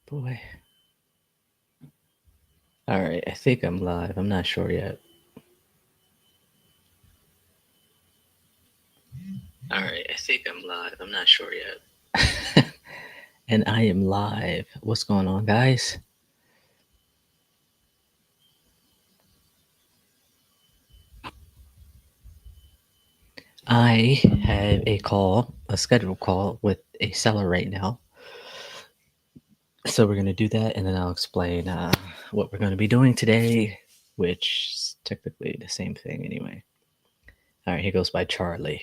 Boy. All right, I think I'm live. I'm not sure yet. All right, I think I'm live. I'm not sure yet. And I am live. What's going on, guys? I have a scheduled call with a seller right now. So we're going to do that, and then I'll explain what we're going to be doing today, which is technically the same thing anyway. All right, here goes by Charlie.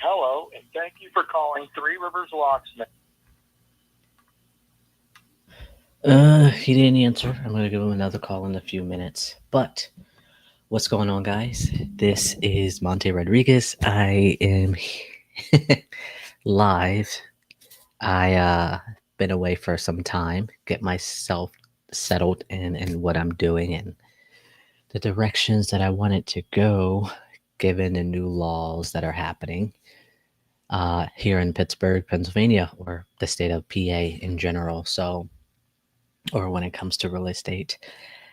Hello, and thank you for calling Three Rivers Locksmith. He didn't answer. I'm going to give him another call in a few minutes. But what's going on, guys? This is Monte Rodriguez. I am live. I been away for some time, get myself settled in what I'm doing and the directions that I want it to go, given the new laws that are happening here in Pittsburgh, Pennsylvania, or the state of PA in general. So, or when it comes to real estate.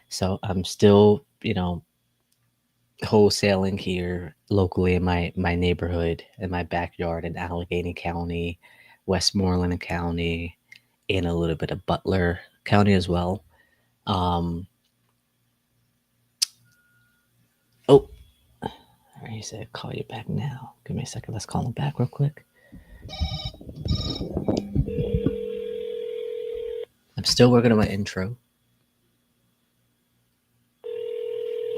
So I'm still, wholesaling here locally in my neighborhood, in my backyard in Allegheny County, Westmoreland County, and a little bit of Butler County as well. Um, oh, he said, call you back now. Give me a second. Let's call him back real quick. I'm still working on my intro.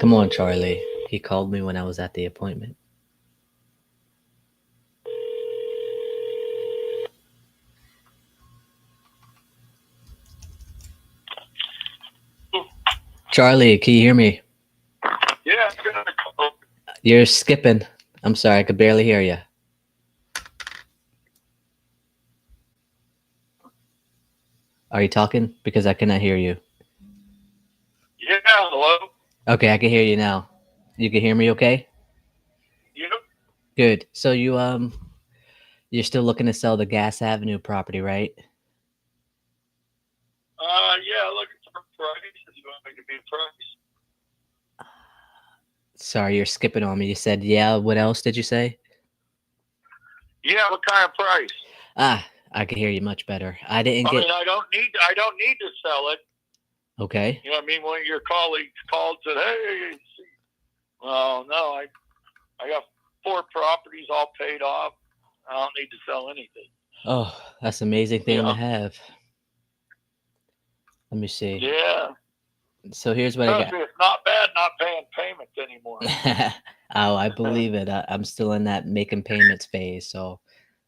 Come on, Charlie. He called me when I was at the appointment. Charlie, can you hear me? Yeah, You're skipping. I'm sorry, I could barely hear you. Are you talking? Because I cannot hear you. yeah, hello. Okay, I can hear you now. You can hear me okay? Yep. Good. So you're still looking to sell the Gas Avenue property, right? Yeah, looking for a price. If you want me to be a price. Sorry, you're skipping on me. You said, yeah, what else did you say? Yeah, what kind of price? Ah, I can hear you much better. I didn't I get. mean, I don't need to sell it. Okay. You know what I mean? One of your colleagues called and said, "Hey, well, no, I got 4 properties all paid off. I don't need to sell anything." Oh, that's an amazing thing to Yeah. have. Let me see. Yeah. So here's what I Trust got. me, it's not bad not paying payments anymore. Oh, I believe it. I'm still in that making payments phase, so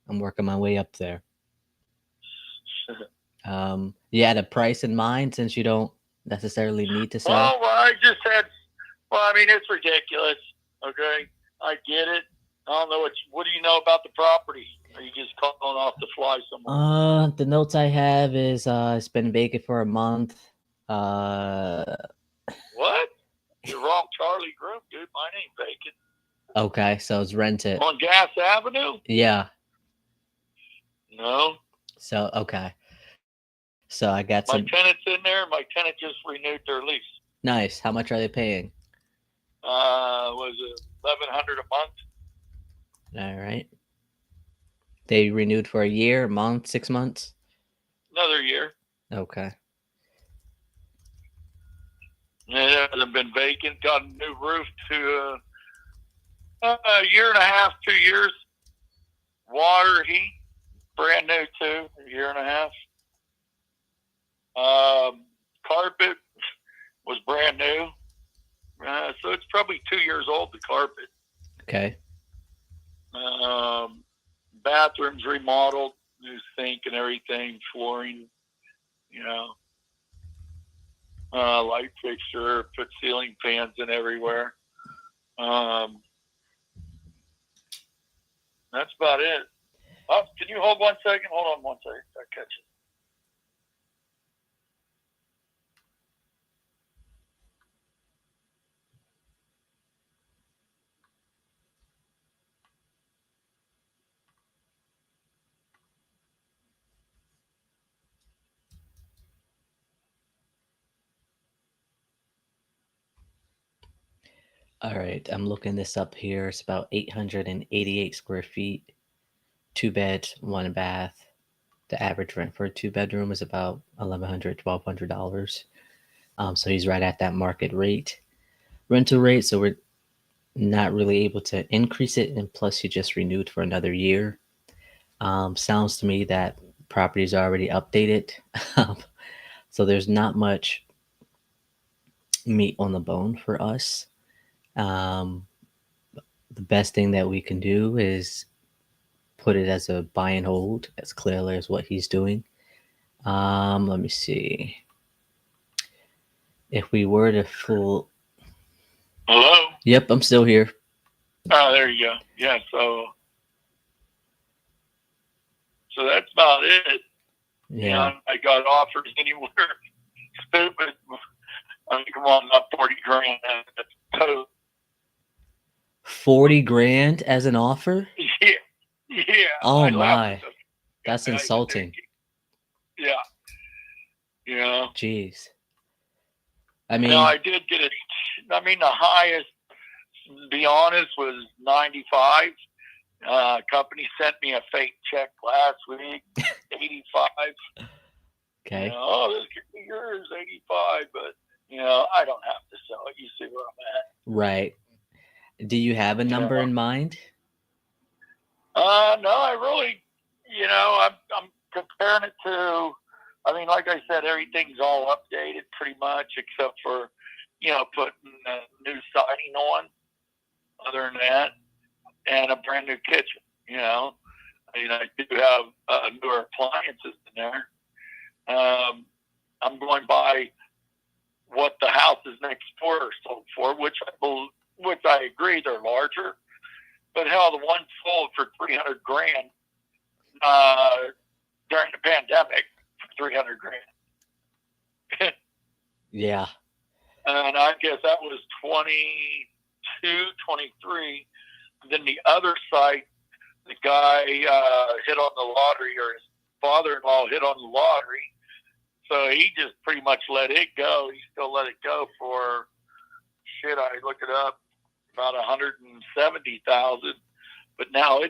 I'm working my way up there. You had a price in mind since you don't necessarily need to sell? Well, I just had. Well, I mean, it's ridiculous. Okay, I get it. I don't know what do you know about the property? Are you just calling off the fly somewhere? The notes I have is it's been vacant for a month. Uh, What? You're wrong, Charlie Groom, dude. Mine ain't vacant. okay, so it's rented. On Gas Avenue? Yeah. No. So okay. So I got My some. tenant's in there. My tenant just renewed their lease. Nice. How much are they paying? Was it 1,100 a month? All right. They renewed for a year, month, 6 months. Another year. Okay. It hasn't been vacant. Got a new roof to a year and a half, 2 years. Water, heat, brand new too. A year and a half. Carpet was brand new. So it's probably 2 years old, the carpet. Okay. Bathrooms remodeled, new sink and everything, flooring, you know. light fixture, put ceiling fans in everywhere. That's about it. Oh, can you hold 1 second? Hold on 1 second. I catch it. All right, I'm looking this up here. It's about 888 square feet, 2 beds, 1 bath. The average rent for a 2 bedroom is about $1,100, $1,200. So he's right at that market rate, rental rate. So we're not really able to increase it, and plus he just renewed for another year. Sounds to me that property's already updated, so there's not much meat on the bone for us. Um, the best thing that we can do is put it as a buy and hold, as clearly as what he's doing. Let me see. If we were to full, Hello? yep, I'm still here. Oh, there you go. Yeah, so that's about it. Yeah. You know, I got offers anywhere. Stupid. I mean, come on, not 40 grand. So, 40 grand as an offer? yeah. Yeah. Oh I laughed my. at them. That's I said, insulting. Yeah. You know, Jeez. I mean, no, I did get it. I mean, the highest, to be honest, was 95. Company sent me a fake check last week, 85. okay. You know, oh, this could be yours, 85. But, you know, I don't have to sell it. You see where I'm at. Right. Do you have a number Yeah. in mind? No, I really, you know, I'm comparing it to, I mean, like I said, everything's all updated pretty much except for, you know, putting a new siding on, other than that, and a brand new kitchen, you know. I mean, I do have newer appliances in there. I'm going by what the houses next door are sold for, which I agree they're larger. But hell, the one sold for 300 grand during the pandemic for 300 grand. Yeah. And I guess that was 22, 23. Then the other site, the guy hit on the lottery, or his father-in-law hit on the lottery. So he just pretty much let it go. He still let it go for, shit, I looked it up, about 170,000. But now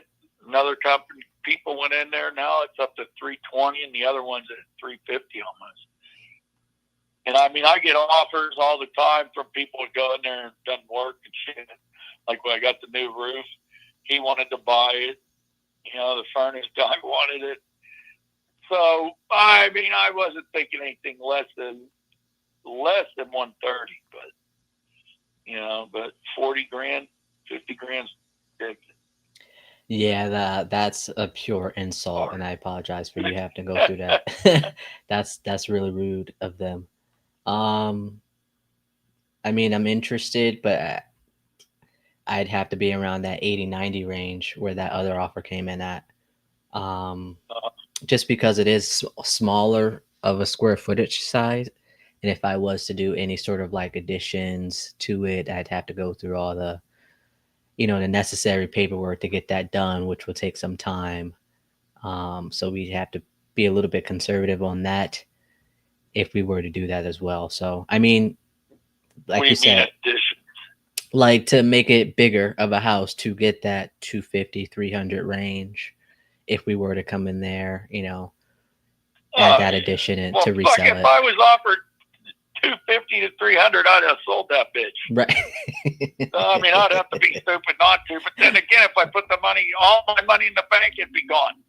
another company, people went in there. Now it's up to 320, and the other one's at 350 almost. And I mean, I get offers all the time from people who go in there and done work and shit. Like when I got the new roof, he wanted to buy it. You know, the furnace guy wanted it. So I mean, I wasn't thinking anything less than 130, but you know, but 40 grand, 50 grand's big. Yeah, that's a pure insult, and I apologize for you having to go through that. That's really rude of them. I mean, I'm interested, but I'd have to be around that 80-90 range where that other offer came in at. Just because it is smaller of a square footage size, and if I was to do any sort of like additions to it, I'd have to go through all the, you know, the necessary paperwork to get that done, which will take some time. So we'd have to be a little bit conservative on that if we were to do that as well. So, I mean, like you said, like to make it bigger of a house to get that 250, 300 range, if we were to come in there, you know, add that addition and to resell it. If I was offered 250 to 300, I'd have sold that bitch. Right. I mean, I'd have to be stupid not to. But then again, if I put all my money in the bank, it'd be gone.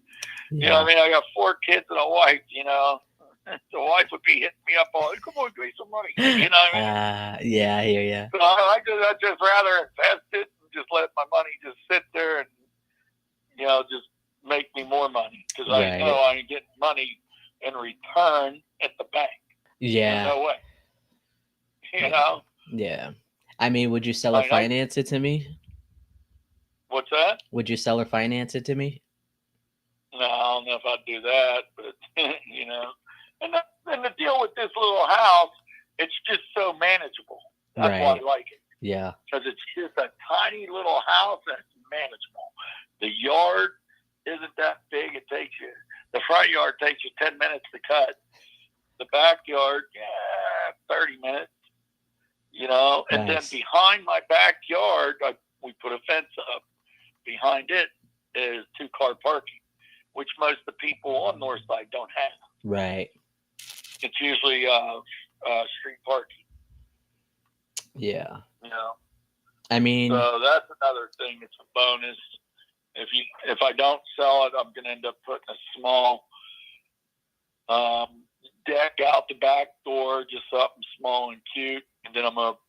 Yeah. You know what I mean? I got 4 kids and a wife, you know. The wife would be hitting me up all, come on, give me some money. You know what I mean? Yeah, I hear you. So I'd just rather invest it and just let my money just sit there and, you know, just make me more money. Because I know I ain't getting money in return at the bank. Yeah. No way. You know, Yeah. I mean, would you sell or I mean, finance it to me? what's that? Would you sell or finance it to me? No, I don't know if I'd do that, but you know, and the deal with this little house, it's just so manageable. That's why Right. I like it, Yeah. because it's just a tiny little house and it's manageable. The yard isn't that big. It takes you, the front yard takes you 10 minutes to cut. The backyard, 30 minutes. You know, and then Nice. behind my backyard, we put a fence up. Behind it is 2-car parking, which most of the people on Northside don't have. Right. It's usually street parking. Yeah. You know, I mean, so that's another thing. It's a bonus. If I don't sell it, I'm going to end up putting a small deck out the back door, just something small and cute, and then I'm going to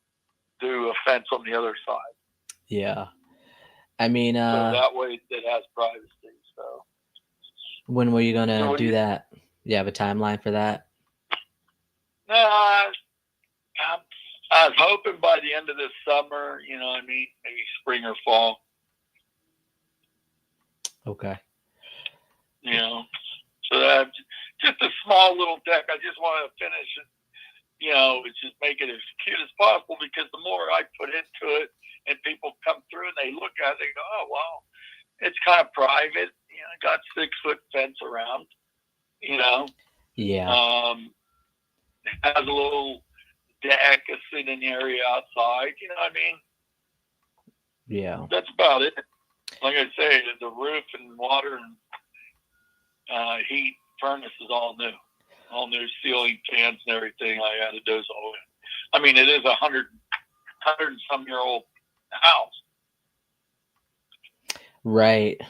do a fence on the other side. yeah. I mean, So that way it has privacy. So when were you gonna So do that? You have a timeline for that? no, I was hoping by the end of this summer, you know what I mean? Maybe spring or fall. Okay. You know, so that's just a small little deck. I just want to finish it. You know, just make it as cute as possible, because the more I put into it and people come through and they look at it, they go, oh, wow, it's kind of private. You know, got 6-foot fence around, you know. Yeah. It has a little deck, a sitting area outside, you know what I mean? Yeah. That's about it. Like I say, the roof and water and heat furnace is all new. All new ceiling fans and everything. I added those all in. I mean, it is 100 and some year old house. Right.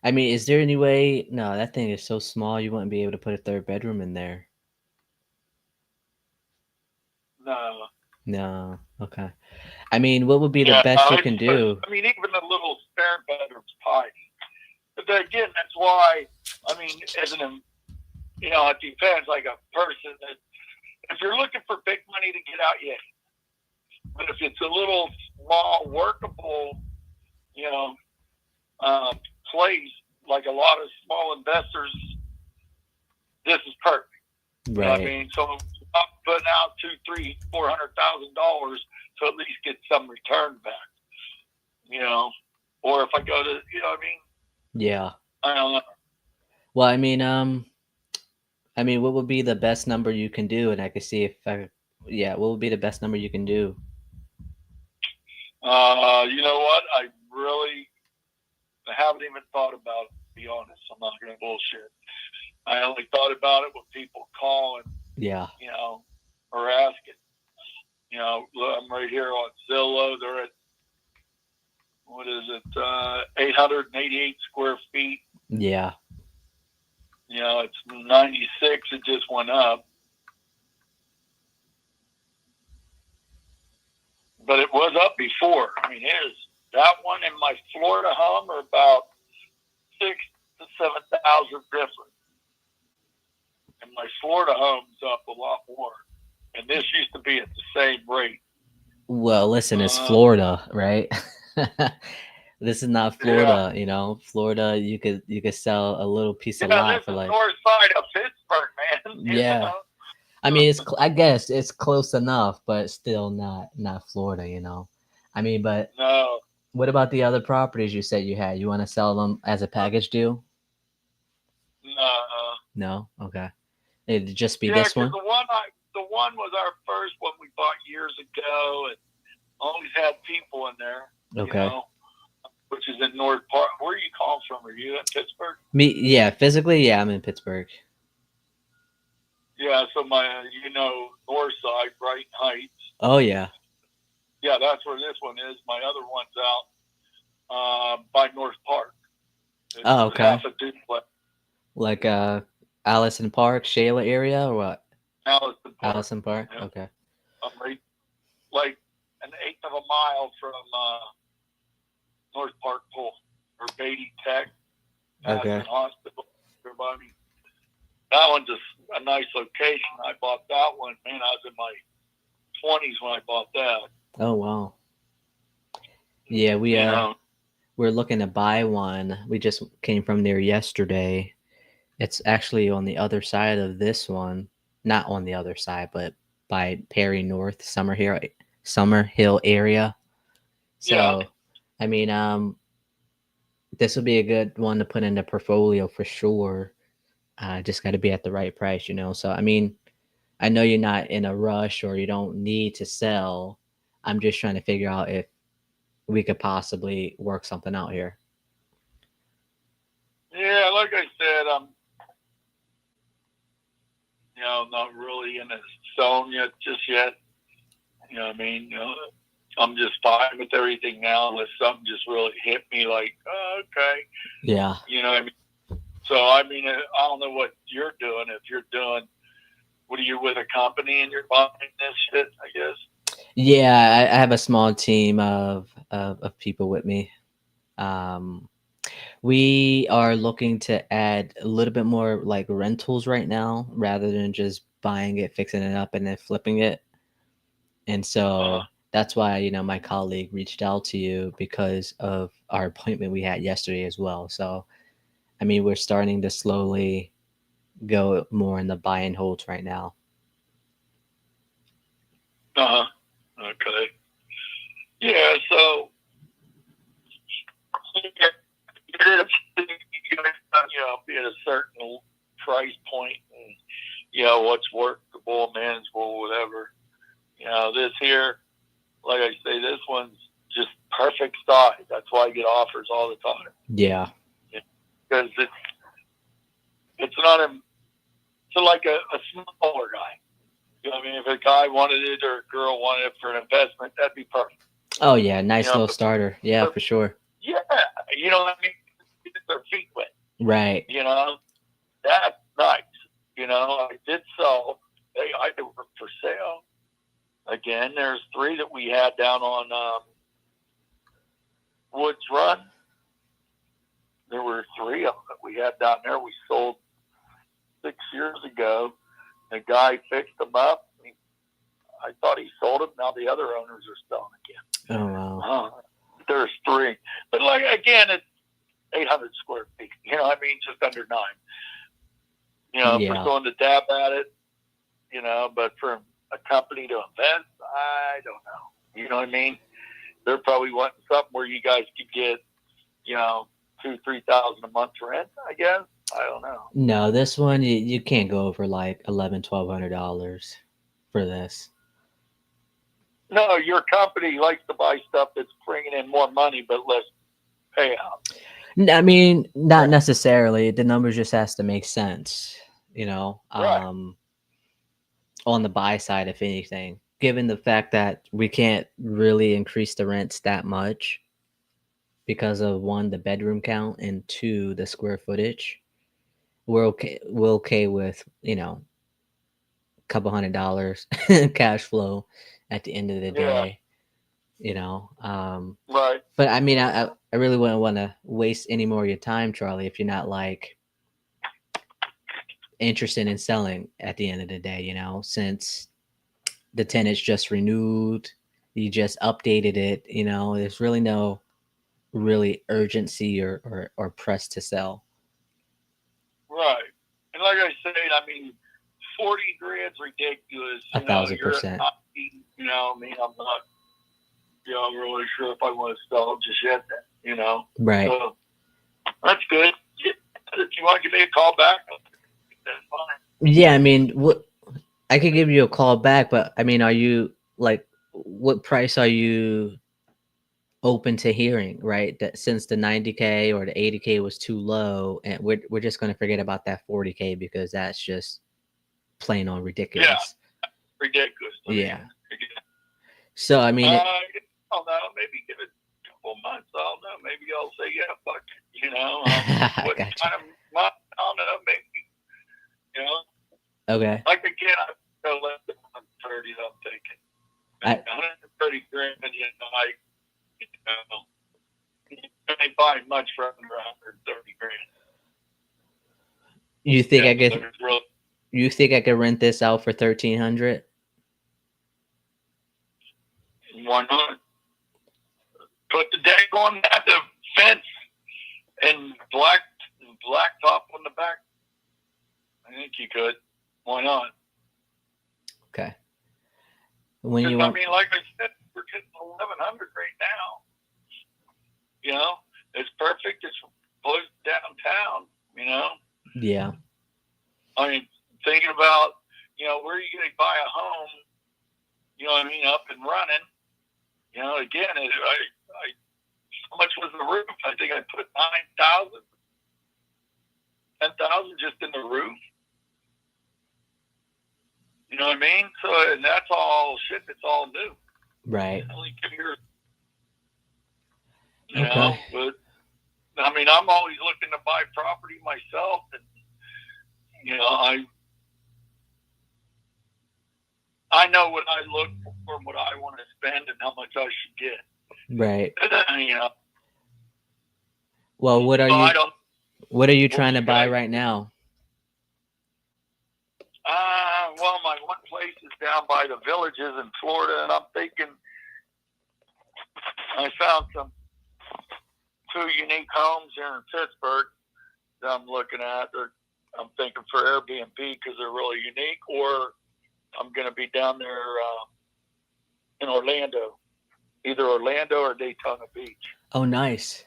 I mean, is there any way? No, that thing is so small you wouldn't be able to put a third bedroom in there. No. No. Okay. I mean, what would be the best you can do? I mean, even the little spare bedroom's tiny. But then again, that's why, I mean, you know, it depends. Like a person that, if you're looking for big money to get out, yeah. But if it's a little small, workable, you know, place, like a lot of small investors, this is perfect. Right. I mean, so I'm putting out $200,000-$400,000 to at least get some return back. You know, or if I go to, you know what I mean? Yeah. I don't know. Well, I mean, what would be the best number you can do, and I could see if yeah, what would be the best number you can do? You know what? I haven't even thought about it, to be honest. I'm not going to bullshit. I only thought about it when people call and, Yeah. you know, or asking. You know, I'm right here on Zillow. They're at, what is it, 888 square feet. Yeah. You know, it's 96. It just went up. But it was up before. I mean, that one and my Florida home are about 6,000 to 7,000 different. And my Florida home's up a lot more. And this used to be at the same rate. Well, listen, it's Florida, right? This is not Florida, you know. Florida, you could sell a little piece of lot for like north side of Pittsburgh, man. Yeah. Know? I mean, I guess it's close enough, but still not Florida, you know. I mean, but no. What about the other properties you said you had? You want to sell them as a package deal? No. No. Okay. It'd just be this one. The one was our first one we bought years ago, and always had people in there. Okay. You know, which is in North Park. Where are you calling from? Are you in Pittsburgh? Me, yeah. Physically, yeah, I'm in Pittsburgh. Yeah, so north side, Brighton Heights. Oh yeah. Yeah, that's where this one is. My other one's out by North Park. It's okay. Half a duplex. Like Allison Park, Shayla area, or what? Allison Park. Allison Park. Yeah. Okay. I'm right, like an eighth of a mile from North Park Pool or Beatty Tech. Okay. Hospital. Everybody. That one's a nice location. I bought that one. Man, I was in my 20s when I bought that. Oh wow. Yeah, You know, we're looking to buy one. We just came from there yesterday. It's actually on the other side of this one. Not on the other side, but by Perry North, Summer Hill area. yeah, So, I mean, this will be a good one to put in the portfolio for sure. Just got to be at the right price, you know. So, I mean, I know you're not in a rush or you don't need to sell. I'm just trying to figure out if we could possibly work something out here. yeah. Like I said, I'm, not really in a zone just yet. You know what I mean? I'm just fine with everything now unless something just really hit me like, oh, okay. Yeah. You know what I mean? So, I mean, I don't know what you're doing. If you're doing, what are you with a company and you're buying this shit, I guess? Yeah, I have a small team of people with me. Um, we are looking to add a little bit more like rentals right now rather than just buying it, fixing it up, and then flipping it. And so that's why, my colleague reached out to you because of our appointment we had yesterday as well. So, I mean, we're starting to slowly go more in the buy and holds right now. Okay. Yeah, so it is, be at a certain price point and, what's workable, manageable, whatever. This here, like I say, this one's just perfect size. That's why I get offers all the time. Yeah. Because it's not so like a smaller guy. You know what I mean? If a guy wanted it or a girl wanted it for an investment, that'd be perfect. Oh yeah, nice little starter. Yeah, for sure. Yeah, you know what I mean? Get their feet wet. Right. That's nice. I did sell. I did work for sale. Again, there's 3 that we had down on Woods Run. There were 3 of them that we had down there. We sold 6 years ago. The guy fixed them up. I thought he sold them. Now the other owners are selling again. Oh wow. There's 3, but like again, it's 800 square feet. Just under 9. For someone to dab at it, but for a company to invest, I don't know. You know what I mean? They're probably wanting something where you guys could get, $2,000-$3,000 a month rent, I guess. I don't know. No, this one you can't go over like $1,100-$1,200 for this. No, your company likes to buy stuff that's bringing in more money but less payout. I mean, not necessarily. The numbers just has to make sense, Right. On the buy side, if anything, given the fact that we can't really increase the rents that much because of 1, the bedroom count, and 2, the square footage. We're okay with, a couple $100 cash flow at the end of the day, Right. But I mean, I really wouldn't want to waste any more of your time, Charlie, if you're not like interested in selling at the end of the day, since the tenant's just renewed, you just updated it, there's really no really urgency or press to sell. Right. And like I said, I mean, 40 grand's ridiculous. 1,000%. I'm not, really sure if I want to sell just yet. Right. So that's good. If you want to give me a call back, that's fine. Yeah, I mean, I could give you a call back, but I mean, are you like, what price are you open to hearing? Right, that since the 90K or the 80K was too low, and we're just going to forget about that 40K because that's just plain on ridiculous. Yeah, ridiculous. Yeah. So I mean, I don't know. Maybe give it a couple months. I don't know. Maybe I'll say yeah, fuck. What gotcha. kind of month? I don't know. Maybe. Okay. Like again, I'm still less than 130. I'm taking 130 grand. You can't buy much for under 130 grand. You think I could? You think I could rent this out for 1,300? Why not? Put the deck on at the fence and blacktop on the back. I think you could. Why not? Okay. When you I mean, like I said, we're getting 1,100 right now. You know, it's perfect. It's close downtown. You know. Yeah. I mean, thinking about, you know, where are you going to buy a home? You know what I mean? Up and running. You know, again, how much was the roof? I think I put 9,000, 10,000 just in the roof. You know what I mean? So, and that's all shit. That's all new. Right. Only give your, you Okay. know, but I mean, I'm always looking to buy property myself, and you know, I know what I look for, and what I want to spend, and how much I should get. Right. You know. Well, what are So you trying to buy right now? Well, my one place is down by the Villages in Florida, and I'm thinking I found two unique homes here in Pittsburgh that I'm looking at. I'm thinking for Airbnb because they're really unique, or I'm going to be down there in Orlando, either Orlando or Daytona Beach. Oh, nice.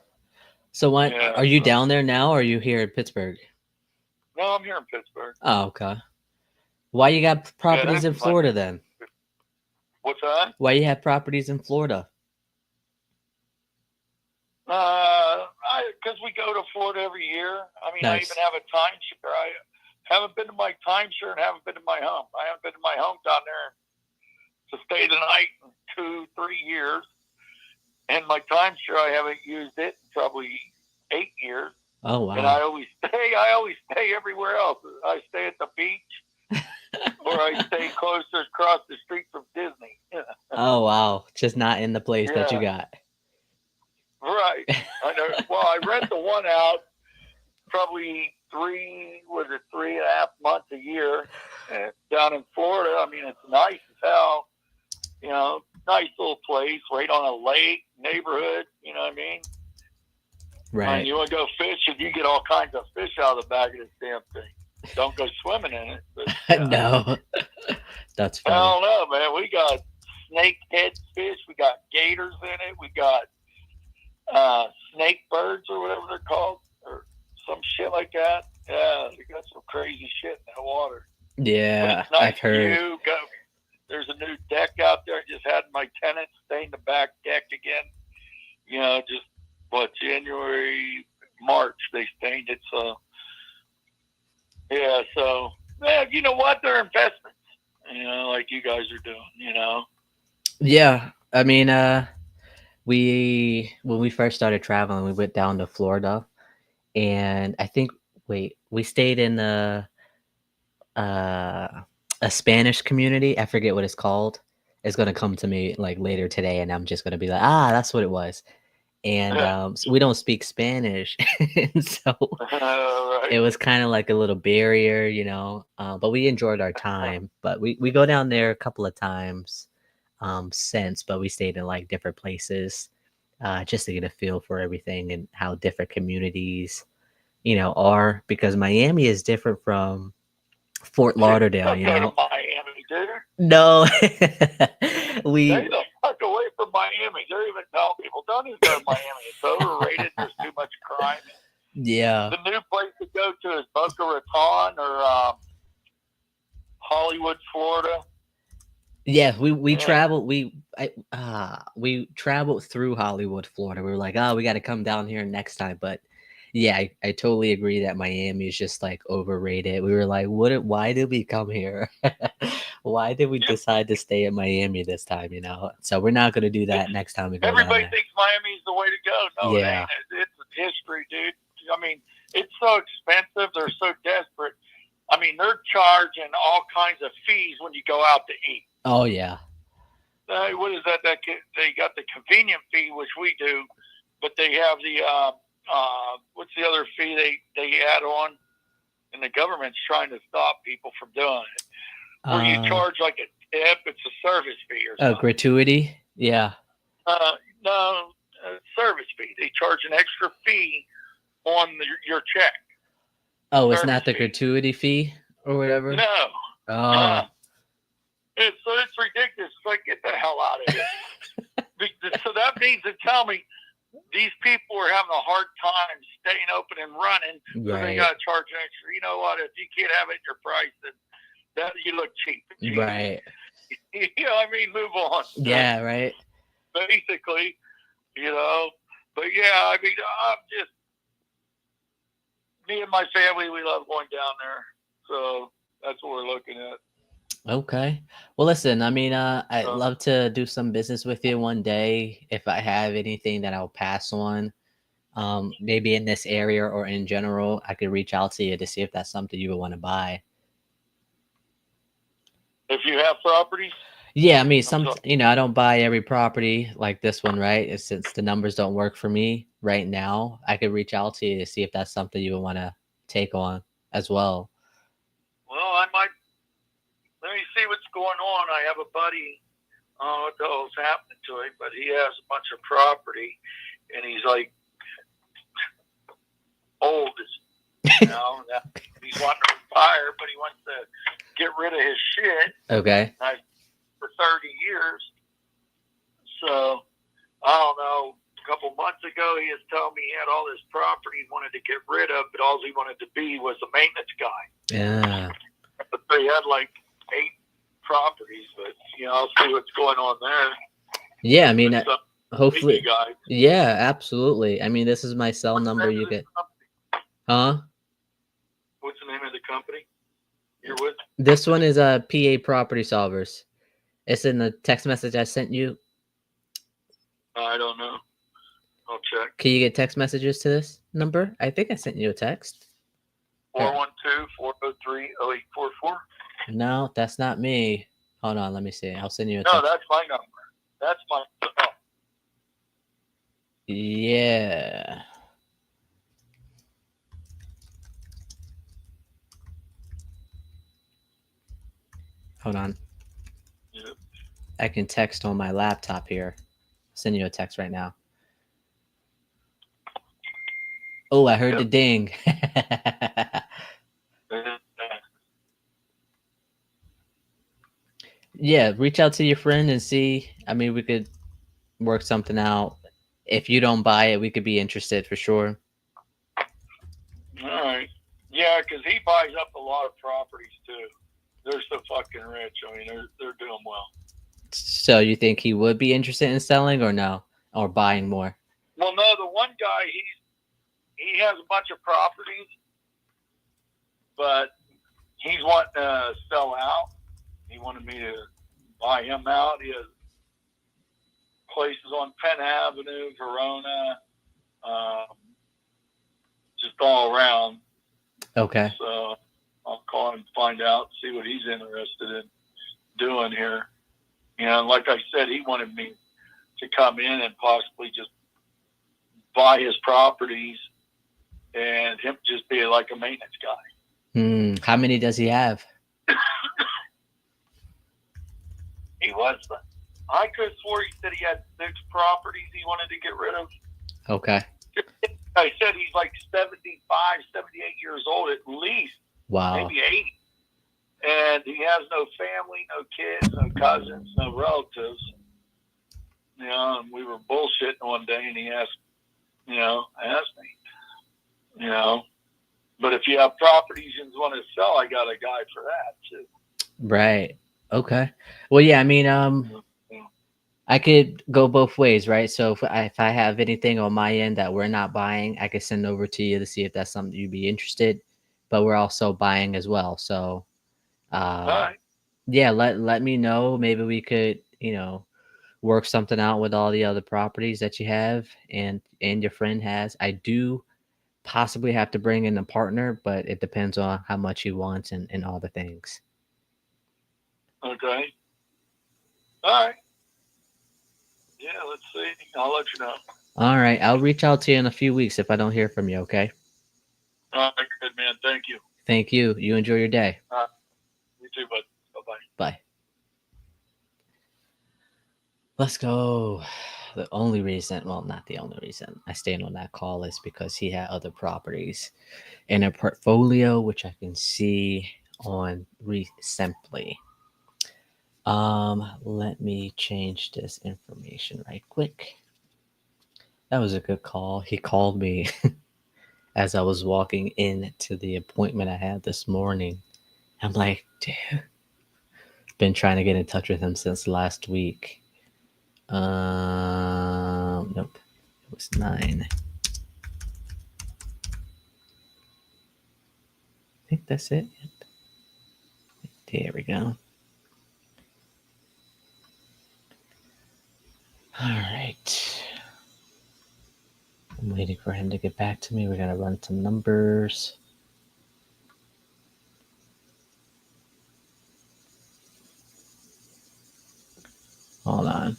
So are you down there now, or are you here in Pittsburgh? No, I'm here in Pittsburgh. Oh, okay. Why you got properties in Florida then? What's that? Why you have properties in Florida? Because we go to Florida every year. I mean, Nice. I even have a timeshare. I haven't been to my timeshare and haven't been to my home. I haven't been to my home down there to stay the night in 2-3 years. And my timeshare, I haven't used it in probably 8 years. Oh, wow. And I always stay everywhere else. I stay at the beach, or I stay closer across the street from Disney. Oh, wow. Just not in the place that you got. Right. I know. Well, I rent the one out probably 3.5 months a year. And down in Florida, I mean, it's nice as hell. You know, nice little place right on a lake neighborhood. You know what I mean? Right. And you want to go fishing, you get all kinds of fish out of the bag of this damn thing. Don't go swimming in it. But, no. That's funny. I don't know, man. We got snakehead fish. We got gators in it. We got snake birds or whatever they're called, or some shit like that. Yeah, we got some crazy shit in that water. Yeah, nice. I've heard. There's a new deck out there. I just had my tenants stain the back deck again. You know, just January, March they stained it. So yeah, you know what? They're investments. You know, like you guys are doing. You know. Yeah, I mean, when we first started traveling, we went down to Florida, and I think we stayed in a Spanish community. I forget what it's called. It's gonna come to me like later today, and I'm just gonna be like, that's what it was. And so we don't speak Spanish, and so Right. it was kind of like a little barrier, you know. But we enjoyed our time. But we go down there a couple of times since, but we stayed in like different places just to get a feel for everything and how different communities, you know, are, because Miami is different from Fort Lauderdale, you know. Miami, dude. No, Stay the fuck away from Miami. They're even telling people, don't even go to Miami. It's overrated. There's too much crime. Yeah. The new place to go to is Boca Raton or Hollywood, Florida. Yeah, we traveled. We traveled through Hollywood, Florida. We were like, we got to come down here next time. But yeah, I totally agree that Miami is just like overrated. We were like, why did we come here? Why did we decide to stay in Miami this time? You know, so we're not gonna do that next time we go. Everybody thinks Miami's the way to go. No, yeah, it ain't. It's history, dude. I mean, it's so expensive. They're so desperate. I mean, they're charging all kinds of fees when you go out to eat. Oh yeah. What is that? They got the convenient fee, which we do, but they have the what's the other fee they add on, and the government's trying to stop people from doing it. Where you charge like a tip, it's a service fee or something. Gratuity. Yeah. No, service fee. They charge an extra fee on your check. Oh, it's Service not the fee. gratuity fee or whatever? No. Oh. It's ridiculous. It's like, get the hell out of here. So that means to tell me these people are having a hard time staying open and running, so they Right. got to charge an extra. You know what? If you can't have it in your price, then that you look cheap. Right. You know, I mean, move on. Yeah, right. Basically, you know. But yeah, I mean, I'm just me and my family. We love going down there, so that's what we're looking at. Okay. Well, listen, I mean, I'd love to do some business with you one day. If I have anything that I'll pass on, maybe in this area or in general, I could reach out to you to see if that's something you would want to buy. If you have properties, Yeah, I mean, sorry. I don't buy every property like this one, right? Since the numbers don't work for me right now, I could reach out to you to see if that's something you would want to take on as well. Well, I might. Let me see what's going on. I have a buddy. What the hell's happening to him? But he has a bunch of property, and he's like old as he's wanting to retire, but he wants to get rid of his shit. Okay. For 30 years. So I don't know. A couple months ago, he was telling me he had all this property he wanted to get rid of, but all he wanted to be was a maintenance guy. Yeah. But they had like 8 properties, but I'll see what's going on there. Yeah, I mean, hopefully. Yeah, absolutely. I mean, this is my cell number. You get. Huh? What's the name of the company you're with? This one is PA Property Solvers. It's in the text message I sent you. I don't know. I'll check. Can you get text messages to this number? I think I sent you a text. 412-403-0844. No, that's not me. Hold on, let me see. I'll send you a text. No, that's my number. That's my. Oh. Yeah. Hold on. Yep. I can text on my laptop here. I'll send you a text right now. Oh, I heard the ding. Yeah, reach out to your friend and see. I mean, we could work something out. If you don't buy it, we could be interested for sure. All right. Yeah, because he buys up a lot of properties too. They're so fucking rich. I mean, they're doing well. So you think he would be interested in selling or no? Or buying more? Well, no, the one guy, he has a bunch of properties, but he's wanting to sell out. He wanted me to buy him out. He has places on Penn Avenue, Verona, just all around. Okay. So I'll call him, find out, see what he's interested in doing here. Like I said, he wanted me to come in and possibly just buy his properties and him just be like a maintenance guy. How many does he have? I could have swore he said he had 6 properties he wanted to get rid of. Okay. I said he's like 75, 78 years old at least. Wow. Maybe 80. And he has no family, no kids, no cousins, no relatives. And we were bullshitting one day and he asked me, but if you have properties you want to sell, I got a guy for that too. Right. Okay. Well, yeah, I mean, I could go both ways, right? So if I have anything on my end that we're not buying, I could send over to you to see if that's something you'd be interested. But we're also buying as well. So, right. Yeah, let me know. Maybe we could, work something out with all the other properties that you have and your friend has. I do possibly have to bring in a partner, but it depends on how much he wants and all the things. Okay. All right. Yeah, let's see. I'll let you know. All right. I'll reach out to you in a few weeks if I don't hear from you, okay? All right, good man. Thank you. Thank you. You enjoy your day. You too, bud. Bye-bye. Bye. Let's go. The only reason, well, not the only reason I stayed on that call is because he had other properties in a portfolio, which I can see on recently. Let me change this information right quick. That was a good call. He called me as I was walking into the appointment I had this morning. I'm like, dude, been trying to get in touch with him since last week. Nope, it was 9. I think that's it. There we go. All right. I'm waiting for him to get back to me. We're going to run some numbers. Hold on.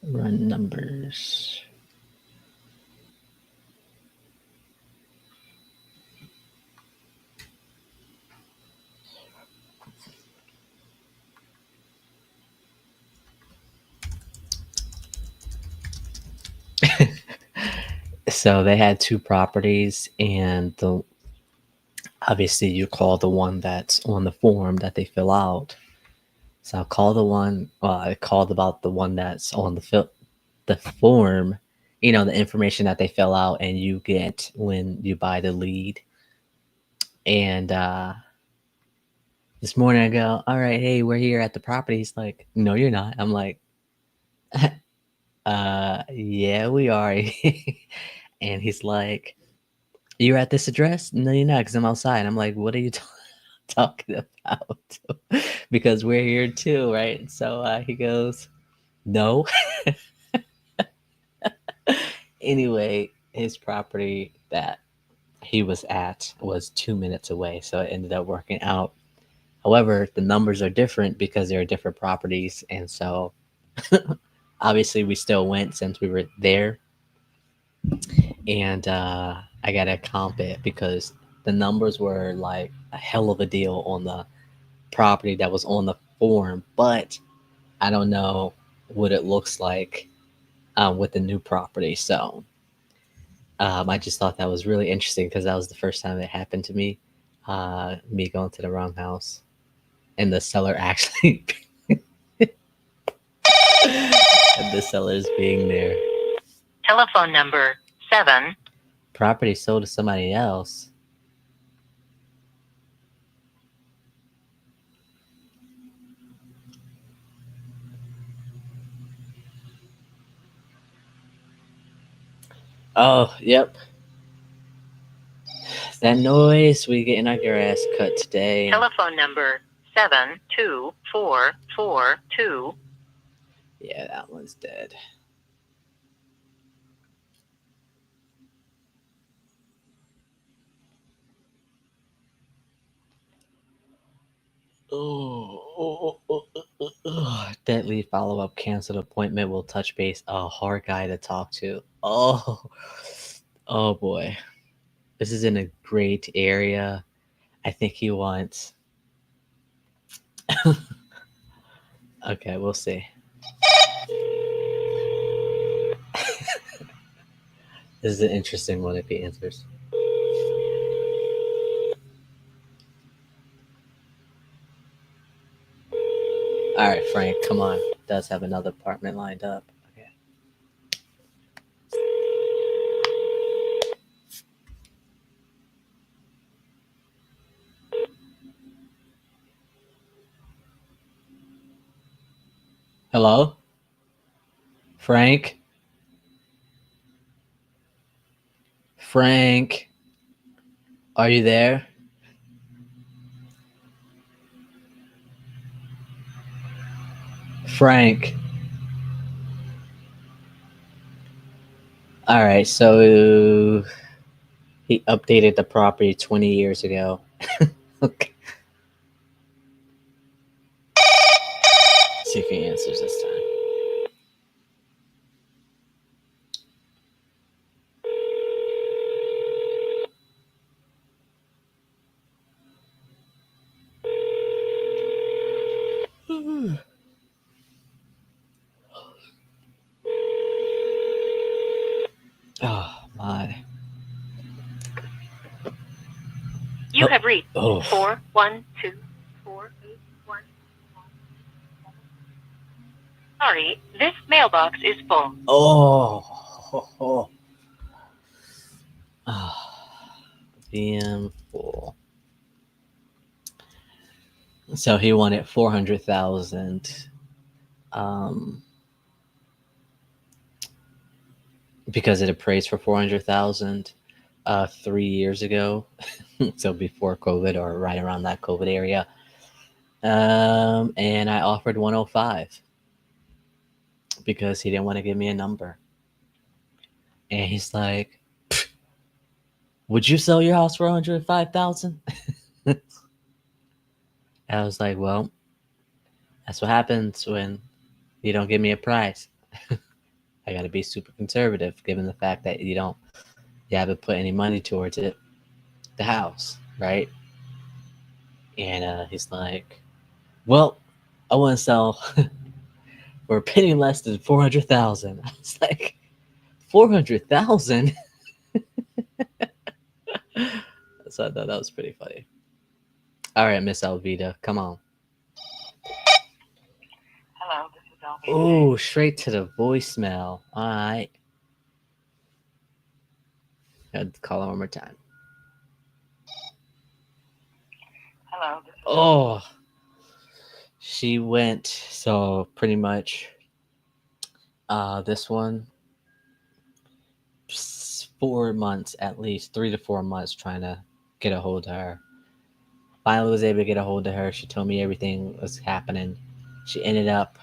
Run numbers. So they had 2 properties, and obviously you call the one that's on the form that they fill out. So I'll call the one. Well, I called about the one that's on the form. You know, the information that they fill out and you get when you buy the lead. And this morning I go, all right, hey, we're here at the property. He's like, no, you're not. I'm like, yeah, we are. And he's like, you're at this address? No, you're not, because I'm outside. I'm like, what are you talking about? Because we're here too, right? So he goes, no. Anyway, his property that he was at was 2 minutes away, so it ended up working out. However, the numbers are different because there are different properties, and so obviously we still went since we were there. And I gotta comp it because the numbers were like a hell of a deal on the property that was on the form, but I don't know what it looks like with the new property. So I just thought that was really interesting because that was the first time it happened to me. Me going to the wrong house and the seller actually, the seller's being there. Telephone number 7. Property sold to somebody else. Oh, yep. That noise, we getting our grass cut today. Telephone number 72442. Yeah, that one's dead. Deadly follow-up canceled appointment. Will touch base. A hard guy to talk to. Oh boy. This is in a great area. I think he wants. Okay, we'll see. This is an interesting one if he answers. All right, Frank, come on. Does have another apartment lined up. Okay. Hello? Frank? Frank? Are you there? Frank? All right, so he updated the property 20 years ago. Okay. See if he answers this time. Oh my. You have reached Oh. 412481. Sorry, this mailbox is full. Oh. VM full. So he wanted 400,000. Because it appraised for 400,000 3 years ago. So before COVID or right around that COVID area. And I offered 105 because he didn't want to give me a number. And he's like, "Would you sell your house for 105,000?" I was like, "Well, that's what happens when you don't give me a price. I got to be super conservative, given the fact that you haven't put any money towards it, the house, right?" And he's like, "Well, I want to sell for a penny less than 400,000." I was like, 400,000. So I thought that was pretty funny. All right, Miss Alvita, come on. Hello, this is Alvita. Oh, straight to the voicemail. All right. I'd call her one more time. Hello, this is Oh, she went. So pretty much, this one, 4 months at least, 3 to 4 months trying to get a hold of her. Finally was able to get a hold of her. She told me everything was happening. She ended up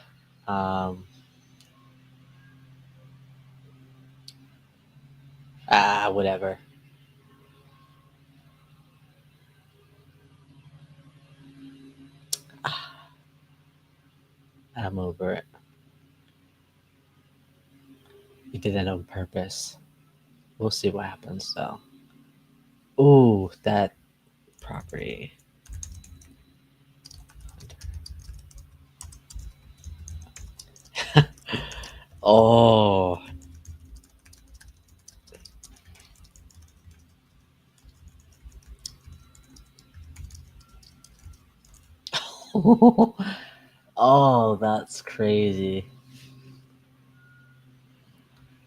whatever. I'm over it. You did that on purpose. We'll see what happens though. Ooh, that property. Oh. Oh, that's crazy.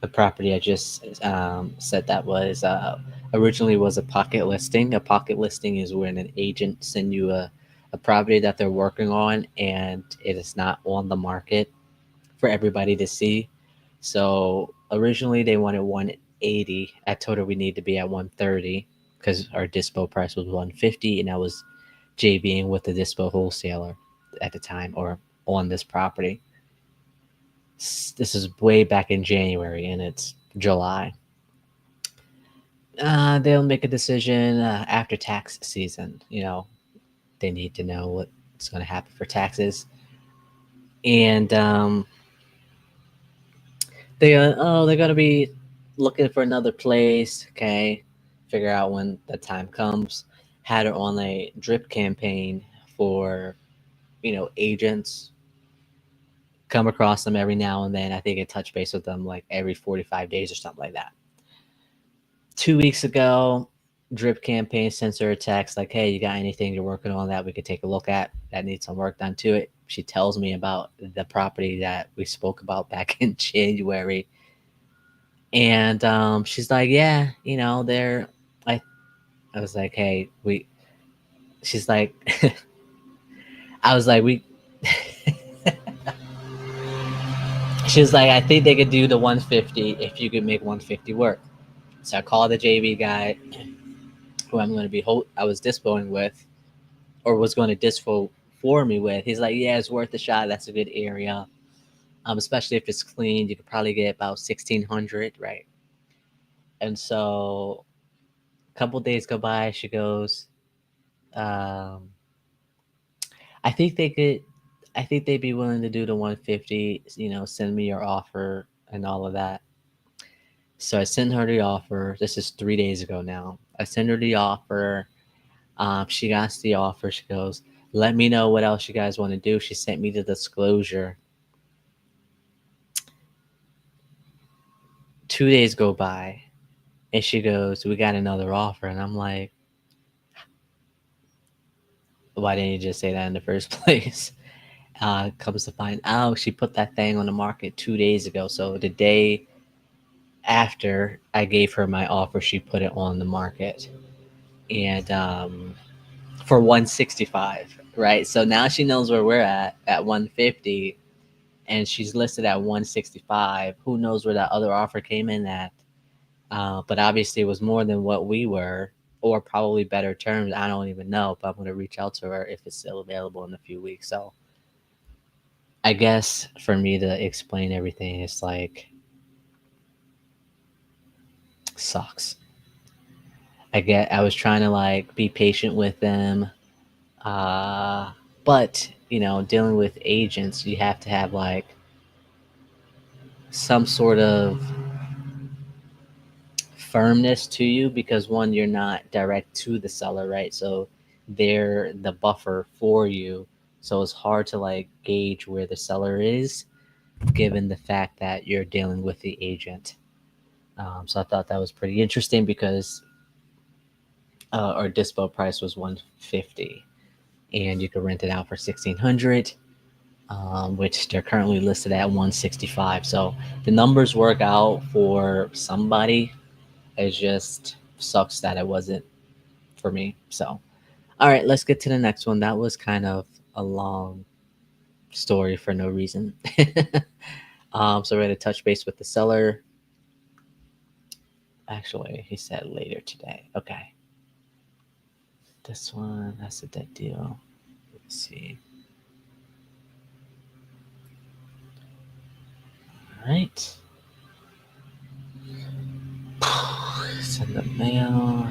The property I just said that was originally was a pocket listing. A pocket listing is when an agent send you a property that they're working on and it is not on the market for everybody to see. So originally they wanted 180. I told her we need to be at 130 because our dispo price was 150, and I was JVing with the dispo wholesaler at the time or on this property. This is way back in January and it's July. They'll make a decision after tax season. They need to know what's going to happen for taxes. And they're going to be looking for another place. Okay, figure out when the time comes. Had her on a drip campaign for agents. Come across them every now and then. I think I touch base with them like every 45 days or something like that. 2 weeks ago, drip campaign sends her a text like, "Hey, you got anything you're working on that we could take a look at that needs some work done to it?" She tells me about the property that we spoke about back in January. And she's like, "Yeah, they're I was like, "Hey, we." She's like, I was like, "We." She was like, "I think they could do the 150 if you could make 150 work." So I called the JV guy who I was dispoing with, or was going to dispo for me with. He's like, "Yeah, it's worth a shot. That's a good area. Especially if it's clean, you could probably get about 1,600, right?" And so a couple days go by. She goes, um, "I think they could. I think they'd be willing to do the 150. Send me your offer and all of that." So I sent her the offer. This is 3 days ago now. I sent her the offer. She got the offer. She goes, "Let me know what else you guys want to do." She sent me the disclosure 2 days go by, and she goes, "We got another offer," and I'm like, "Why didn't you just say that in the first place?" Comes to find out, she put that thing on the market 2 days ago. So the day after I gave her my offer, she put it on the market, and for 165, right? So now she knows where we're at 150, and she's listed at 165. Who knows where that other offer came in at? But obviously, it was more than what we were, or probably better terms. I don't even know, but I'm going to reach out to her if it's still available in a few weeks. So I guess for me to explain everything, it's like, sucks. I was trying to like be patient with them, but dealing with agents, you have to have like some sort of firmness to you, because one, you're not direct to the seller, right? So they're the buffer for you, so it's hard to like gauge where the seller is given the fact that you're dealing with the agent. So I thought that was pretty interesting because our dispo price was 150, and you could rent it out for 1600, which they're currently listed at 165. So the numbers work out for somebody. It just sucks that it wasn't for me. So, all right, let's get to the next one. That was kind of a long story for no reason. So we're going to touch base with the seller. Actually, he said later today. Okay. This one, that's a dead deal. Let's see. All right. Send the mail.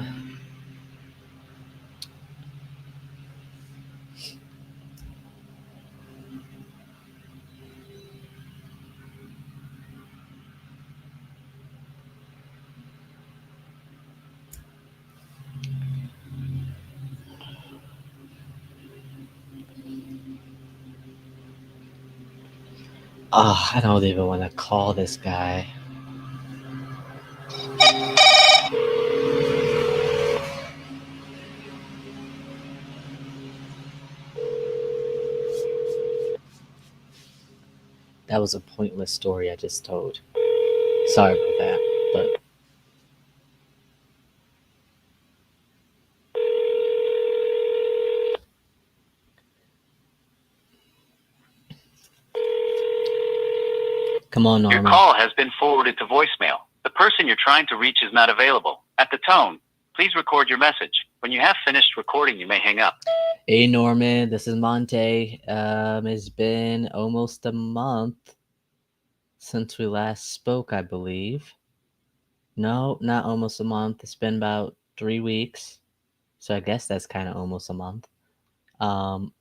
Oh, I don't even want to call this guy. That was a pointless story I just told. Sorry about that, but come on, Your Norman. call has been forwarded to voicemail. The person you're trying to reach is not available. At the tone, please record your message. When you have finished recording, you may hang up. Hey, Norman, this is Monte. It's been almost a month since we last spoke, I believe. No, not almost a month. It's been about 3 weeks. So I guess that's kind of almost a month. Um,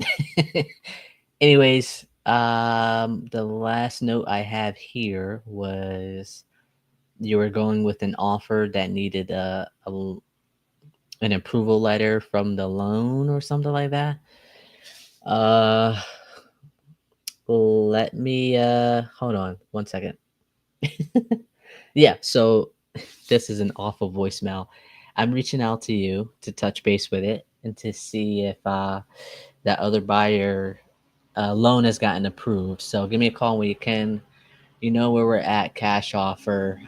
anyways, the last note I have here was you were going with an offer that needed an approval letter from the loan or something like that. Uh, Let me hold on 1 second. Yeah, so this is an awful voicemail. I'm reaching out to you to touch base with it and to see if that other buyer loan has gotten approved. So give me a call when you can. You know where we're at, cash offer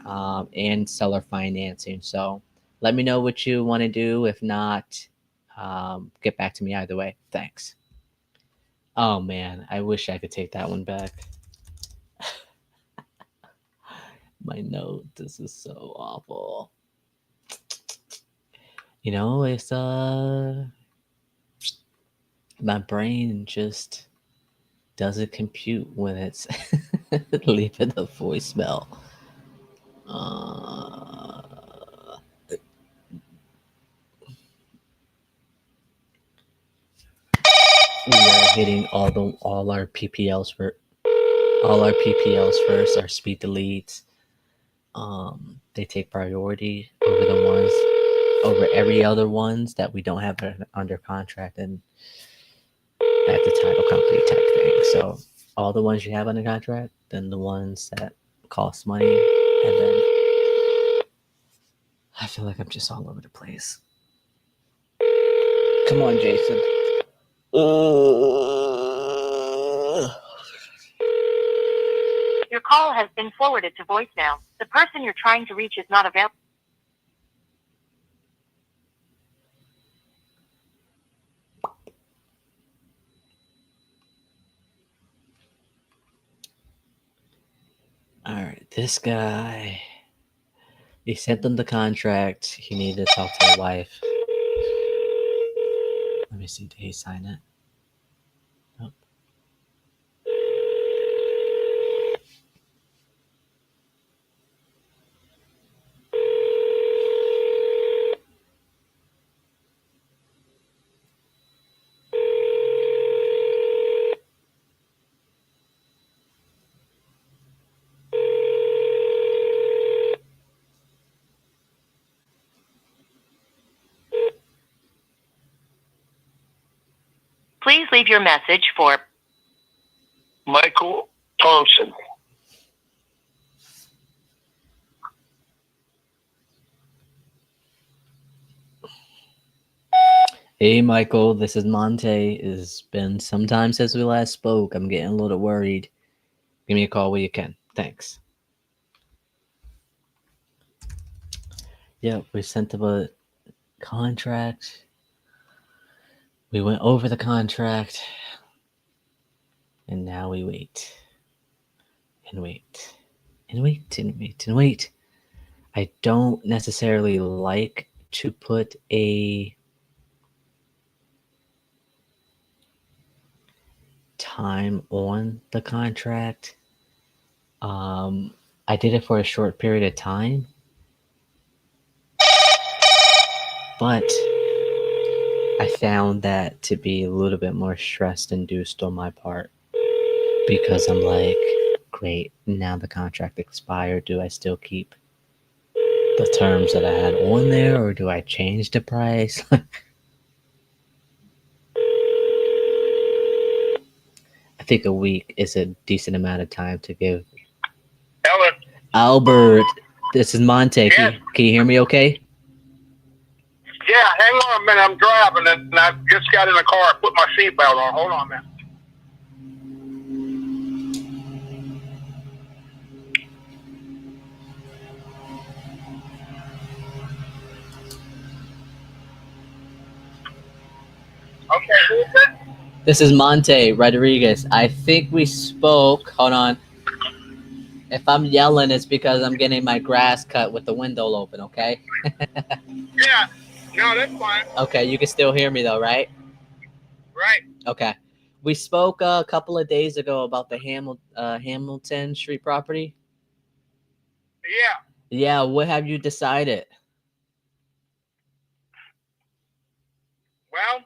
and seller financing. So let me know what you want to do. If not, get back to me either way. Thanks. Oh man, I wish I could take that one back. My note, this is so awful. It's my brain just doesn't compute when it's leaving a voicemail. We are hitting all our PPLs for all our PPLs first, our speed deletes. They take priority over every other ones that we don't have under contract and at the title company type thing. So all the ones you have under contract, then the ones that cost money, and then I feel like I'm just all over the place. Come on, Jason. Your call has been forwarded to voicemail. The person you're trying to reach is not available. All right, this guy. He sent them the contract. He needed to talk to the wife. Let me see. Did he sign it? Nope. Please leave your message for Michael Thompson. Hey, Michael. This is Monte. It's been some time since we last spoke. I'm getting a little worried. Give me a call when you can. Thanks. Yep, we sent them a contract. We went over the contract. And now we wait. And wait. And wait. And wait. And wait. I don't necessarily like to put a time on the contract. I did it for a short period of time. But I found that to be a little bit more stress-induced on my part. Because I'm like, great, now the contract expired. Do I still keep the terms that I had on there, or do I change the price? I think a week is a decent amount of time to give. Ellen. Albert, this is Monte. Yes. Can you hear me okay? Yeah, hang on a minute. I'm driving and I just got in the car. Put my seatbelt on. Hold on a minute. Okay, who is it? This is Monte Rodriguez. I think we spoke. Hold on. If I'm yelling, it's because I'm getting my grass cut with the window open, okay? Yeah. No, that's fine. Okay, you can still hear me though, right? Right. Okay. We spoke a couple of days ago about the Hamilton Street property. Yeah. Yeah, what have you decided? Well,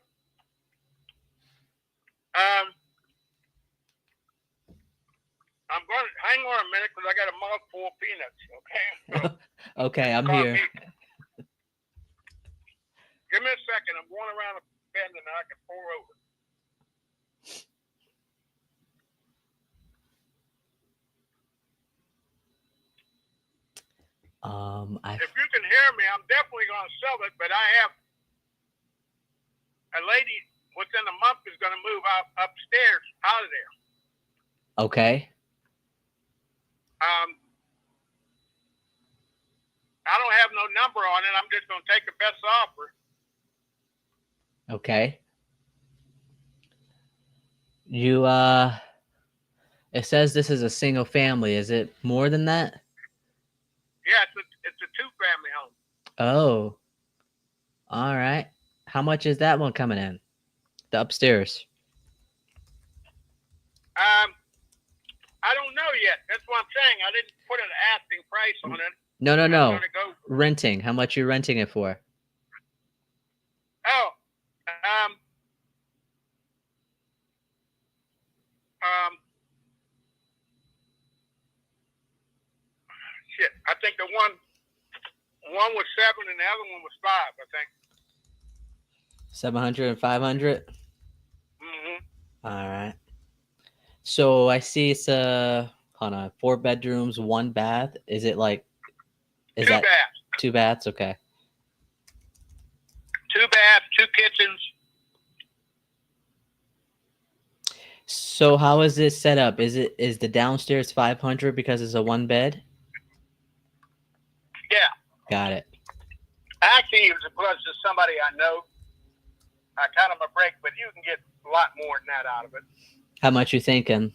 I'm going to hang on a minute because I got a mouthful of peanuts. Okay. So, Okay, I'm call here. me. Give me a second. I'm going around a bend and I can pour over. If you can hear me, I'm definitely going to sell it, but I have a lady within a month is going to move out upstairs out of there. Okay. I don't have no number on it. I'm just going to take the best offer. Okay. You it says this is a single family. Is it more than that? Yeah, it's a two-family home. Oh. All right. How much is that one coming in? The upstairs. I don't know yet. That's what I'm saying. I didn't put an asking price on it. No. I'm gonna go. Renting. How much you renting it for? Oh, shit. I think the one was 7 and the other one was 5. I think. 700 and 500? Mm-hmm. All right. So I see it's hold on, 4 bedrooms, 1 bath. Is it like? Is 2 that baths. 2 baths? Okay. 2 baths, 2 kitchens. So how is this set up? Is the downstairs 500 because it's a 1 bed? Yeah. Got it. Actually, it was because of somebody I know. I cut him a break, but you can get a lot more than that out of it. How much you thinking?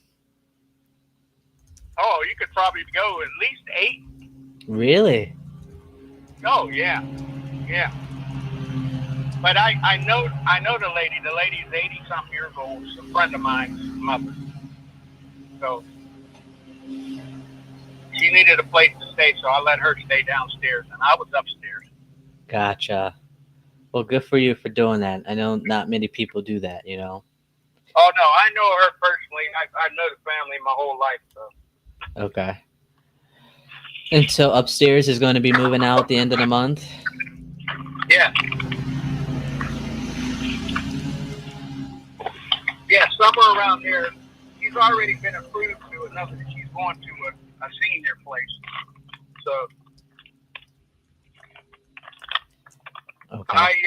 Oh, you could probably go at least 8. Really? Oh, yeah. Yeah. But I know the lady. The lady's 80-something years old. She's a friend of mine's mother. So she needed a place to stay, so I let her stay downstairs, and I was upstairs. Gotcha. Well, good for you for doing that. I know not many people do that, you know? Oh, no, I know her personally. I know the family my whole life, so. Okay. And so upstairs is going to be moving out at the end of the month? Yeah. Yeah, somewhere around there. She's already been approved to another. She's going to a senior place. So Okay.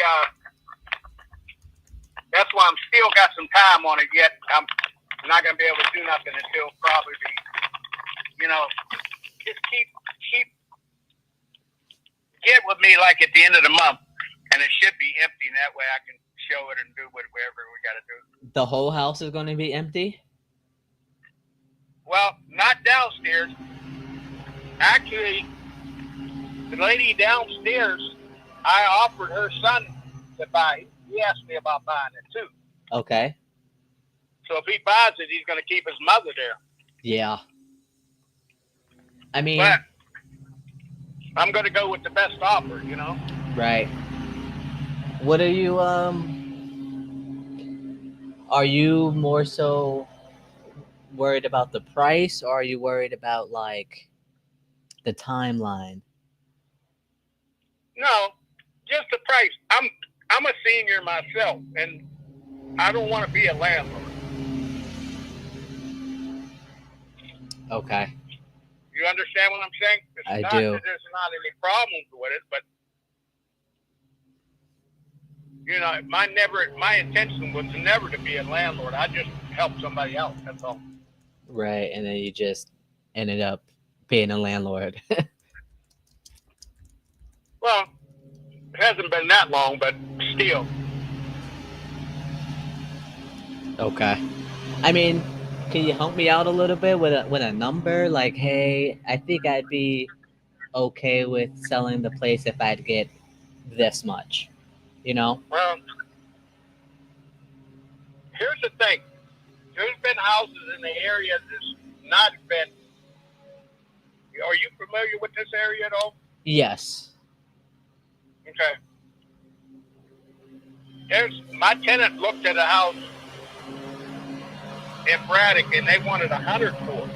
that's why I'm still got some time on it yet. I'm not going to be able to do nothing until probably, just keep get with me like at the end of the month, and it should be empty. And that way I can show it and do whatever we got to do. The whole house is going to be empty? Well, not downstairs. Actually, the lady downstairs, I offered her son to buy. He asked me about buying it too. Okay. So if he buys it, he's going to keep his mother there. Yeah. I mean, But I'm going to go with the best offer, right. What are you more so worried about the price, or are you worried about like the timeline? No, just the price. I'm a senior myself, and I don't want to be a landlord. Okay. You understand what I'm saying? It's I not do. that there's not any problems with it, but my intention was never to be a landlord. I just help somebody else. That's all. Right, and then you just ended up being a landlord. Well, it hasn't been that long, but still. Okay. I mean, can you help me out a little bit with a number? Like, hey, I think I'd be okay with selling the place if I'd get this much. You know? Well, here's the thing. There's been houses in the area that's not been. Are you familiar with this area at all? Yes. Okay. My tenant looked at a house in Braddock, and they wanted $100 for it.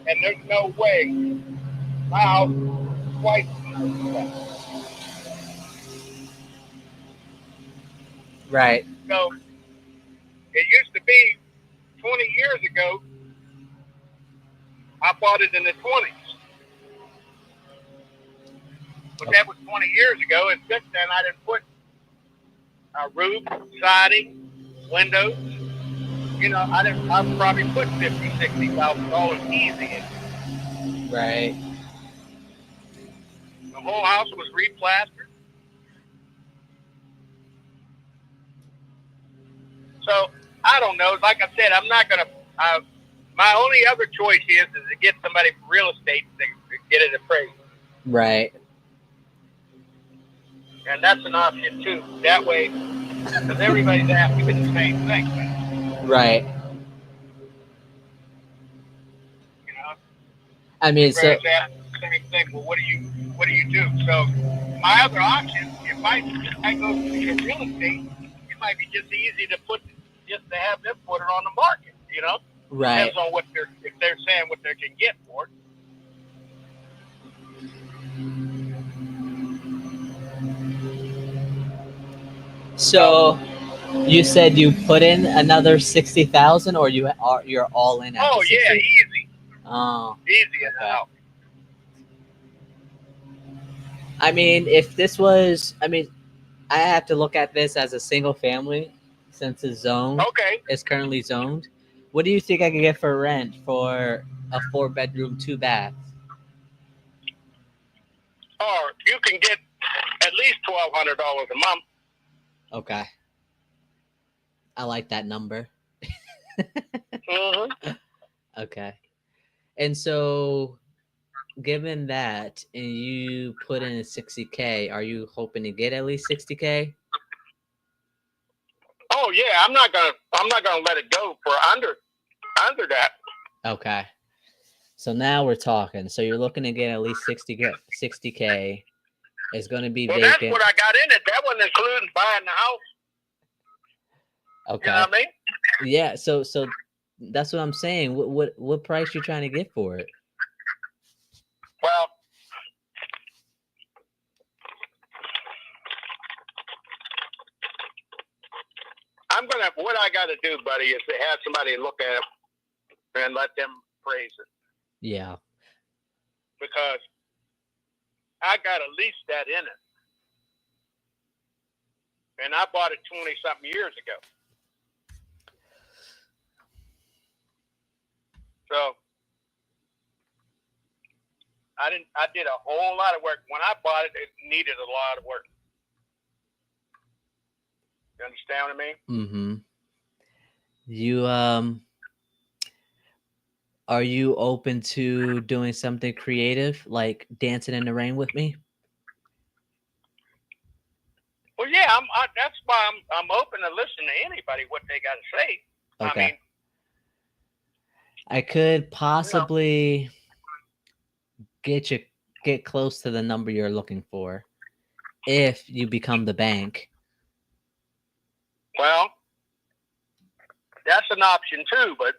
And there's no way my house is twice as much as that. Right. So it used to be 20 years ago. I bought it in the 20s. But that was 20 years ago, and since then I didn't put a roof, siding, windows. I probably put $50,000-$60,000 easy in. Right. The whole house was replastered. So I don't know. Like I said, I'm not gonna. My only other choice is to get somebody from real estate to get it appraised. Right. And that's an option too. That way, because everybody's asking me the same thing. Right. I mean, so Everybody's asking the same thing. Well, what do you do? So my other option, if I go to real estate, it might be just easy to have them put it on the market. right. Depends on if they're saying what they can get for it. So you said you put in another 60,000, or you're all in? At Oh the yeah, 60? easy, Oh, as hell. I mean, if this was, I have to look at this as a single family since it's zoned. Okay. It's currently zoned. What do you think I can get for rent for a 4-bedroom, 2 bath? Or you can get at least $1,200 a month. Okay. I like that number. Mm-hmm. Okay. And so, given that, and you put in a 60K, are you hoping to get at least 60K? Oh yeah, I'm not gonna let it go for under that. Okay. So now we're talking. So you're looking to get at least 60K. It's going to be Well, that's vacant. what I got in it. That wasn't including buying the house. Okay. You know what I mean? Yeah. So that's what I'm saying. What price you trying to get for it? Well, what I got to do, buddy, is to have somebody look at it and let them praise it, Yeah. because I got at least that in it, and I bought it 20-something years ago. So I did a whole lot of work. When I bought it, it needed a lot of work. You understand what I mean? Mm-hmm. You are you open to doing something creative like dancing in the rain with me? Well, yeah, that's why I'm open to listen to anybody what they got to say. Okay. I mean, I could possibly get close to the number you're looking for if you become the bank. well, that's an option too, but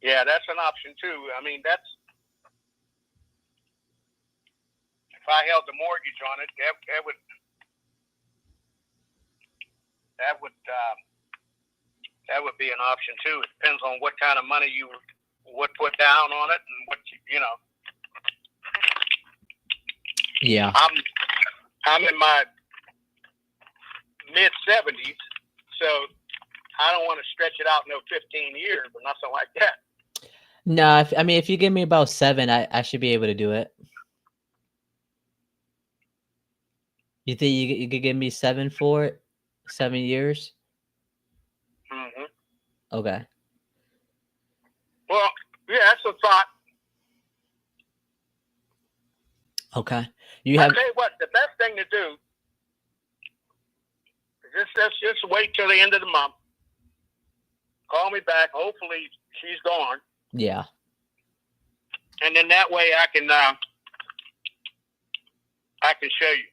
yeah, that's an option too. I mean, if I held the mortgage on it, that would be an option too. It depends on what kind of money you would put down on it and what you know. Yeah. I'm in my mid-70s, so I don't want to stretch it out no 15 years or nothing like that. No, if you give me about 7, I should be able to do it. You think you could give me 7 for it? 7 years? Mm-hmm. Okay. Well, yeah, that's a thought. Okay. I'll tell you what, the best thing to do is just wait till the end of the month. Call me back. Hopefully she's gone. Yeah. And then that way I can show you.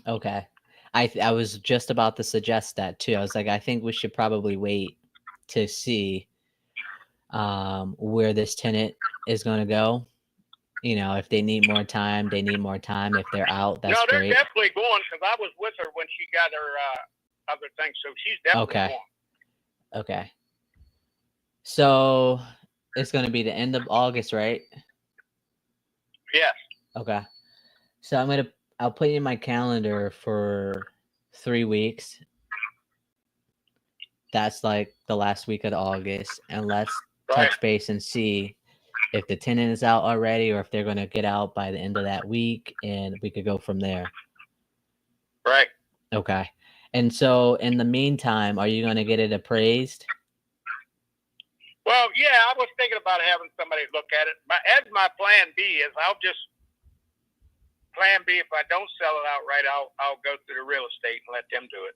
Okay. I was just about to suggest that too. I was like, I think we should probably wait to see where this tenant is going to go. You know, if they need more time, they need more time. If they're out, that's great. No, they're great. definitely going, because I was with her when she got her other thing, so she's definitely going. Okay. So it's going to be the end of August, right? Yes. Okay. So I'll put you in my calendar for 3 weeks. That's like the last week of August, and let's touch base and see if the tenant is out already or if they're going to get out by the end of that week, and we could go from there. Right. Okay. And so in the meantime, are you going to get it appraised? Well, yeah, I was thinking about having somebody look at it. As my plan B is, plan B, if I don't sell it outright, I'll go through the real estate and let them do it.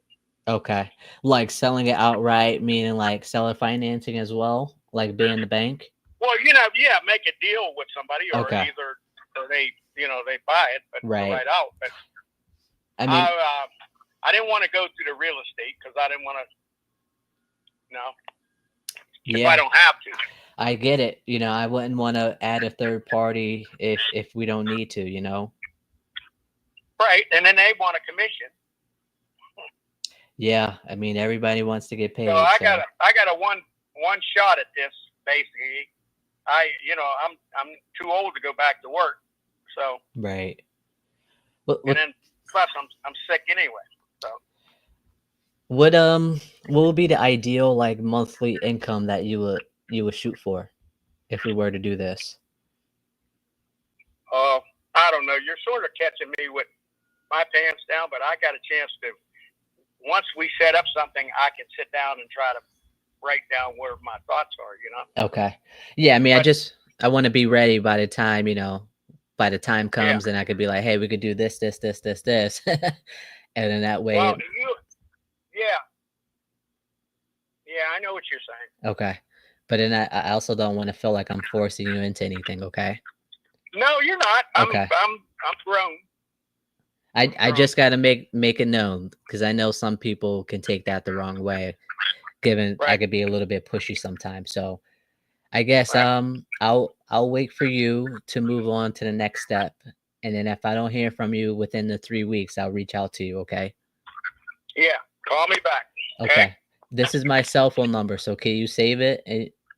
Okay. Like selling it outright, meaning like seller financing as well, like being the bank? Well, yeah, make a deal with somebody, or either they buy it, but right out. But I mean, I didn't want to go through the real estate because I didn't want to, if I don't have to. I get it. I wouldn't want to add a third party if we don't need to, Right, and then they want a commission. Yeah, I mean, everybody wants to get paid. So I got a one shot at this, basically. I'm too old to go back to work. So, Right. and then plus I'm sick anyway. So, What would be the ideal like monthly income that you would shoot for if we were to do this? I don't know. You're sort of catching me with my pants down, but I got a chance to. Once we set up something, I can sit down and try to write down where my thoughts are. Okay. Yeah, I mean, But, I want to be ready by the time, by the time comes and I could be like, hey, we could do this, this, this, this, this. And then that way. Well, yeah, I know what you're saying. Okay. But then I also don't want to feel like I'm forcing you into anything, okay? No, you're not. Okay. I'm grown. I just got to make it known because I know some people can take that the wrong way, given I could be a little bit pushy sometimes. So I guess I'll wait for you to move on to the next step, and then if I don't hear from you within the 3 weeks, I'll reach out to you. Okay? Yeah, call me back. Okay. This is my cell phone number, so can you save it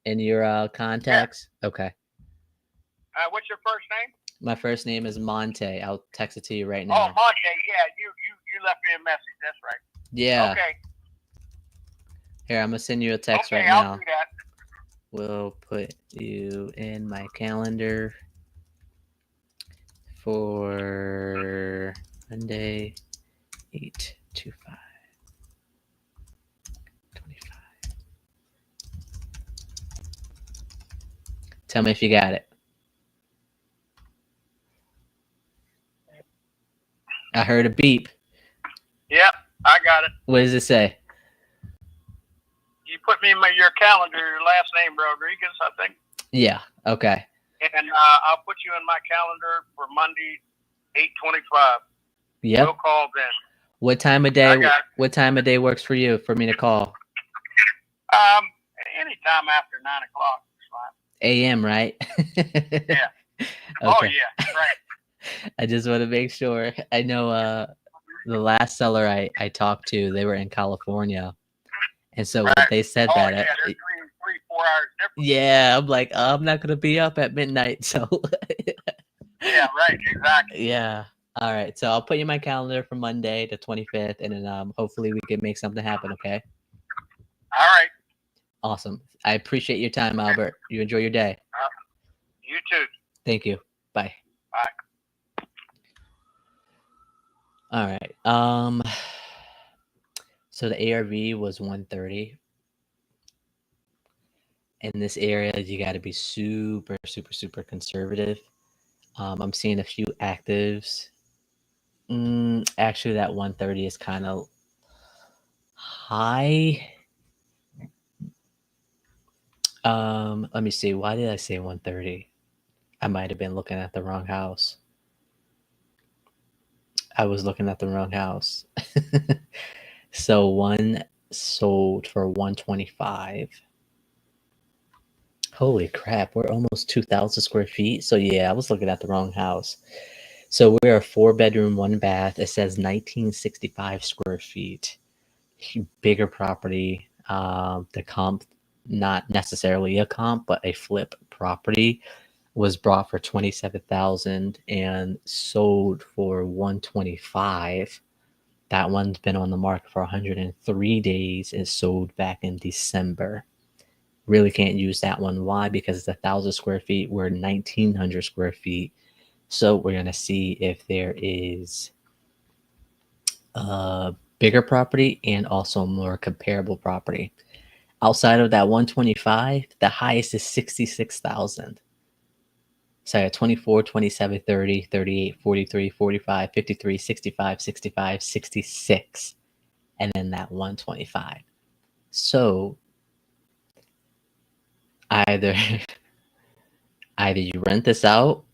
in your contacts? Yeah. Okay. What's your first name? My first name is Monte. I'll text it to you right now. Oh, Monte. Yeah, you left me a message. That's right. Yeah. Okay. Here, I'm gonna send you a text right I'll now. do that. We'll put you in my calendar for Monday, 8/25. 25. Tell me if you got it. I heard a beep. Yep, I got it. What does it say? You put me in your calendar, your last name, Rodriguez, I think. Yeah, okay. And I'll put you in my calendar for Monday, 8/25. Yep. We'll call then. What time of day? What time of day works for you for me to call? Anytime after 9 o'clock is fine. AM, right? Yeah. Okay. Oh yeah, right. I just want to make sure. I know the last seller I talked to, they were in California, and so when they said that, yeah, there's 3-4 hours difference. Yeah, I'm like, I'm not gonna be up at midnight, so. Yeah, right, exactly. Yeah. All right, so I'll put you in my calendar for Monday, the 25th, and then hopefully we can make something happen. Okay. All right. Awesome. I appreciate your time, Albert. You enjoy your day. You too. Thank you. Bye. Bye. All right. So the ARV was 130. In this area, you got to be super, super, super conservative. I'm seeing a few actives. Actually, that 130 is kind of high. Let me see. Why did I say 130? I might have been looking at the wrong house. I was looking at the wrong house. So one sold for 125. Holy crap, we're almost 2,000 square feet. So yeah, I was looking at the wrong house. So we're a 4-bedroom, 1 bath. It says 1965 square feet. Bigger property. The comp, not necessarily a comp, but a flip property, was brought for $27,000 and sold for $125. That one's been on the market for 103 days. It sold back in December. Really can't use that one. Why? Because it's 1,000 square feet. We're 1,900 square feet. So we're going to see if there is a bigger property and also more comparable property. Outside of that 125, the highest is 66,000. So I got 24, 27, 30, 38, 43, 45, 53, 65, 65, 66, and then that 125. So either you rent this out,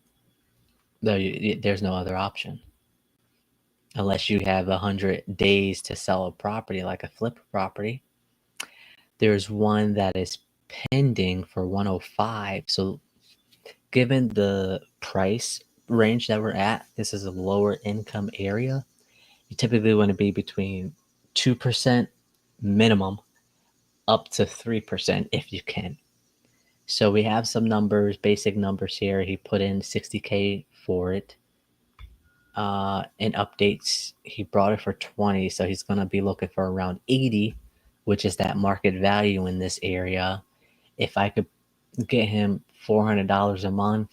there's no other option. Unless you have 100 days to sell a property like a flip property. There's one that is pending for 105. So given the price range that we're at, this is a lower income area. You typically want to be between 2% minimum up to 3% if you can. So we have some numbers, basic numbers here. He put in 60K for it. In updates, he brought it for 20, so he's gonna be looking for around 80, which is that market value in this area. If I could get him $400 a month,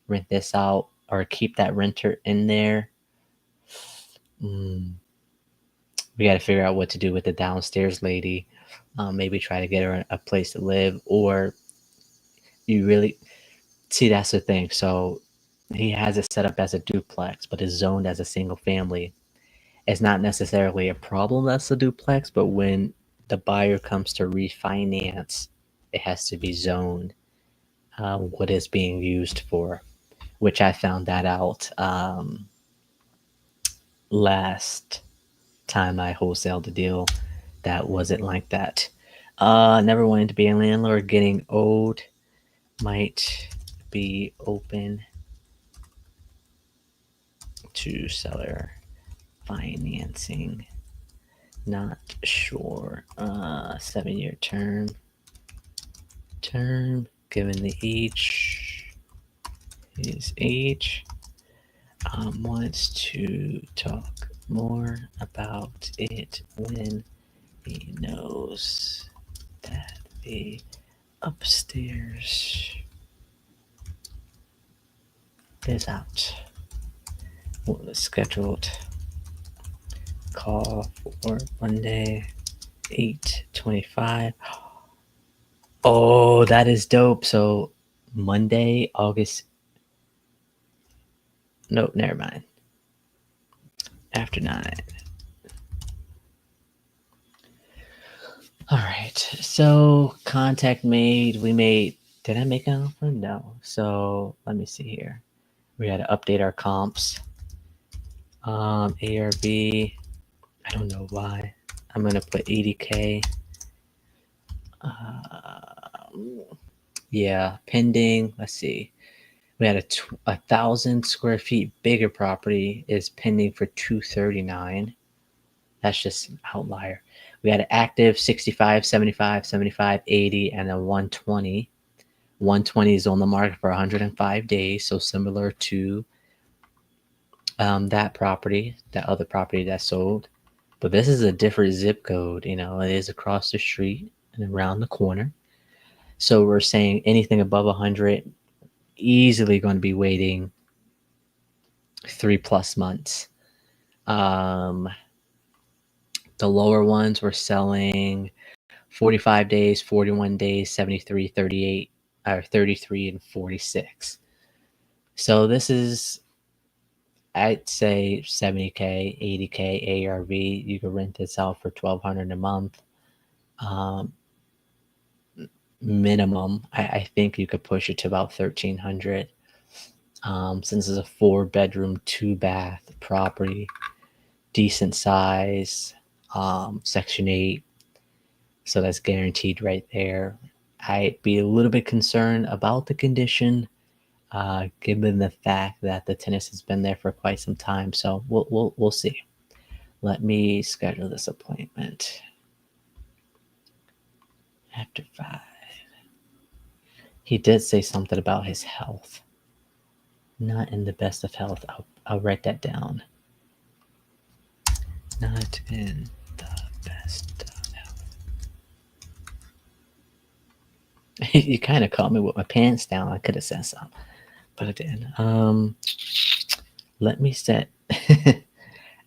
rent this out, or keep that renter in there, we got to figure out what to do with the downstairs lady. Maybe try to get her a place to live, or you really see, that's the thing. So he has it set up as a duplex, but is zoned as a single family. It's not necessarily a problem that's a duplex, but when the buyer comes to refinance, it has to be zoned what is being used for, which I found that out last time I wholesaled the deal. That wasn't like that. Never wanted to be a landlord. Getting old. Might be open to seller financing. Not sure. 7-year term. Given the age. His age. Wants to talk more about it when he knows that the upstairs is out. Scheduled call for Monday, 8/25. Oh, that is dope. So Monday, August. Nope, never mind. After 9. All right. So contact made. We made. Did I make an offer? No. So let me see here. We had to update our comps. ARV. I don't know why. I'm gonna put 80K. Yeah, pending. Let's see. We had a 1,000 square feet bigger property is pending for 239. That's just an outlier. We had an active 65, 75, 75, 80, and a 120. 120 is on the market for 105 days, so similar to that property, that other property that sold. But this is a different zip code. It is across the street and around the corner. So we're saying anything above 100, easily going to be waiting 3+ months. The lower ones were selling 45 days, 41 days, 73, 38, or 33 and 46. So this is, I'd say 70K, 80K ARV. You could rent this out for $1,200 a month. Minimum, I think you could push it to about 1,300. Since it's a 4-bedroom, 2-bath property, decent size, Section 8. So that's guaranteed right there. I'd be a little bit concerned about the condition, given the fact that the tenant has been there for quite some time. So we'll see. Let me schedule this appointment. After 5. He did say something about his health. Not in the best of health. I'll write that down. Not in the best of health. You kind of caught me with my pants down. I could have said something, but I didn't. Let me set.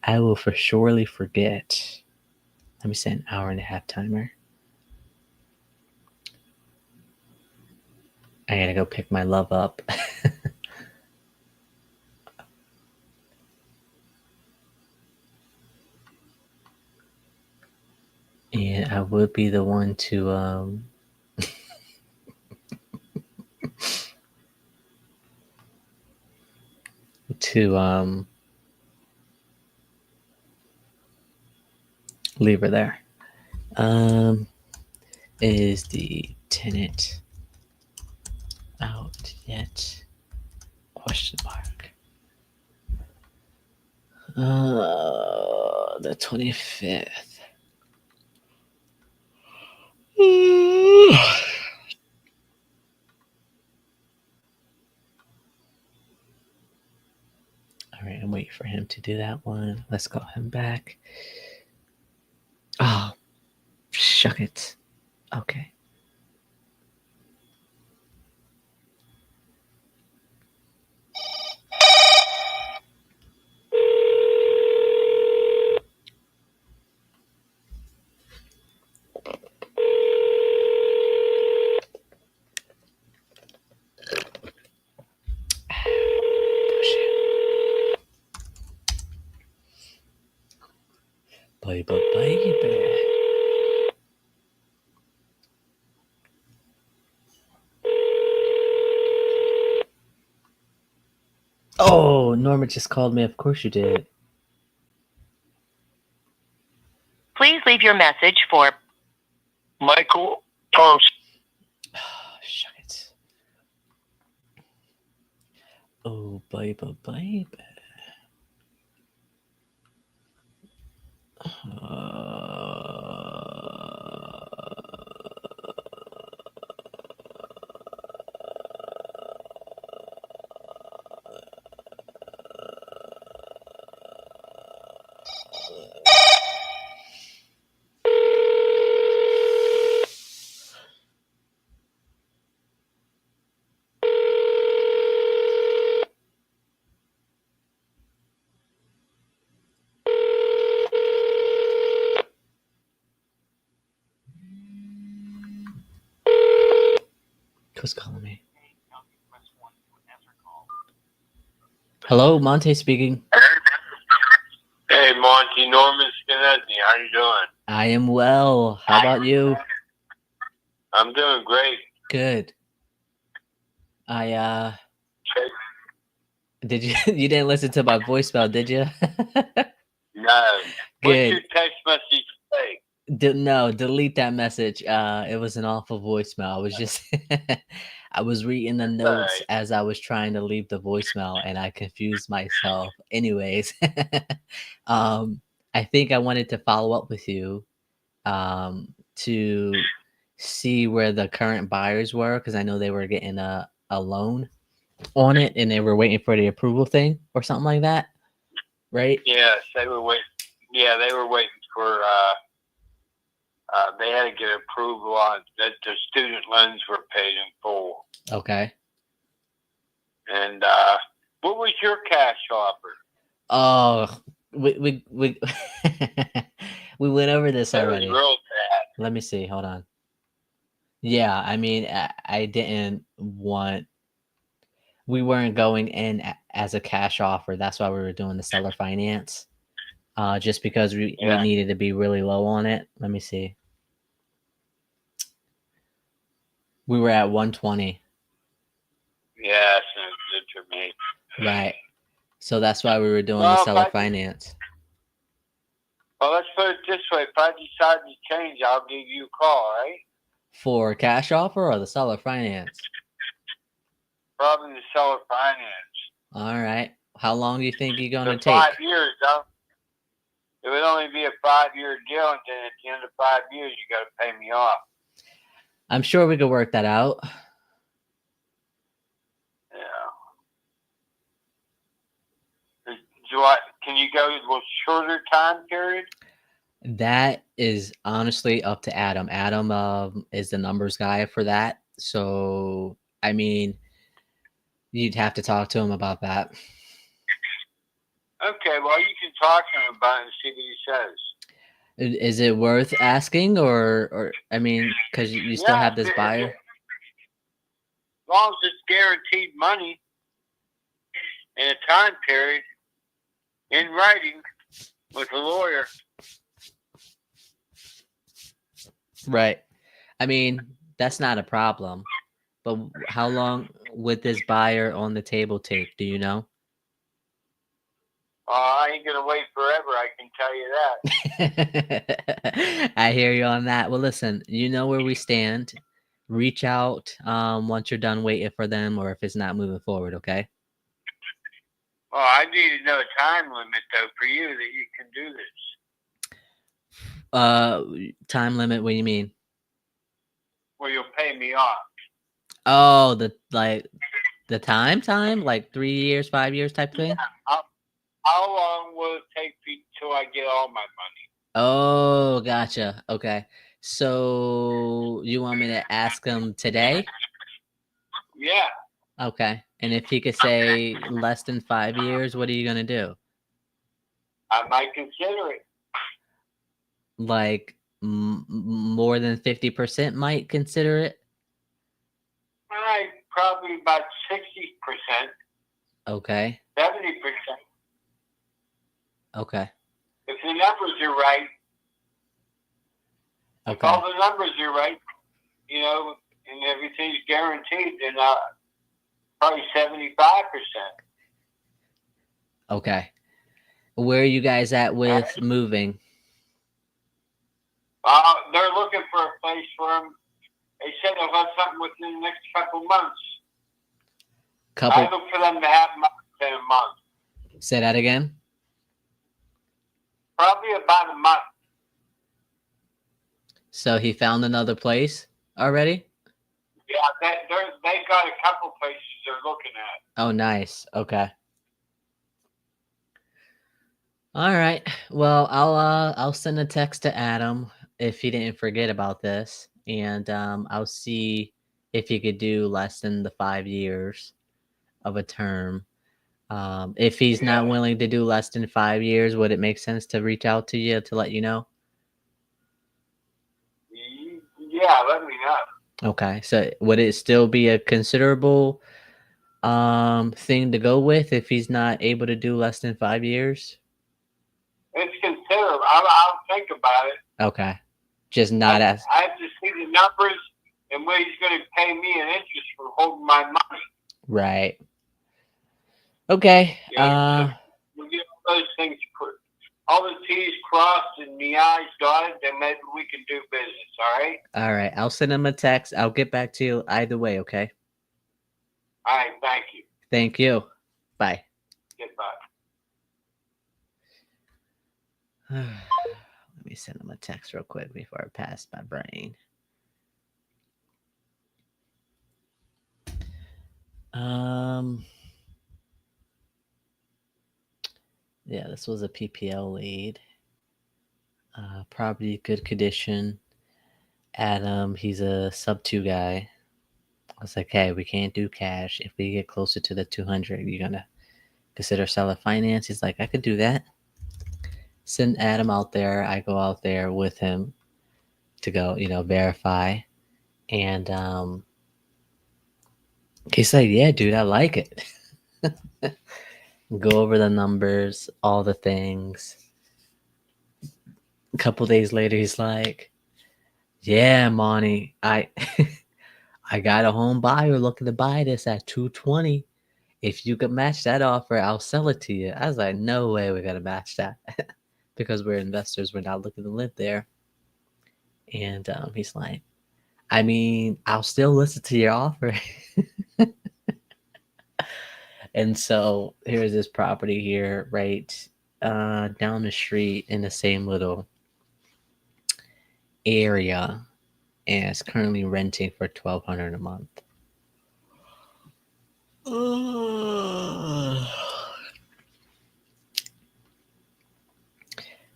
I will for surely forget. Let me set an 1.5-hour timer. I gotta go pick my love up. And I would be the one to leave her there. Is the tenant out yet? Question mark. The 25th. to do that one. Let's call him back. Oh, shuck it. Okay. Baby. Oh, Norma just called me. Of course you did. Please leave your message for Michael Thompson. Oh, shuck it. Oh, baby. Who's calling me? Hello, Monte speaking. Hey, Monty, Norman Scanetti. How you doing? I am well. How about you? I'm doing great. Good. Did you you didn't listen to my voicemail, did you? No. What's Good. your text message say? No, delete that message. It was an awful voicemail. I was just I was reading the notes Right. as I was trying to leave the voicemail and I confused myself. Anyways, I think I wanted to follow up with you to see where the current buyers were because I know they were getting a loan on it and they were waiting for the approval thing or something like that, right? Yes, they were waiting. Yeah, they were waiting for. They had to get approval on that the student loans were paid in full. Okay. And what was your cash offer? Oh, we we went over this It was already. real bad. Let me see. Hold on. Yeah, I mean, I didn't want. We weren't going in as a cash offer. That's why we were doing the seller finance. Just because we Yeah. needed to be really low on it. Let me see. We were at 120. Yeah, that's not good for me. Right. So that's why we were doing Well, the if seller I- finance. Well, let's put it this way: if I decide to change, I'll give you a call, right? For cash offer or the seller finance? Probably the seller finance. All right. How long do you think you're going to For take? 5 years, though. It would only be a 5-year deal, and then at the end of 5 years, you got to pay me off. I'm sure we could work that out. Yeah. Can you go with shorter time period? That is honestly up to Adam. Adam is the numbers guy for that. So, I mean, you'd have to talk to him about that. Okay, well, you can talk to him about it and see what he says. Is it worth asking or I mean, because you still Yeah, have this it- buyer? As long as it's guaranteed money in a time period, in writing, with a lawyer. Right. I mean, that's not a problem. But how long would this buyer on the table take? Do you know? I ain't going to wait forever, I can tell you that. I hear you on that. Well, listen, you know where we stand. Reach out once you're done waiting for them or if it's not moving forward, okay? Well, I need to know a time limit, though, for you that you can do this. Time limit, what do you mean? Well, you'll pay me off. Oh, the time? Like 3 years, 5 years type thing? how long will it take till I get all my money? Oh, gotcha. Okay. So you want me to ask him today? Yeah, Okay. And if he could say less than 5 years, what are you gonna do? I might consider it. Like more than 50% might consider it? Probably about 60%, Okay. 70%. Okay. If the numbers are right, if all Okay. the numbers are right, you know, and everything's guaranteed, then probably 75%. Okay. Where are you guys at with moving? They're looking for a place for them. They said they'll have something within the next couple months. I Couple. look for them to have within a month. Say that again. Probably about a month. So he found another place already? Yeah, they got a couple places they're looking at. Oh, nice. Okay. All right. Well, I'll send a text to Adam if he didn't forget about this, and I'll see if he could do less than the 5 years of a term. If he's not Yeah. willing to do less than 5 years, would it make sense to reach out to you to let you know? Yeah, let me know. Okay. So would it still be a considerable thing to go with if he's not able to do less than 5 years? It's considerable. I'll think about it. Okay. Just not as I have to see the numbers and what he's going to pay me in interest for holding my money. right. Okay. Yeah, we get all those things, all the T's crossed and the I's dotted, then maybe we can do business. All right. All right. I'll send him a text. I'll get back to you either way. Okay. All right. Thank you. Thank you. Bye. Goodbye. Let me send him a text real quick before I pass my brain. Yeah, this was a PPL lead. Property good condition. Adam, he's a sub 2 guy. I was like, hey, we can't do cash. If we get closer to the 200, you're gonna consider seller finance. He's like, I could do that. Send Adam out there. I go out there with him to go, verify. And he's like, yeah, dude, I like it. Go over the numbers, all the things. A couple days later, he's like, yeah, Monty, I got a home buyer looking to buy this at 220. If you could match that offer, I'll sell it to you. I was like, no way we're gonna match that. Because we're investors, we're not looking to live there. And he's like, I mean, I'll still listen to your offer. And so here's this property here, right down the street in the same little area, and it's currently renting for $1,200 a month.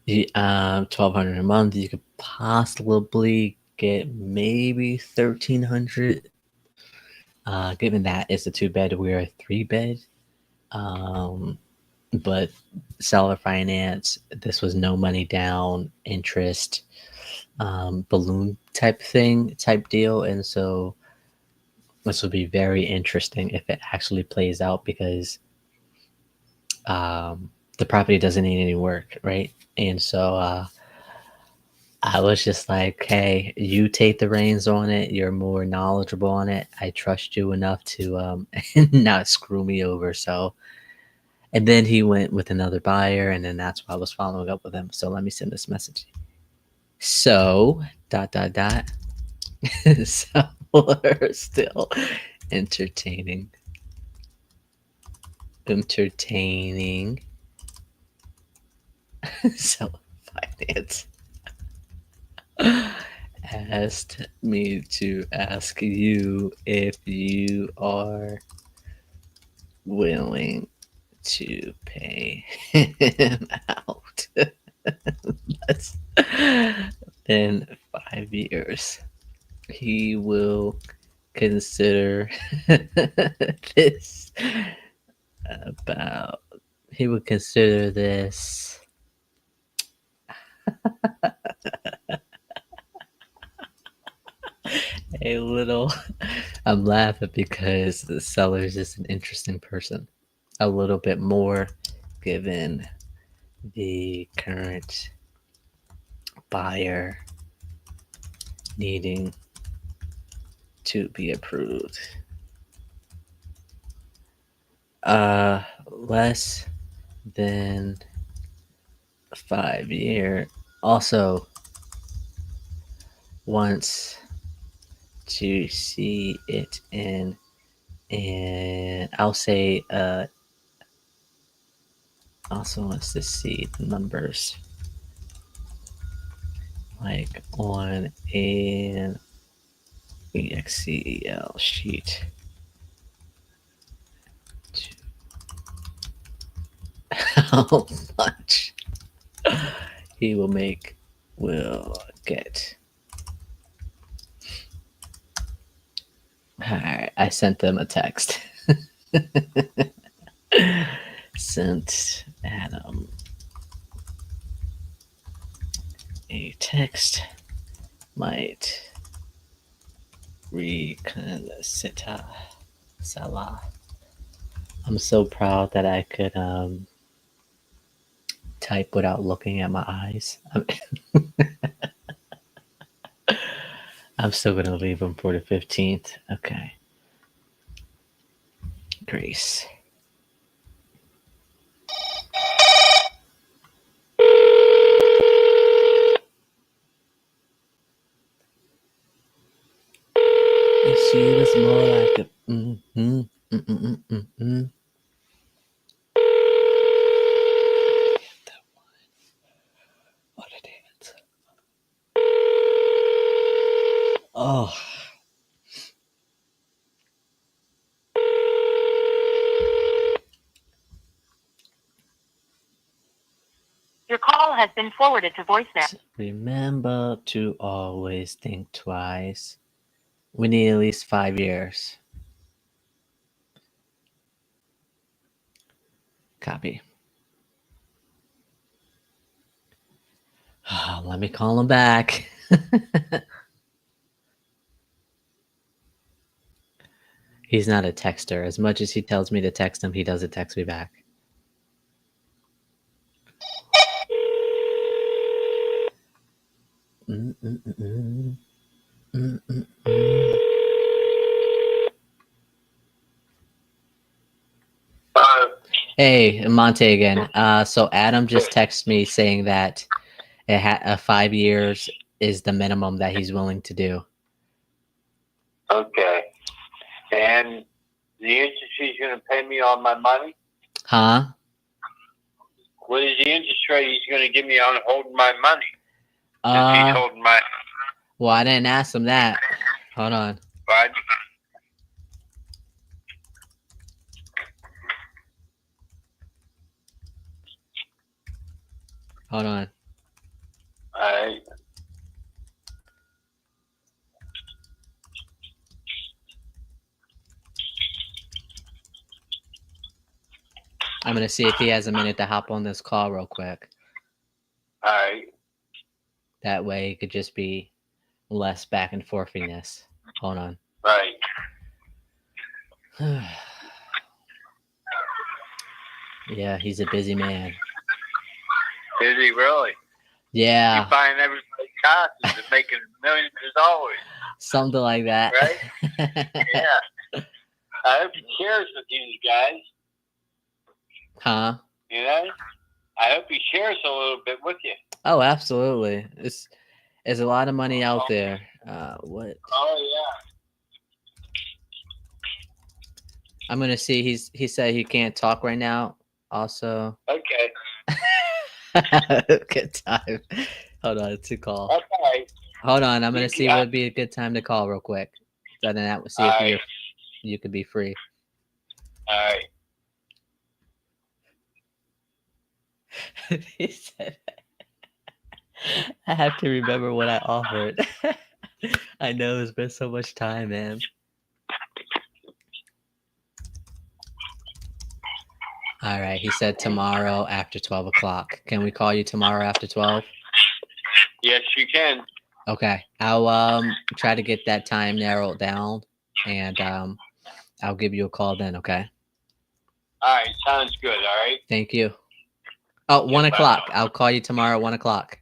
$1,200 a month. You could possibly get maybe $1,300. Given that it's a 2-bed, we're a 3-bed. But seller finance, this was no money down, interest, balloon type deal. And so this will be very interesting if it actually plays out, because the property doesn't need any work, right? And so I was just like, hey, you take the reins on it. You're more knowledgeable on it. I trust you enough to not screw me over. So, and then he went with another buyer, and then that's why I was following up with him. So let me send this message. So, ... Seller still entertaining seller finance. Asked me to ask you if you are willing to pay him out less than 5 years. He will consider this he would consider this a little. I'm laughing because the Sellers is an interesting person. A little bit more given the current buyer needing to be approved. Less than 5 year. Also wants to see it in, and I'll say also wants to see the numbers like on an Excel sheet. How much he will get. Alright, I sent them a text. Sent Adam a text. Might reconsider. Salah. I'm so proud that I could type without looking at my eyes. I'm still going to leave him for the 15th. Okay. Grace. She was more like a That one. What a dance. Oh. Your call has been forwarded to voicemail. Remember to always think twice. We need at least 5 years. Copy. Let me call him back. He's not a texter. As much as he tells me to text him, he doesn't text me back. Hey, Monte again. So Adam just texted me saying that 5 years is the minimum that he's willing to do. Okay. And the interest he's going to pay me on my money? Huh? What is the interest rate he's going to give me on holding my money? He's holding my. Well, I didn't ask him that. Hold on. Right. Hold on. I I'm going to see if he has a minute to hop on this call real quick. That way it could just be less back and forthiness. Hold on. Right. Yeah, he's a busy man. Is he really? Yeah. He's buying everybody's houses and making millions of dollars. Something like that. Right? Yeah. I hope he shares with you guys. Huh? You know? I hope he shares a little bit with you. Oh, absolutely. There's a lot of money out there. What? Oh, yeah. I'm gonna see. He said he can't talk right now. Also. Okay. Good time. Hold on, it's a call. Okay. Hold on, I'm gonna see what would be a good time to call real quick. So then that see if you could be free. All right. He said, I have to remember what I offered. I know it's been so much time, man. All right. He said tomorrow after 12 o'clock. Can we call you tomorrow after 12? Yes, you can. Okay. I'll try to get that time narrowed down, and I'll give you a call then, okay? All right, sounds good. All right. Thank you. Oh, 1 Goodbye. o'clock. I'll call you tomorrow at 1 o'clock.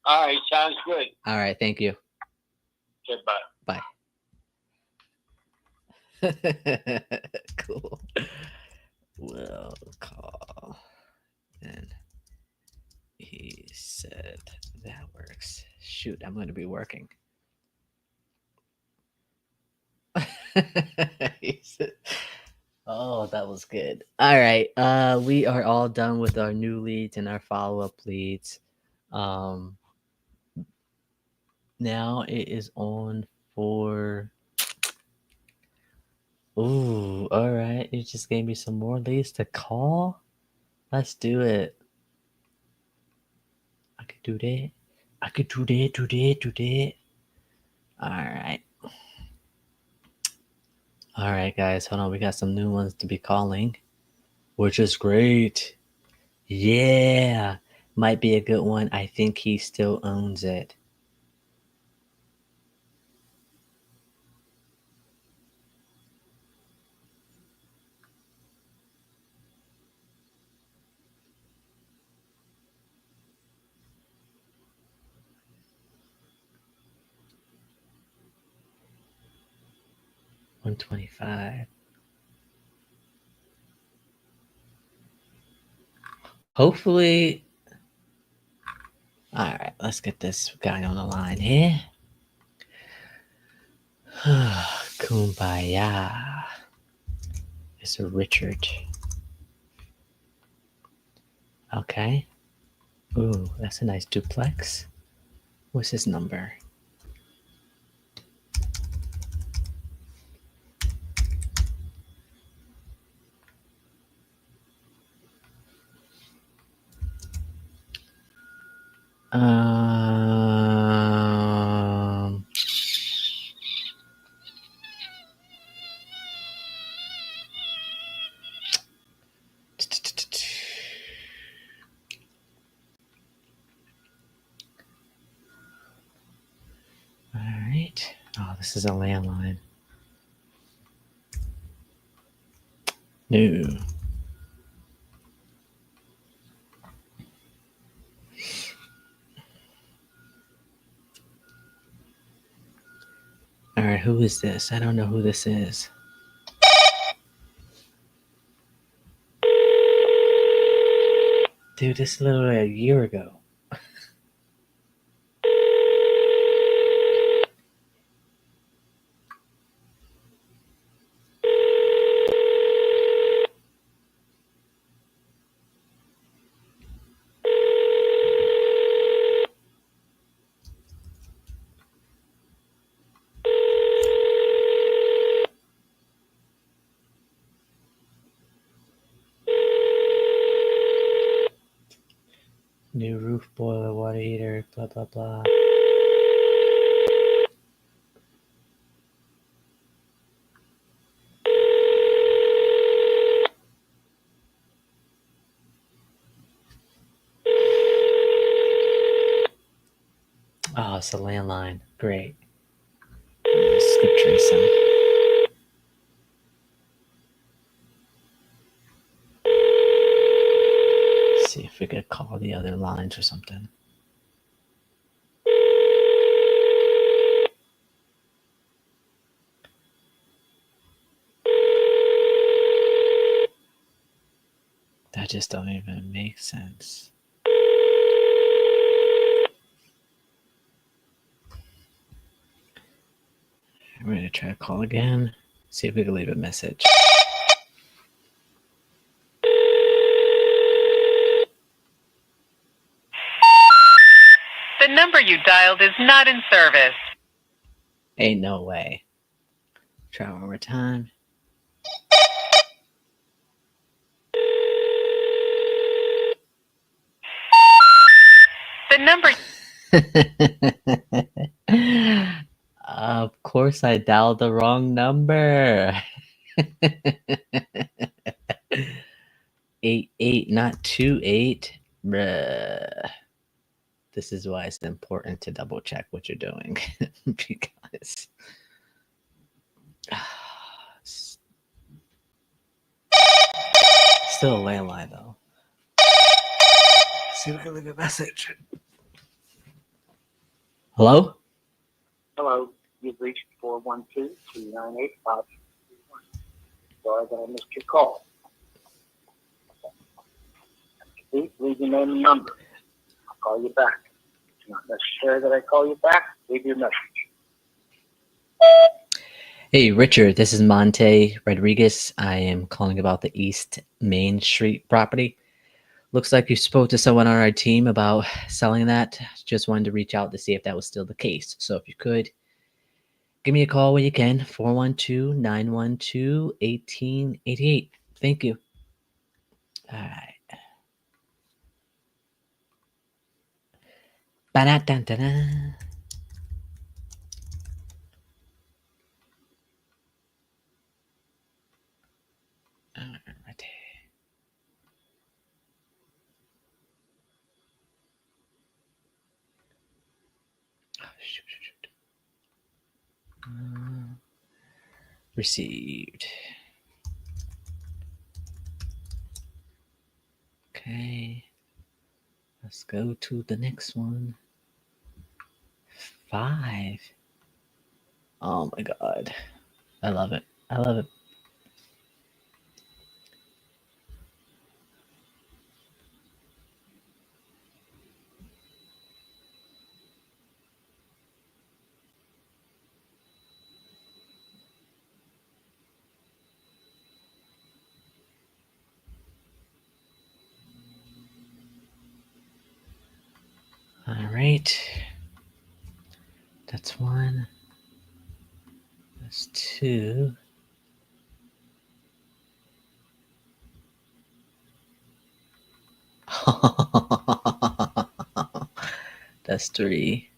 All right, sounds good. All right. Thank you. Goodbye. Bye. Cool. We'll call. And he said that works. Shoot, I'm going to be working. He said, oh, that was good. All right. We are all done with our new leads and our follow-up leads. Now it is on for. Ooh, all right. You just gave me some more leads to call. Let's do it. I could do that. I could do that. All right. All right, guys. Hold on. We got some new ones to be calling, which is great. Yeah. Might be a good one. I think he still owns it. $125. Hopefully. All right, let's get this guy on the line here. Kumbaya. It's a Richard. Okay. Ooh, that's a nice duplex. What's his number? Um. All right. Oh, this is a landline. No. All right, who is this? I don't know who this is. Dude, this is literally a year ago. New roof boiler, water heater, blah, blah, blah. Oh, it's a landline. Great. I'm gonna skip tracing. See if we could call the other lines or something. That just don't even make sense. I'm gonna try to call again. See if we can leave a message. The number you dialed is not in service. Ain't no way. Try one more time. The number Of course, I dialed the wrong number. 88, not 28. Bruh. This is why it's important to double check what you're doing. Because still a landline though. See if we can leave a message. Hello? Hello, you've reached 412-298-531. Sorry that I missed your call. Please leave your name and number. I'll call you back. It's not necessary that I call you back. Leave your message. Hey, Richard, this is Monte Rodriguez. I am calling about the East Main Street property. Looks like you spoke to someone on our team about selling that. Just wanted to reach out to see if that was still the case. So if you could, give me a call when you can. 412-912-1888. Thank you. All right. Ba-da-da-da-da. All right. Oh, shoot. Received. Okay. Let's go to the next one. 5. Oh my god. I love it. I love it. All right. That's 1. That's 2. That's 3.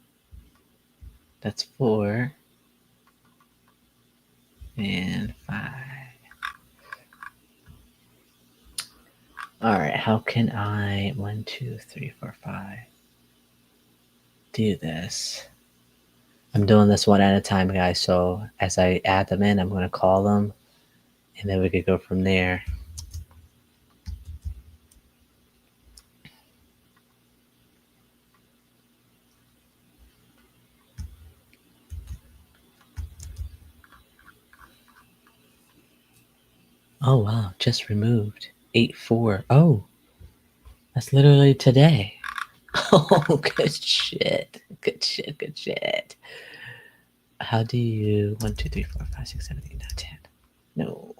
That's 4. And 5. All right. How can I 1, 2, 3, 4, 5 do this? I'm doing this one at a time, guys. So as I add them in, I'm going to call them, and then we could go from there. Oh, wow. Just removed. 8-4. Oh, that's literally today. Oh, good shit. Good shit. Good shit. How do you 1, 2, 3, 4, 5, 6, 7, 8, 9, 10? No.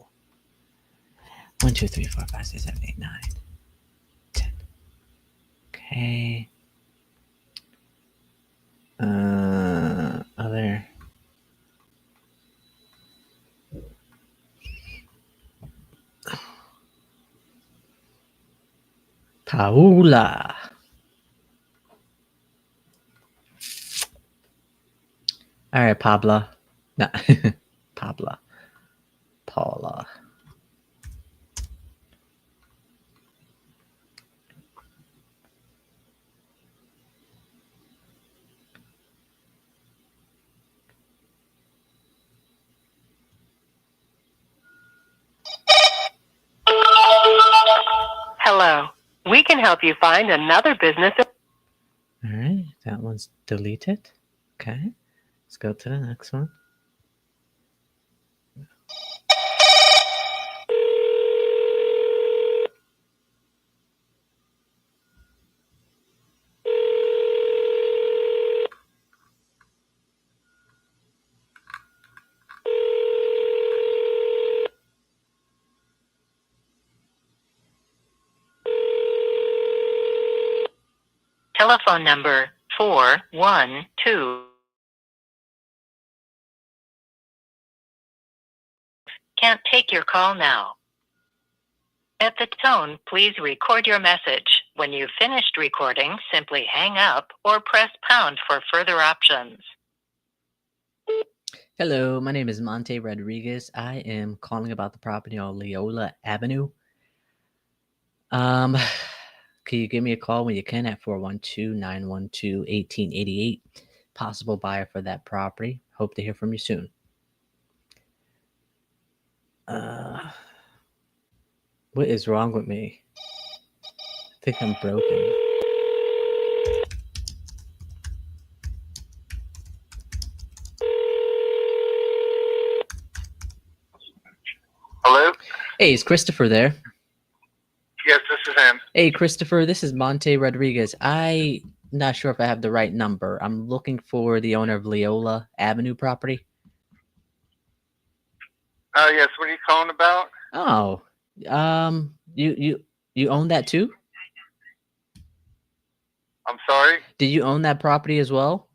1, 2, 3, 4, 5, 6, 7, 8, 9, 10. Okay. Other. Paula. All right, Pabla. No, Pabla. Paula. Hello. We can help you find another business. All right, that one's deleted. Okay, let's go to the next one. Telephone number 412. Can't take your call now. At the tone, please record your message. When you've finished recording, simply hang up or press pound for further options. Hello, my name is Monte Rodriguez. I am calling about the property on Leola Avenue. Can you give me a call when you can at 412-912-1888? Possible buyer for that property. Hope to hear from you soon. What is wrong with me? I think I'm broken. Hello? Hey, is Christopher there? Yes, this is him. Hey, Christopher, this is Monte Rodriguez. I'm not sure if I have the right number. I'm looking for the owner of Leola Avenue property. Oh, yes. What are you calling about? Oh, you own that too? I'm sorry? Did you own that property as well?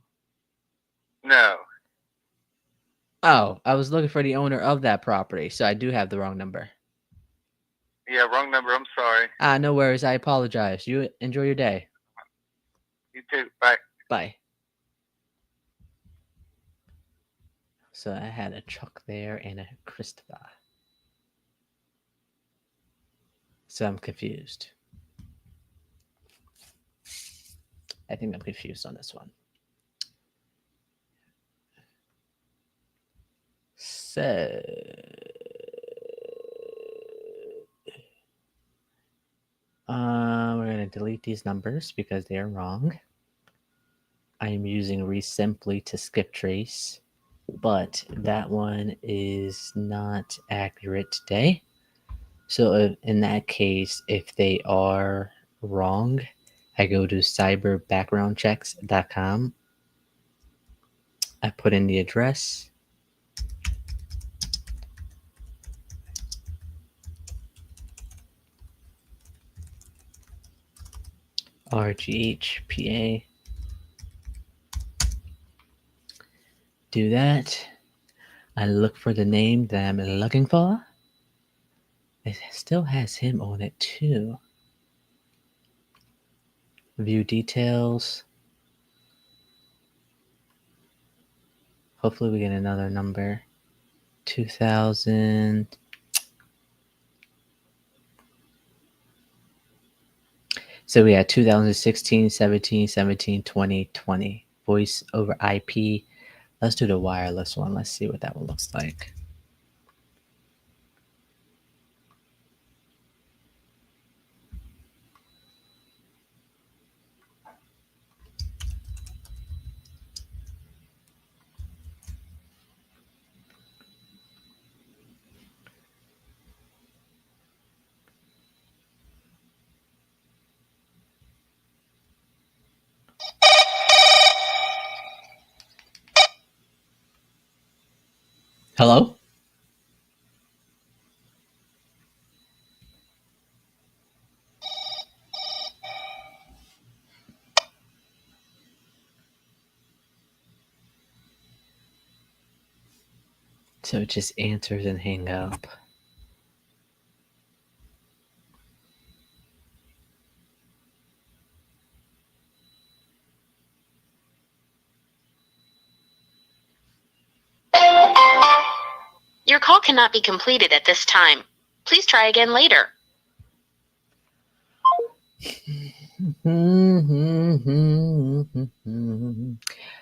No. Oh, I was looking for the owner of that property, so I do have the wrong number. Yeah, wrong number. I'm sorry. No worries. I apologize. You enjoy your day. You too. Bye. Bye. So I had a Chuck there and a Christopher. So I'm confused. I think I'm confused on this one. So we're going to delete these numbers because they are wrong. I am using Resimply to skip trace, but that one is not accurate today. So in that case, if they are wrong, I go to cyberbackgroundchecks.com. I put in the address. RGHPA. Do that. I look for the name that I'm looking for. It still has him on it too. View details. Hopefully we get another number. 2000. So we had 2016, 17, 17, 20, 20. Voice over IP. Let's do the wireless one. Let's see what that one looks like. Hello? So it just answers and hang up. Your call cannot be completed at this time. Please try again later.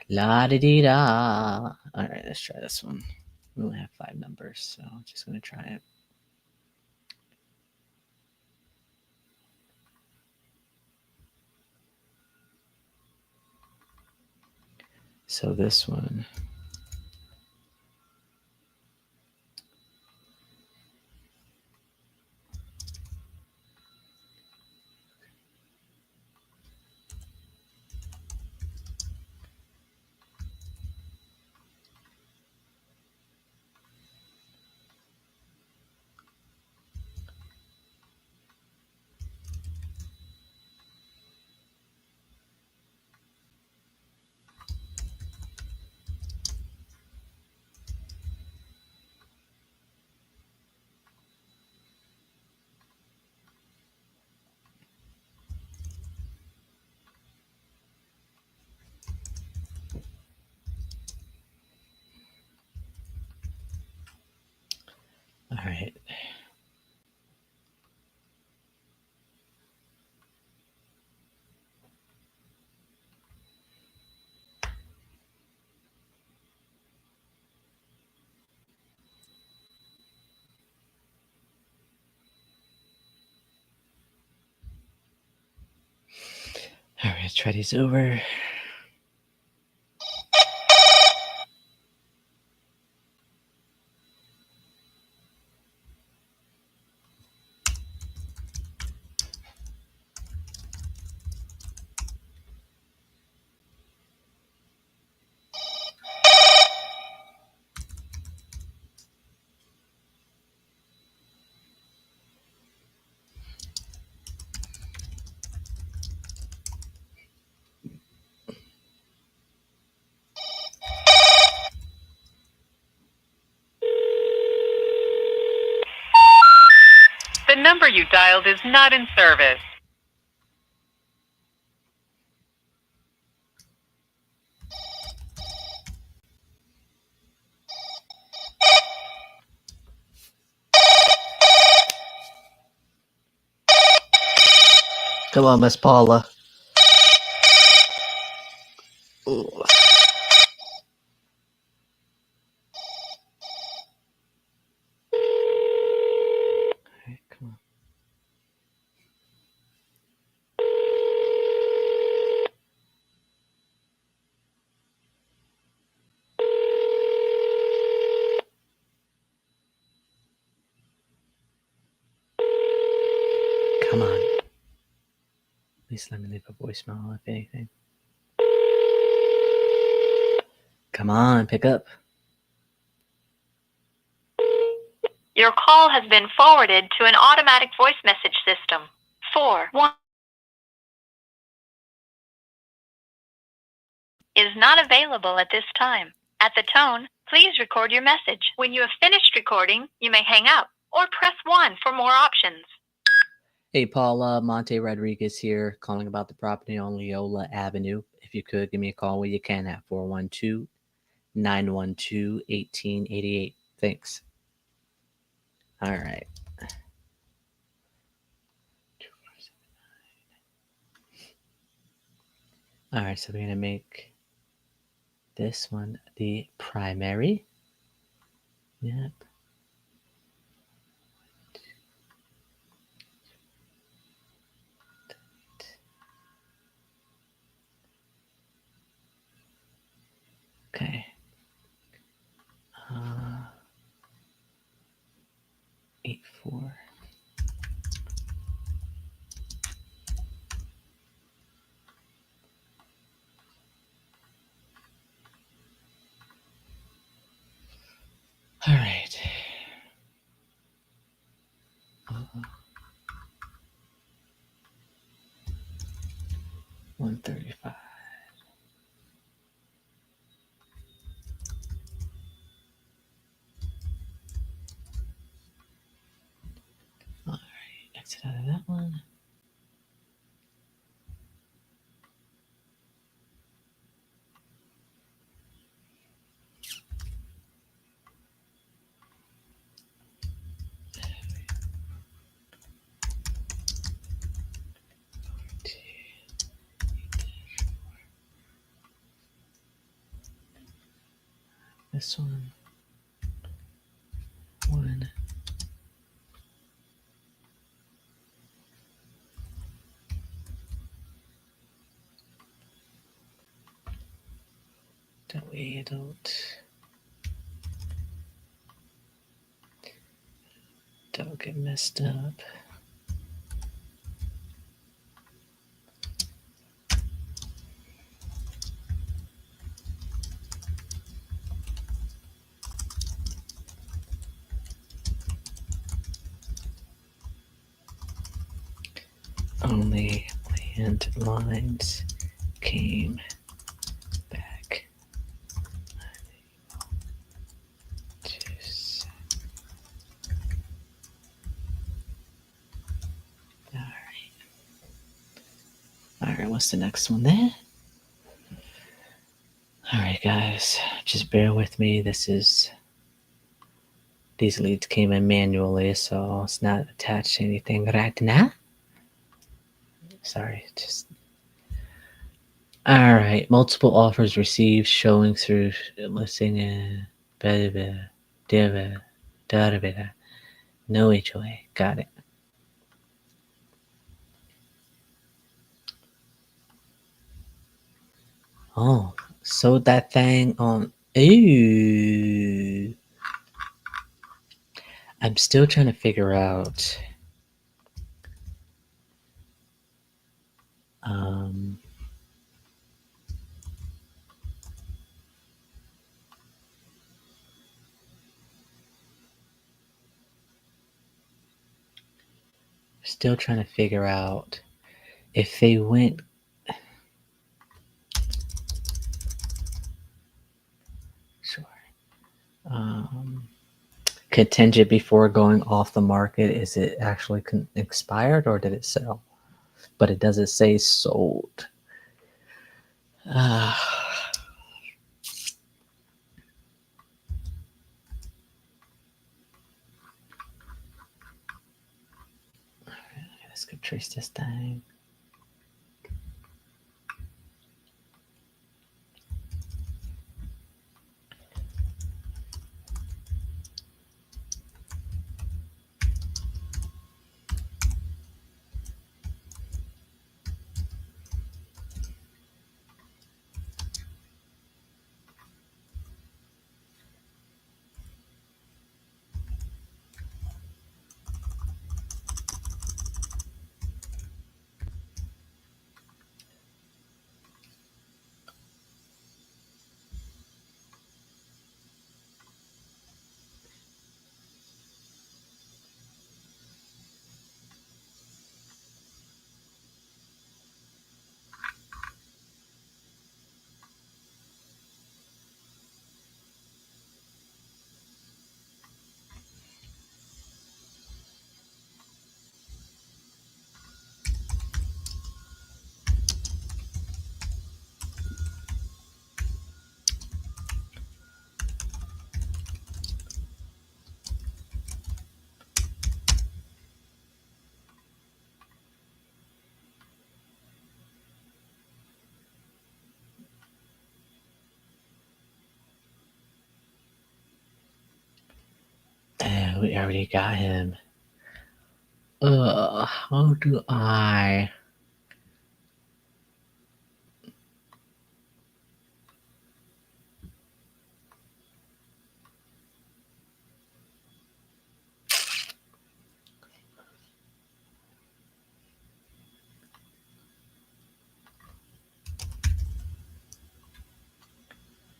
La di di da. All right, let's try this one. We only have 5 numbers, so I'm just going to try it. So this one. All right. All right, try these over. The number you dialed is not in service. Come on, Miss Paula. Ooh. Alright, come on. Come on. At least let me leave a voicemail, if anything. Come on, pick up. Your call has been forwarded to an automatic voice message system. 41 is not available at this time. At the tone, please record your message. When you have finished recording, you may hang up or press 1 for more options. Hey, Paula, Monte Rodriguez here, calling about the property on Leola Avenue. If you could, give me a call when you can at 412-912-1888. Thanks. All right. 2479. All right, so we're going to make this one the primary. Yep. Okay. 84. All right. 135. All right, exit out of that one. This one. 1. That way I don't get messed up. Only landlines came back. All right, what's the next one there? All right, guys, just bear with me. This is These leads came in manually, so it's not attached to anything right now. Sorry, just... All right. Multiple offers received, showing through listing. No HOA. Got it. Oh, sold that thing on. Ooh. I'm still trying to figure out. Still trying to figure out if they went. Sure. Contingent before going off the market. Is it actually expired or did it sell? But it doesn't say sold. Let's go trace this thing. We already got him. How do I...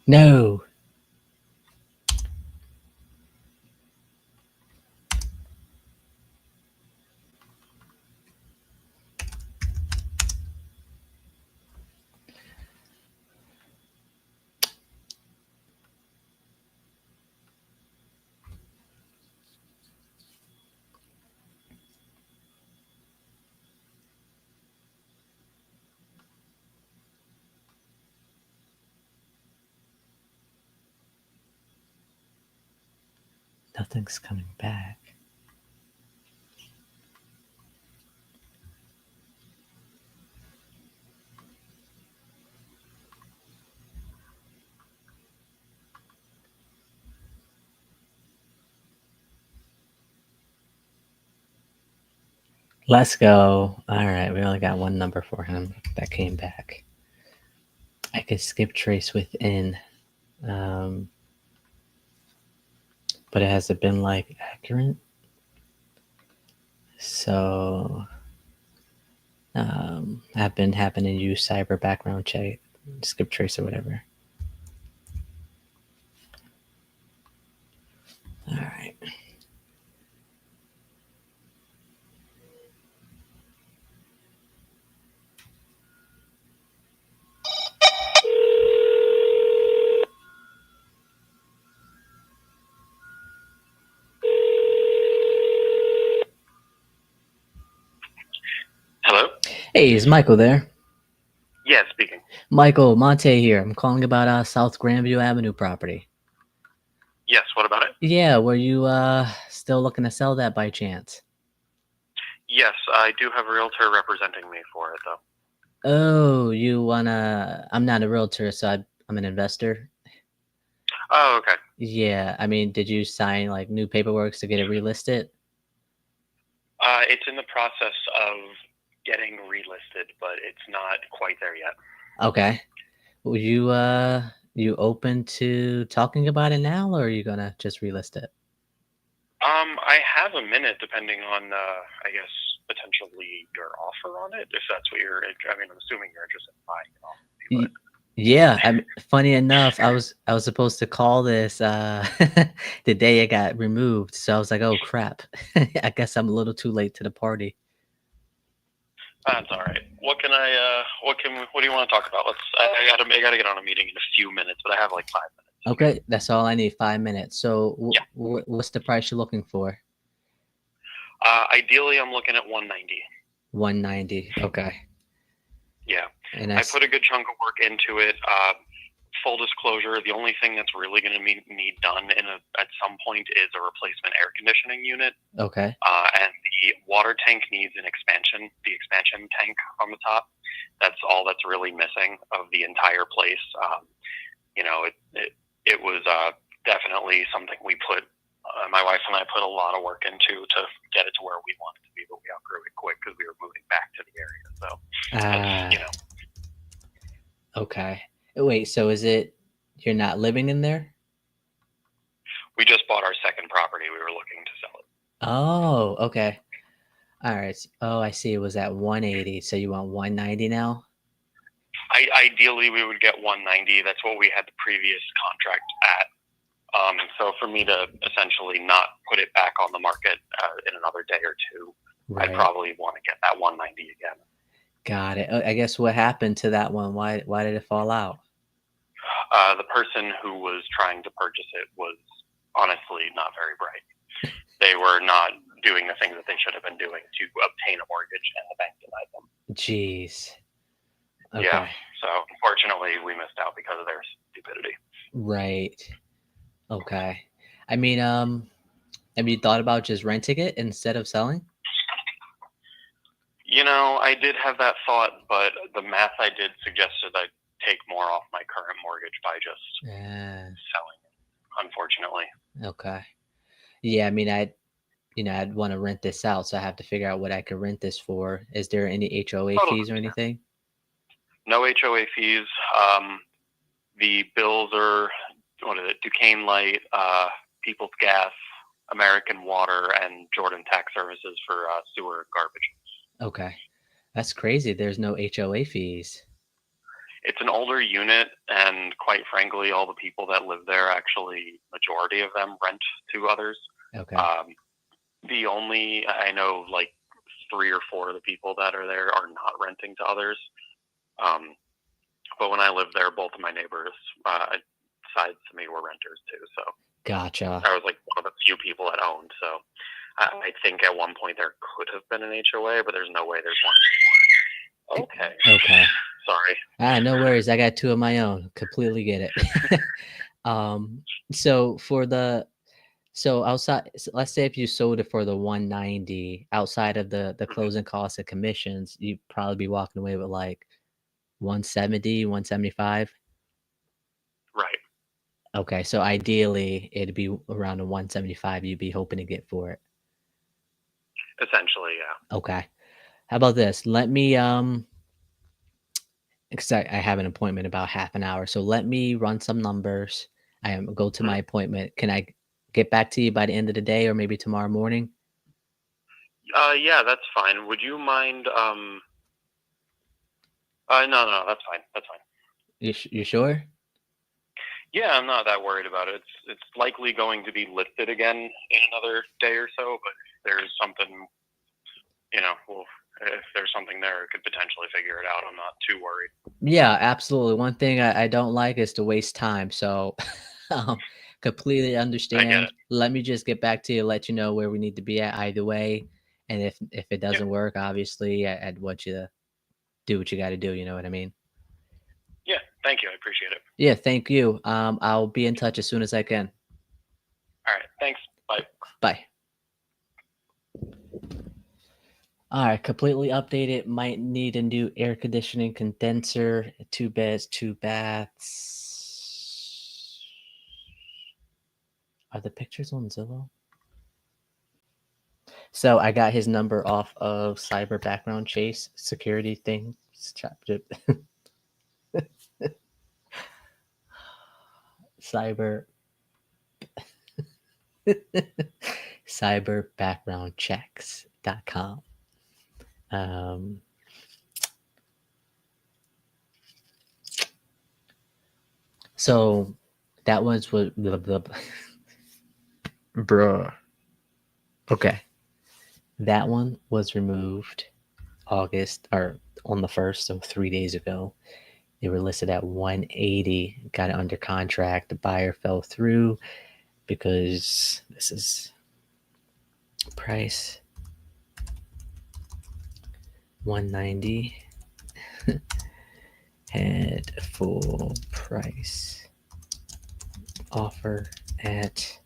No! Nothing's coming back. Let's go. All right, we only got one number for him that came back. I could skip trace within, but it hasn't been like accurate. So I've been having to use cyber background check, skip trace or whatever. All right. Hello? Hey, is Michael there? Yeah, speaking. Michael, Monte here. I'm calling about South Grandview Avenue property. Yes, what about it? Yeah, were you still looking to sell that by chance? Yes, I do have a realtor representing me for it, though. Oh, you wanna? I'm not a realtor, so I'm an investor. Oh, okay. Yeah, I mean, did you sign like new paperwork to get it relisted? It's in the process of getting relisted, but it's not quite there yet. Okay. Were you open to talking about it now, or are you gonna just relist it? I have a minute, depending on, I guess, potentially your offer on it, if that's what you're. I mean, I'm assuming you're interested in buying it, Y- obviously, Yeah, funny enough, I was supposed to call this the day it got removed, so I was like, "Oh crap." I guess I'm a little too late to the party. but that's all right. What do you want to talk about? I gotta get on a meeting in a few minutes, but I have like 5 minutes. Okay, that's all I need, 5 minutes. So Yeah. what's the price you're looking for? Ideally, I'm looking at 190. 190. Okay. Yeah. And I that's put a good chunk of work into it. Full disclosure, the only thing that's really going to need done at some point is a replacement air conditioning unit, okay. and the water tank needs an expansion. The expansion tank on the top. That's all that's really missing of the entire place. It was definitely something we put. My wife and I put a lot of work into to get it to where we wanted to be, but we outgrew it quick because we were moving back to the area. So, Okay. Wait, so is it you're not living in there? we just bought our second property. We were looking to sell it. Oh, okay. All right. Oh, I see. It was at 180, so you want 190 now? Ideally, we would get 190. That's what we had the previous contract at. So for me to essentially not put it back on the market in another day or two, Right. I'd probably want to get that 190 again. Got it. I guess what happened to that one? Why did it fall out? The person who was trying to purchase it was honestly not very bright. They were not doing the things that they should have been doing to obtain a mortgage, and the bank denied them. Jeez. Okay. Yeah. So unfortunately, we missed out because of their stupidity. Right. Okay. I mean, have you thought about just renting it instead of selling? I did have that thought, but the math I did suggested I take more off my current mortgage by just selling it, unfortunately. Okay. Yeah, I mean, I'd want to rent this out, so I have to figure out what I could rent this for. Is there any HOA fees or anything? No HOA fees. The bills are, what is it, Duquesne Light, People's Gas, American Water, and Jordan Tax Services for sewer and garbage. Okay. That's crazy. There's no HOA fees. It's an older unit, and quite frankly, all the people that live there, actually, majority of them rent to others. Okay. I know like 3 or 4 of the people that are there are not renting to others. But when I lived there, both of my neighbors, sides to me, were renters too. So Gotcha. I was like one of the few people that owned. So I think at one point there could have been an HOA, but there's no way there's one anymore. Okay. Okay. Sorry. No worries. I got 2 of my own. Completely get it. So outside, let's say if you sold it for the 190, outside of the closing costs and commissions, you'd probably be walking away with like 170, 175. Right. Okay, so ideally it'd be around the 175 you'd be hoping to get for it. Essentially, yeah. Okay. How about this? Let me because I have an appointment about half an hour. So let me run some numbers. Go to my appointment. Can I get back to you by the end of the day or maybe tomorrow morning? Yeah, that's fine. Would you mind? No, that's fine. That's fine. You sure? Yeah, I'm not that worried about it. It's likely going to be listed again in another day or so, but if there's something, if there's something there, I could potentially figure it out. I'm not too worried. Yeah, absolutely. One thing I don't like is to waste time. So completely understand. Let me just get back to you, let you know where we need to be at either way. And if it doesn't work, obviously I'd want you to do what you got to do. You know what I mean? Yeah, thank you. I appreciate it. Yeah, thank you. I'll be in touch as soon as I can. Bye. All right, completely updated. Might need a new air conditioning condenser. 2 beds, 2 baths. Are the pictures on Zillow? So I got his number off of Cyber Background Chase security thing. Cyber cyberbackgroundchecks.com. So that was what bruh. Okay. That one was removed August or on the 1st, so 3 days ago. They were listed at 180, got it under contract. The buyer fell through because this is price 190 had full price offer at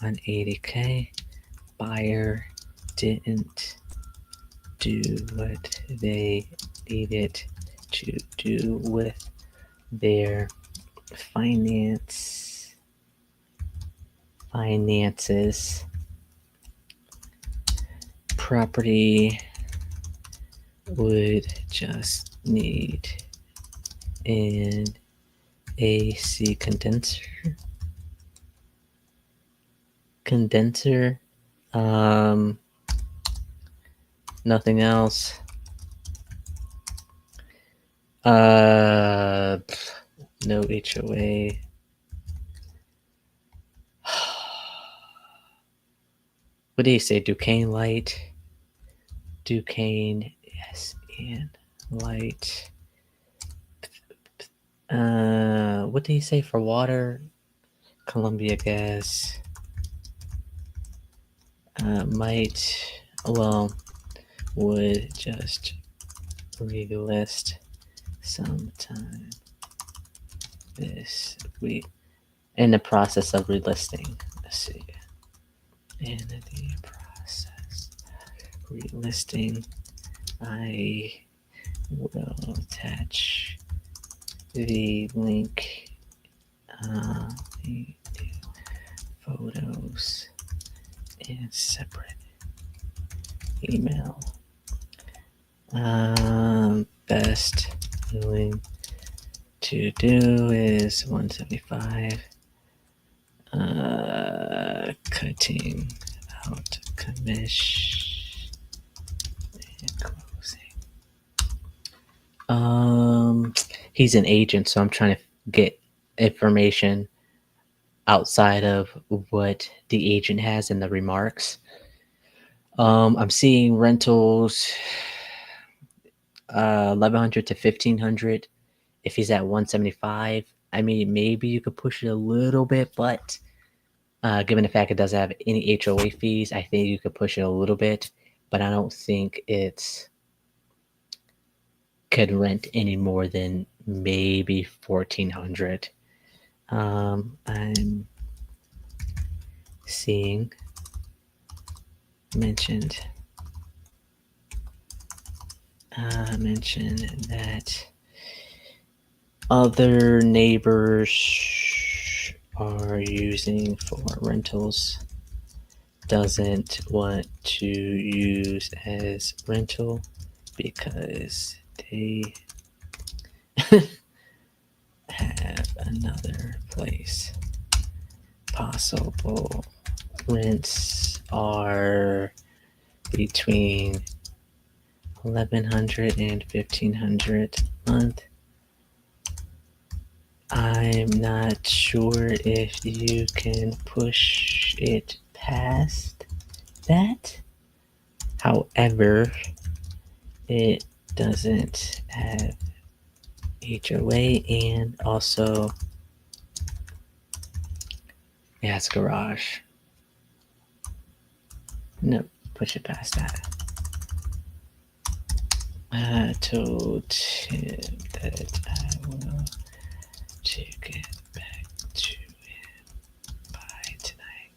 180K. Buyer didn't do what they needed to do with their finances. Property would just need an AC condenser. Nothing else. No HOA. What do you say? Duquesne Light. Duquesne, yes, and Light. What do you say for water? Columbia Gas. Would just relist sometime this week. In the process of relisting. Let's see. In the process of relisting, I will attach the link. Photos in separate email. Best thing to do is 175. Cutting out commission and closing. He's an agent, so I'm trying to get information outside of what the agent has in the remarks. I'm seeing rentals 1,100 to 1,500. If he's at 175, I mean, maybe you could push it a little bit, but given the fact it doesn't have any HOA fees, I think you could push it a little bit, but I don't think it could rent any more than maybe 1,400. I'm seeing mentioned that other neighbors are using for rentals, doesn't want to use as rental because they have another place. Possible rents are between 1,100 and 1,500 a month. I'm not sure if you can push it past that. However, it doesn't have HOA and also it has garage. No, push it past that. I told him that I will take it back to him by tonight.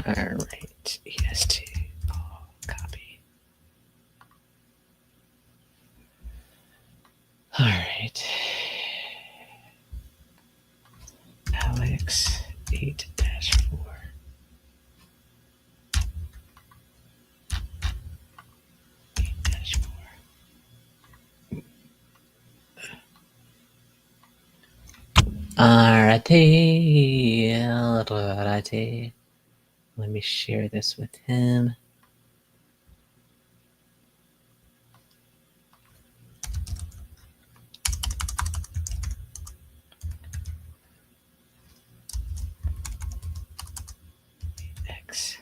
right. EST. Oh, copy. All right. Alex 8-4. Alrighty. Let me share this with him. X.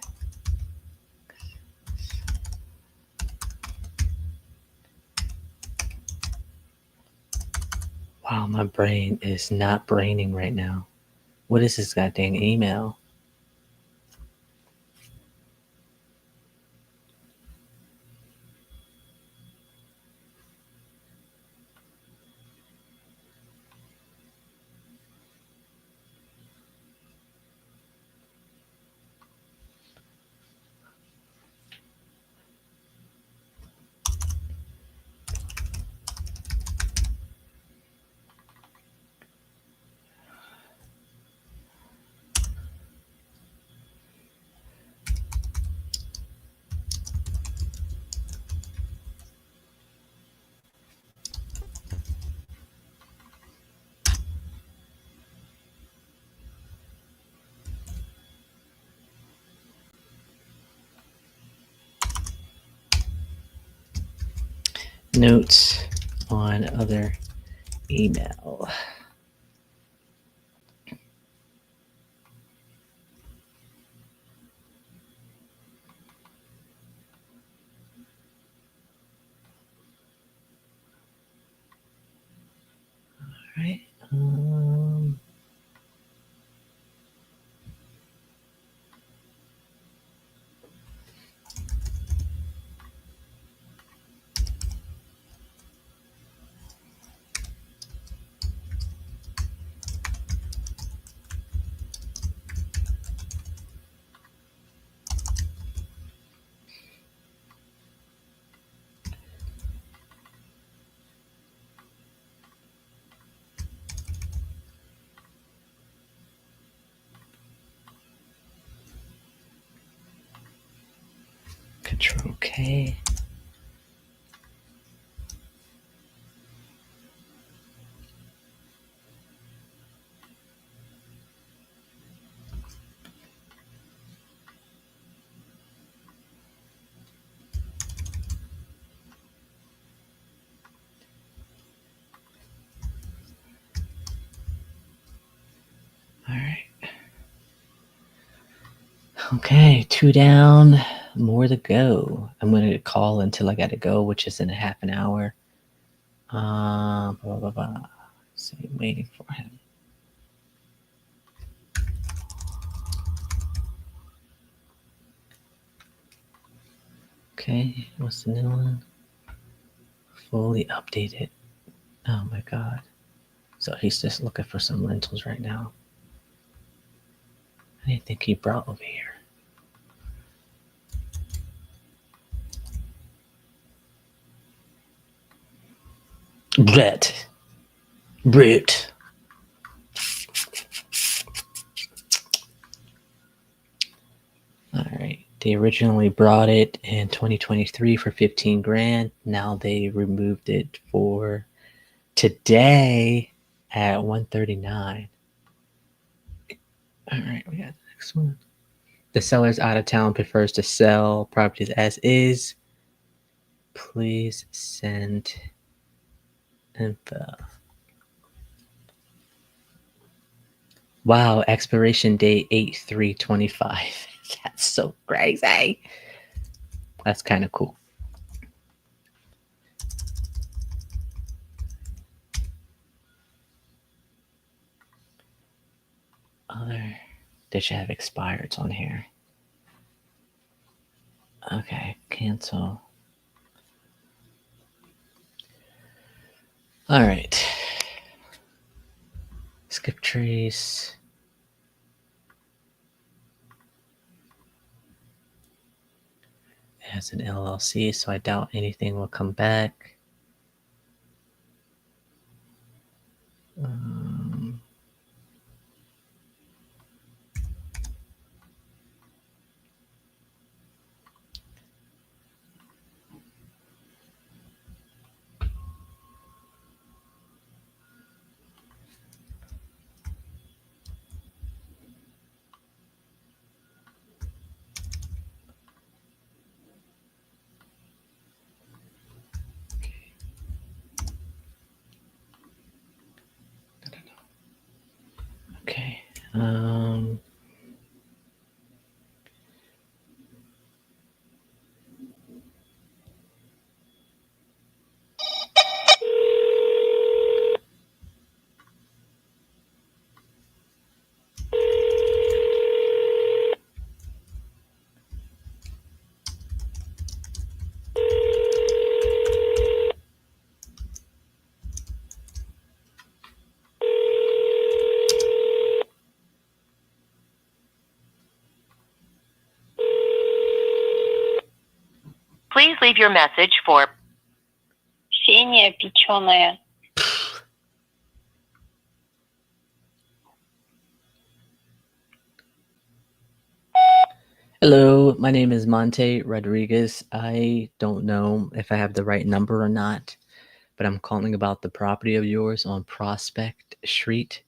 Wow, my brain is not braining right now. What is this goddamn email? Notes on other email. All right. Control K. All right. Okay, 2 down, more to go. I'm going to call until I got to go, which is in a half an hour. So waiting for him. Okay, what's the new one? Fully updated. Oh my god. So he's just looking for some rentals right now. I didn't think he brought over here. Brett. All right. They originally brought it in 2023 for 15 grand. Now they removed it for today at 139. All right, we got the next one. The seller's out of town, prefers to sell properties as is. Please send info. Wow, expiration date 8/3/25. That's so crazy. That's kind of cool. Other, they should have expireds on here. Okay, cancel. All right. Skip trees. as an LLC, so I doubt anything will come back. Okay. Please leave your message for Ксения печеная. Hello, my name is Monte Rodriguez. I don't know if I have the right number or not, but I'm calling about the property of yours on Prospect Street.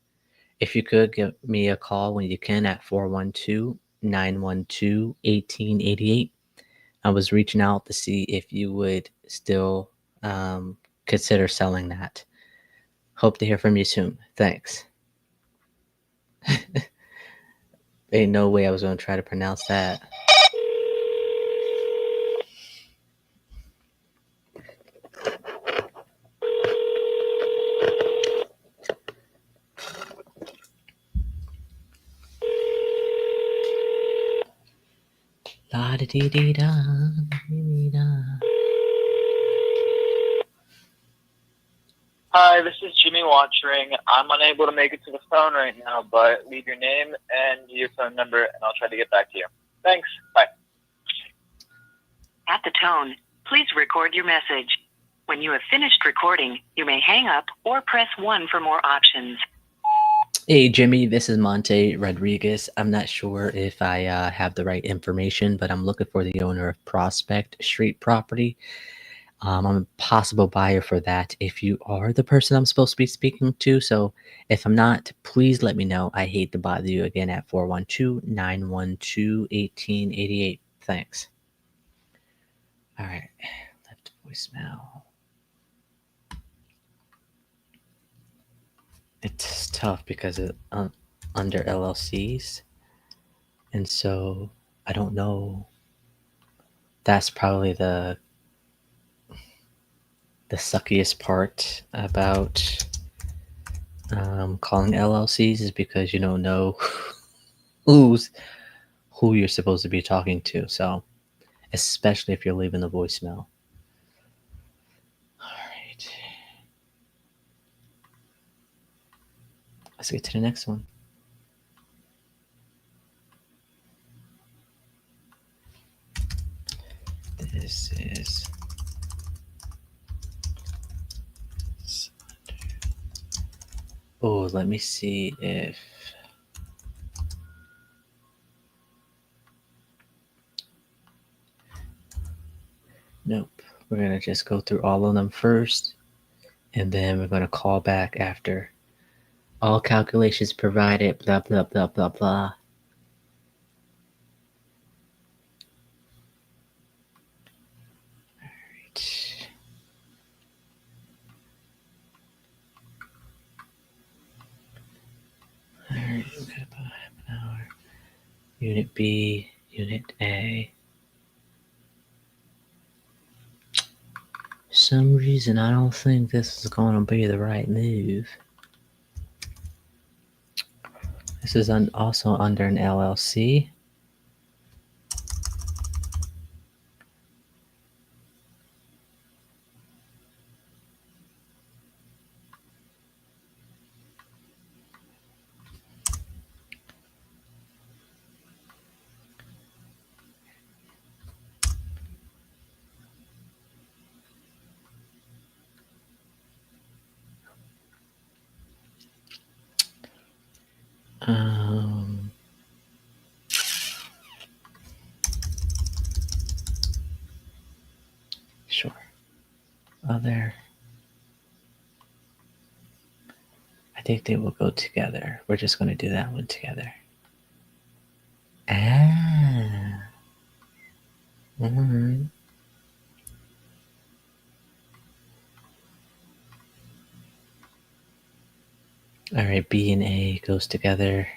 If you could give me a call when you can at 412-912-1888. I was reaching out to see if you would still consider selling that. Hope to hear from you soon. Thanks. Ain't no way I was going to try to pronounce that. La da dee dee da, dee da. Hi, this is Jimmy Watchering. I'm unable to make it to the phone right now, but leave your name and your phone number, and I'll try to get back to you. Thanks. Bye. at the tone. Please record your message. When you have finished recording, you may hang up or press 1 for more options. Hey, Jimmy, this is Monte Rodriguez. I'm not sure if I have the right information, but I'm looking for the owner of Prospect Street property. I'm a possible buyer for that if you are the person I'm supposed to be speaking to. So if I'm not, please let me know. I hate to bother you again at 412-912-1888. Thanks. All right. Left voicemail. It's tough because it's under LLCs. And so I don't know. That's probably the suckiest part about calling LLCs is because you don't know who you're supposed to be talking to. So, especially if you're leaving the voicemail. All right. Let's get to the next one. This is let me see if nope. We're gonna just go through all of them first, and then we're gonna call back after. All calculations provided, blah blah blah blah blah. All right, we've got about half an hour. Unit B, Unit A. For some reason, I don't think this is going to be the right move. This is also under an LLC. Um, sure. Other. I think they will go together. We're just going to do that one together. Ah. Mm-hmm. All right, B and A goes together.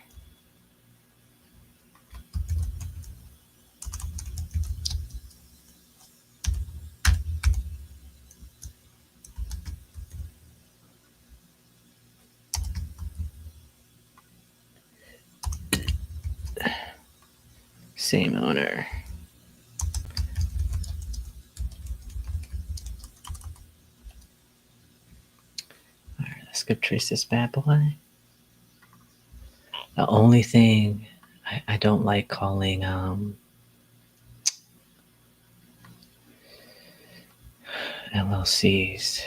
Same owner. All right, let's go trace this bad boy. The only thing I don't like calling LLCs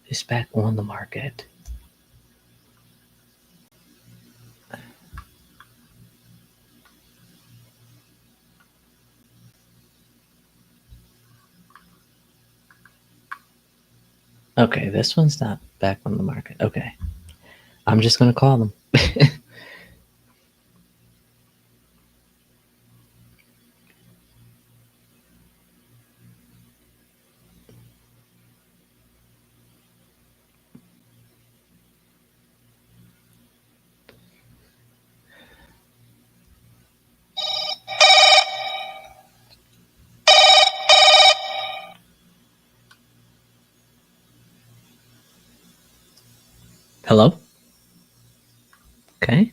is back on the market. Okay, this one's not back on the market. Okay. I'm just going to call them. Hello? Okay.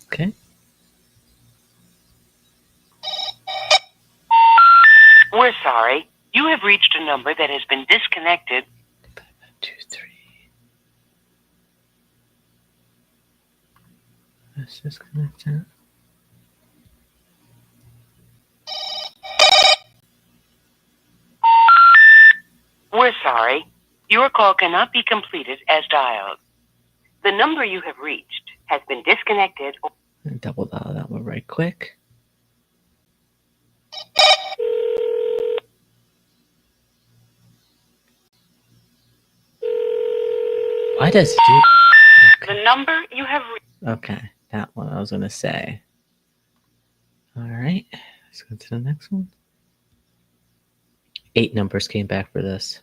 Okay. We're sorry. You have reached a number that has been disconnected. 2, 3. Let's disconnect that. We're sorry. Your call cannot be completed as dialed. The number you have reached has been disconnected. And double dial that one right quick. Why does it do? Okay. The number you have Okay, that one I was going to say. All right, let's go to the next one. 8 numbers came back for this.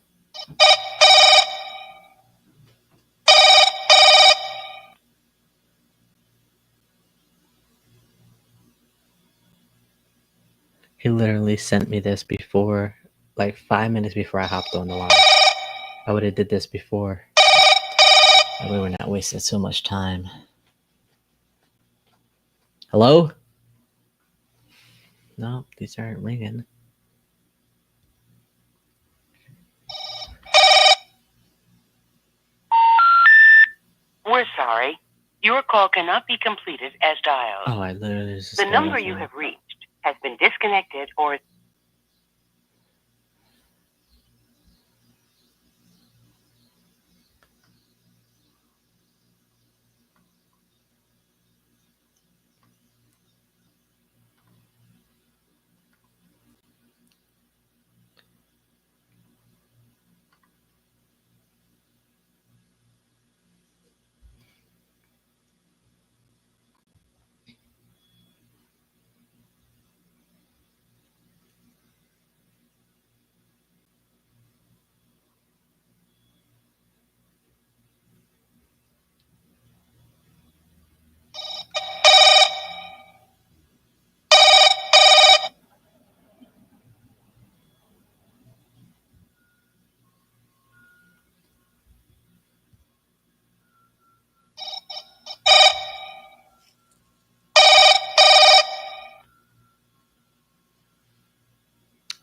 He literally sent me this before, like 5 minutes before I hopped on the line. I would have did this before. We were not wasting so much time. Hello? No, these aren't ringing. We're sorry. Your call cannot be completed as dialed. Oh, I literally just The number you have reached has been disconnected or...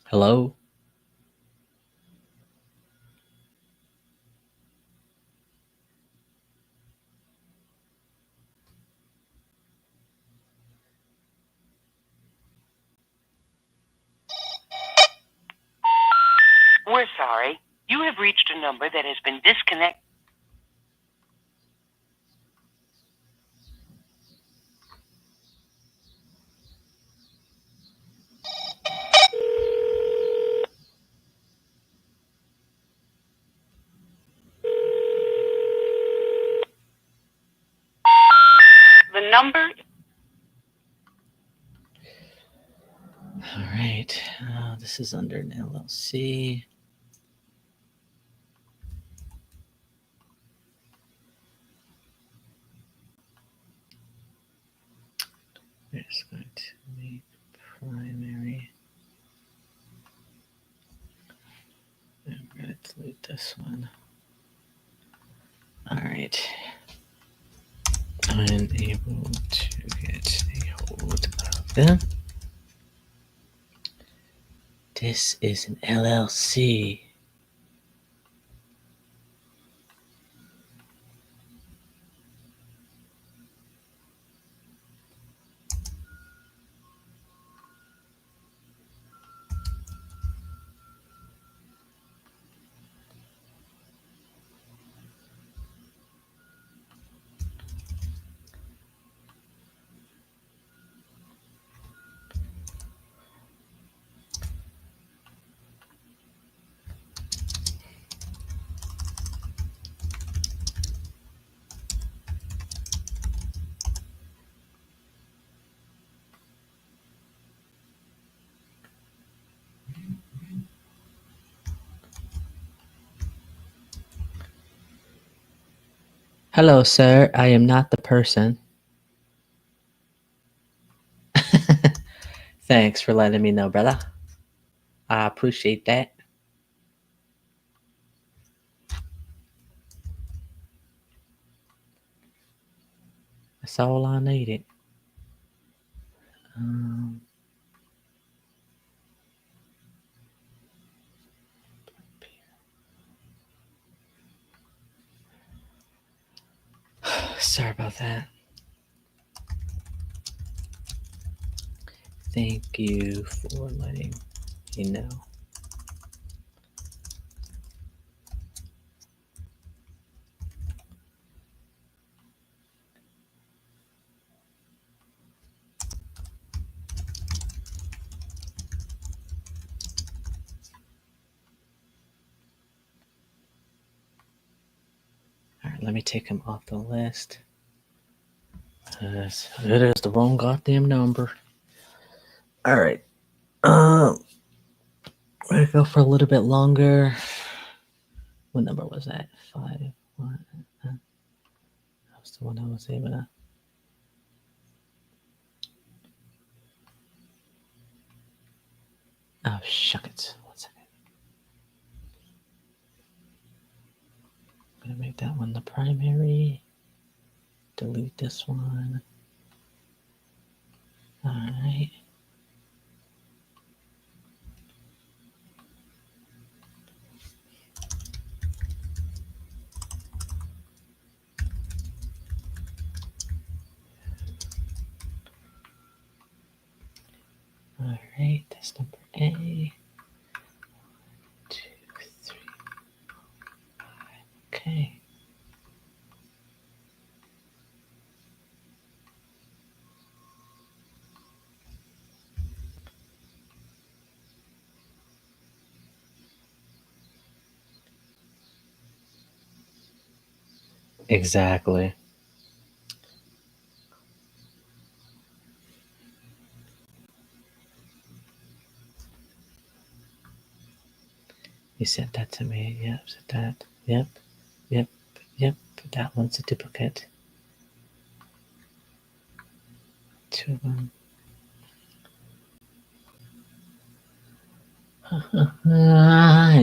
Hello? We're sorry. You have reached a number that has been disconnected. The number. All right. This is under an LLC. We're just going to make primary. I'm going to delete this one. All right. Unable to get a hold of them. This is an LLC. Hello, sir. I am not the person. Thanks for letting me know, brother. I appreciate that. That's all I needed. Sorry about that. Thank you for letting me know. All right, let me take him off the list. It is the wrong goddamn number. All right. We're gonna go for a little bit longer. What number was that? 5. What? That was the one I was able to. Oh, shuck it. 1 second. I'm gonna make that one the primary. Delete this one. All right. All right, that's number A. 1, 2, 3, 4, 5. Okay. Exactly. You sent that to me. Yep, sent that. Yep. That one's a duplicate. 2 of them.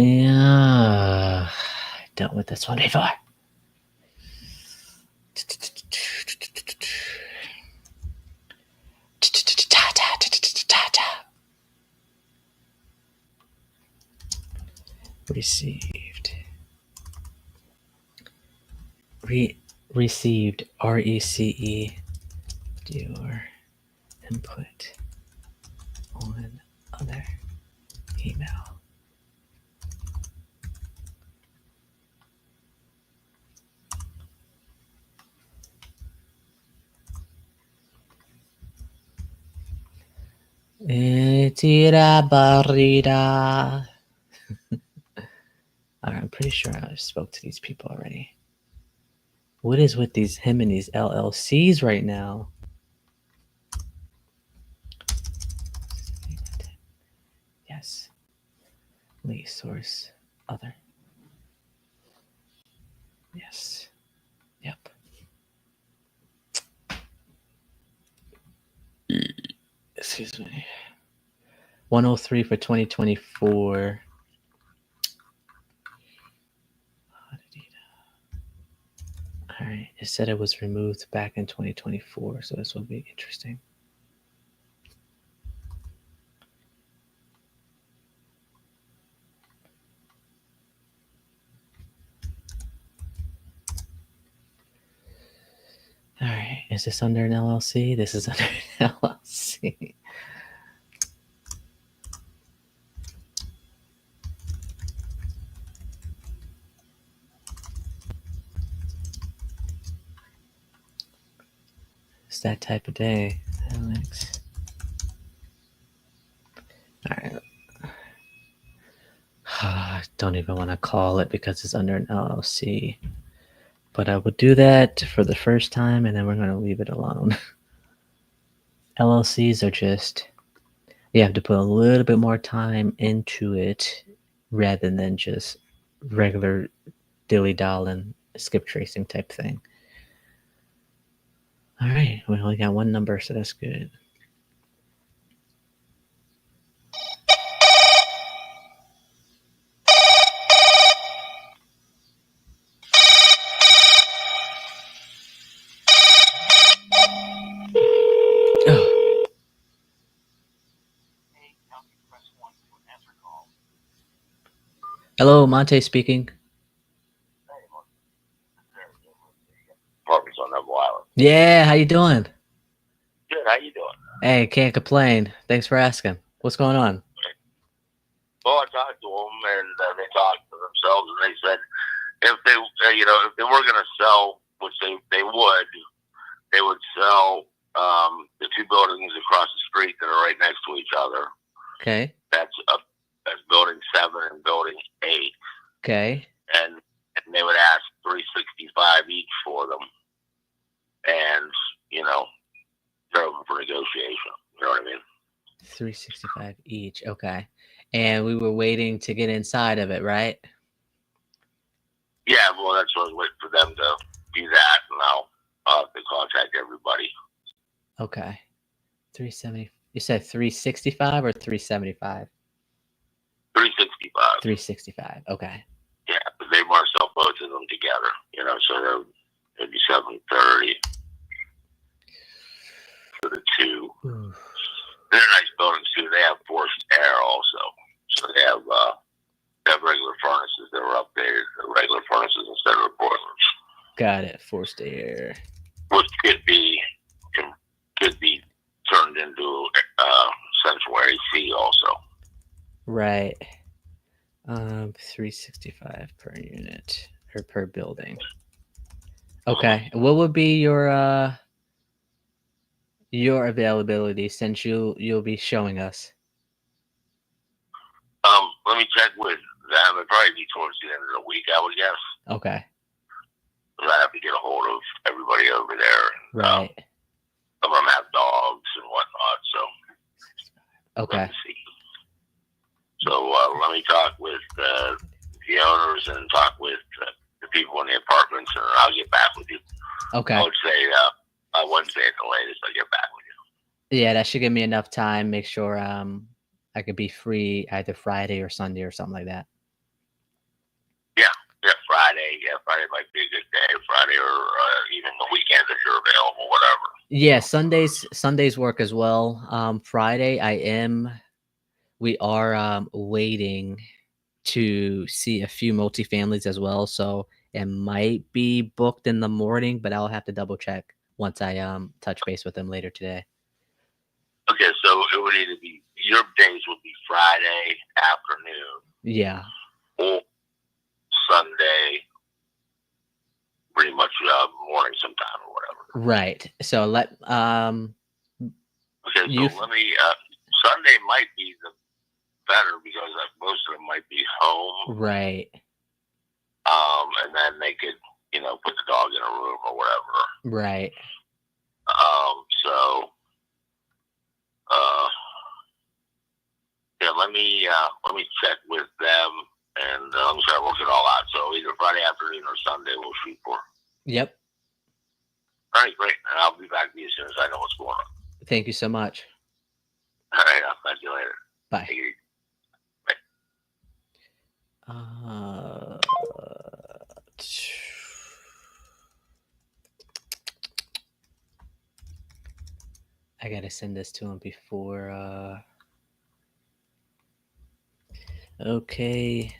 Yeah. Dealt with this one before. Received. Received. RECE. Your input on other email. Tira barrida. I'm pretty sure I spoke to these people already. What is with him and these LLCs right now? Yes. Lead source. Other. Yes. Yep. Excuse me. 103 for 2024. All right. It said it was removed back in 2024, so this will be interesting. All right. Is this under an LLC? This is under an LLC. It's that type of day, Alex. All right. I don't even want to call it because it's under an LLC. But I would do that for the first time, and then we're going to leave it alone. LLCs are just, you have to put a little bit more time into it rather than just regular dilly-dalling skip tracing type thing. All right, we only got one number, so that's good. Hello, Monte speaking. Apartments on Neville Island. Yeah, how you doing? Good. How you doing? Hey, can't complain. Thanks for asking. What's going on? Well, I talked to them, and they talked to themselves, and they said if they, if they were going to sell, which they would sell the two buildings across the street that are right next to each other. Okay. That's building 7 and building 8. Okay. And they would ask $365 each for them, and they're open for negotiation. You know what I mean? $365 each. Okay. And we were waiting to get inside of it, right? Yeah. Well, that's what I was waiting for them to do that, and I'll have to contact everybody. Okay. 370. You said 365 or 375? 365. 365. Okay. Yeah, but they want to sell both of them together. So it'd be $730 for the two. Ooh. They're nice buildings too. They have forced air also, so they have regular furnaces that are updated, regular furnaces instead of the boilers. Got it. Forced air. Which could be turned into central AC also. Right. 365 per unit or per building. Okay. What would be your availability since you'll be showing us? Let me check with them. It'd probably be towards the end of the week, I would guess. Okay. I have to get a hold of everybody over there. Right. Some of them have dogs and whatnot, so. Okay. So let me talk with the owners and talk with the people in the apartments, and I'll get back with you. Okay. I would say Wednesday at the latest, I'll get back with you. Yeah, that should give me enough time. Make sure I could be free either Friday or Sunday or something like that. Yeah, Friday. Yeah, Friday might be a good day. Friday or even the weekends if you're available, whatever. Yeah, Sundays work as well. Friday we are waiting to see a few multifamilies as well, so it might be booked in the morning, but I'll have to double check once I touch base with them later today. Okay, so it would either be your days would be Friday afternoon. Yeah. Or Sunday, pretty much morning sometime or whatever. Right. So let Okay, so let me Sunday might be the better because most of them might be home. Right. And then they could, put the dog in a room or whatever. Right. So, yeah, let me check with them and let me try to work it all out. So either Friday afternoon or Sunday we'll shoot for. Yep. All right, great. And I'll be back to you as soon as I know what's going on. Thank you so much. All right, I'll talk to you later. Bye. Take it easy. I gotta send this to him before. Okay.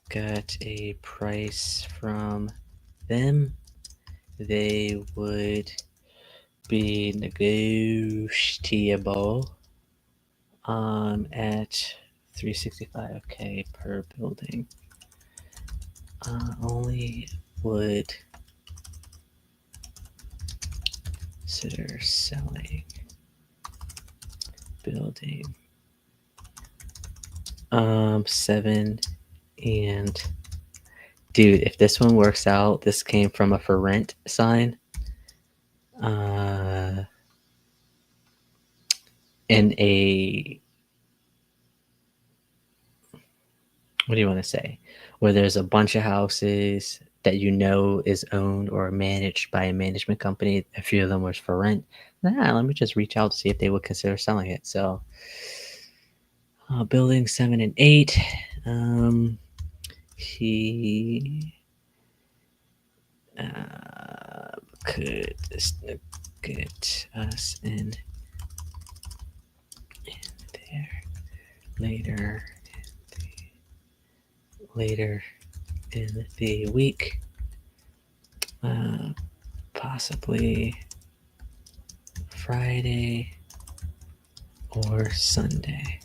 Got a price from them. They would be negotiable at $365K per building. Only would consider selling building 7 and dude, if this one works out, this came from a for rent sign. In a, what do you want to say? Where there's a bunch of houses that is owned or managed by a management company. A few of them was for rent. Let me just reach out to see if they would consider selling it. So, building 7 and 8. He could get us in there later in the week, possibly Friday or Sunday.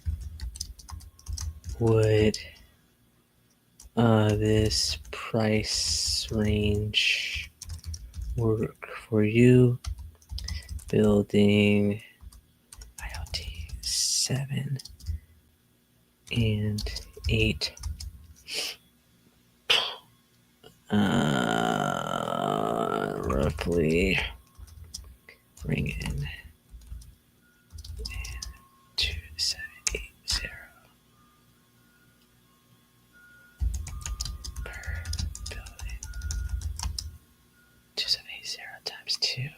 Would this price range work for you? Building IoT 7 and 8. Roughly bring in 2780 per building. 2780 times 2,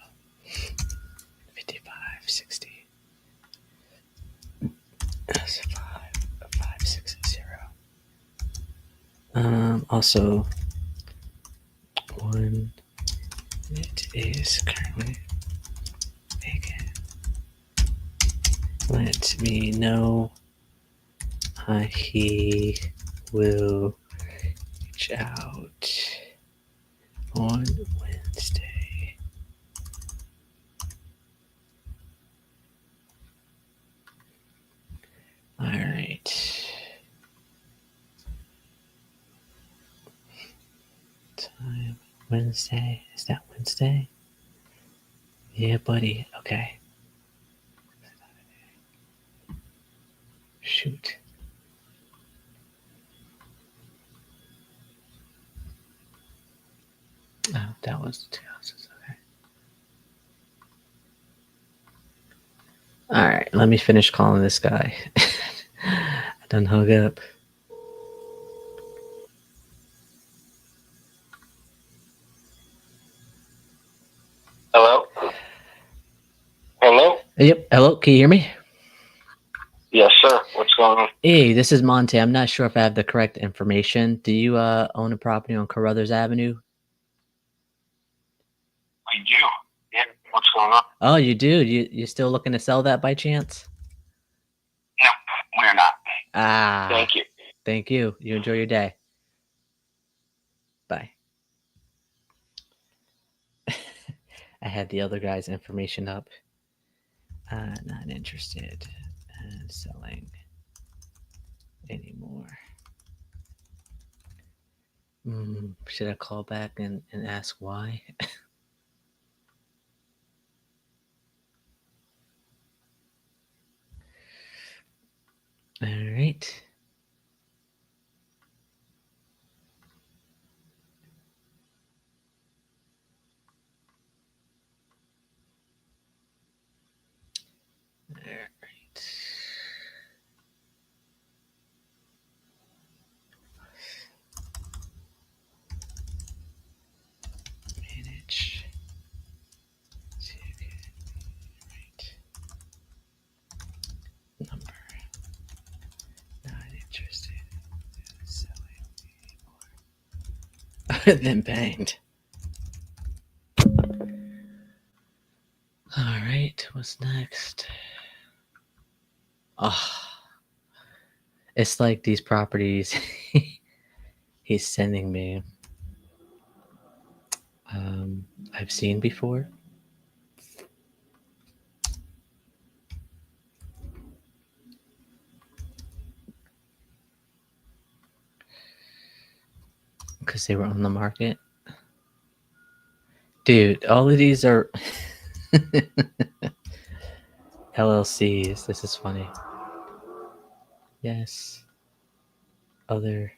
5560. That's 5560. Also, one it is currently vacant. Let me know. He will reach out on Wednesday. All right. Time Wednesday. Is that Wednesday? Yeah, buddy. Okay. Shoot. Oh, that was 2 houses. Okay. All right. Let me finish calling this guy. I done hung up. Hello? Hello? Yep. Hello. Can you hear me? Yes, sir. What's going on? Hey, this is Monte. I'm not sure if I have the correct information. Do you own a property on Carruthers Avenue? We do. Yeah. What's going on? Oh, you do? You still looking to sell that by chance? No, we're not. Ah. Thank you. Thank you. You enjoy your day. Bye. I had the other guy's information up. Not interested in selling anymore. Should I call back and ask why? right. All right. Manage. Right. Number. Not interested in selling anymore. Then banged. All right. What's next? Oh, it's like these properties he's sending me. I've seen before. Because they were on the market. Dude, all of these are LLCs. This is funny. Yes. Other.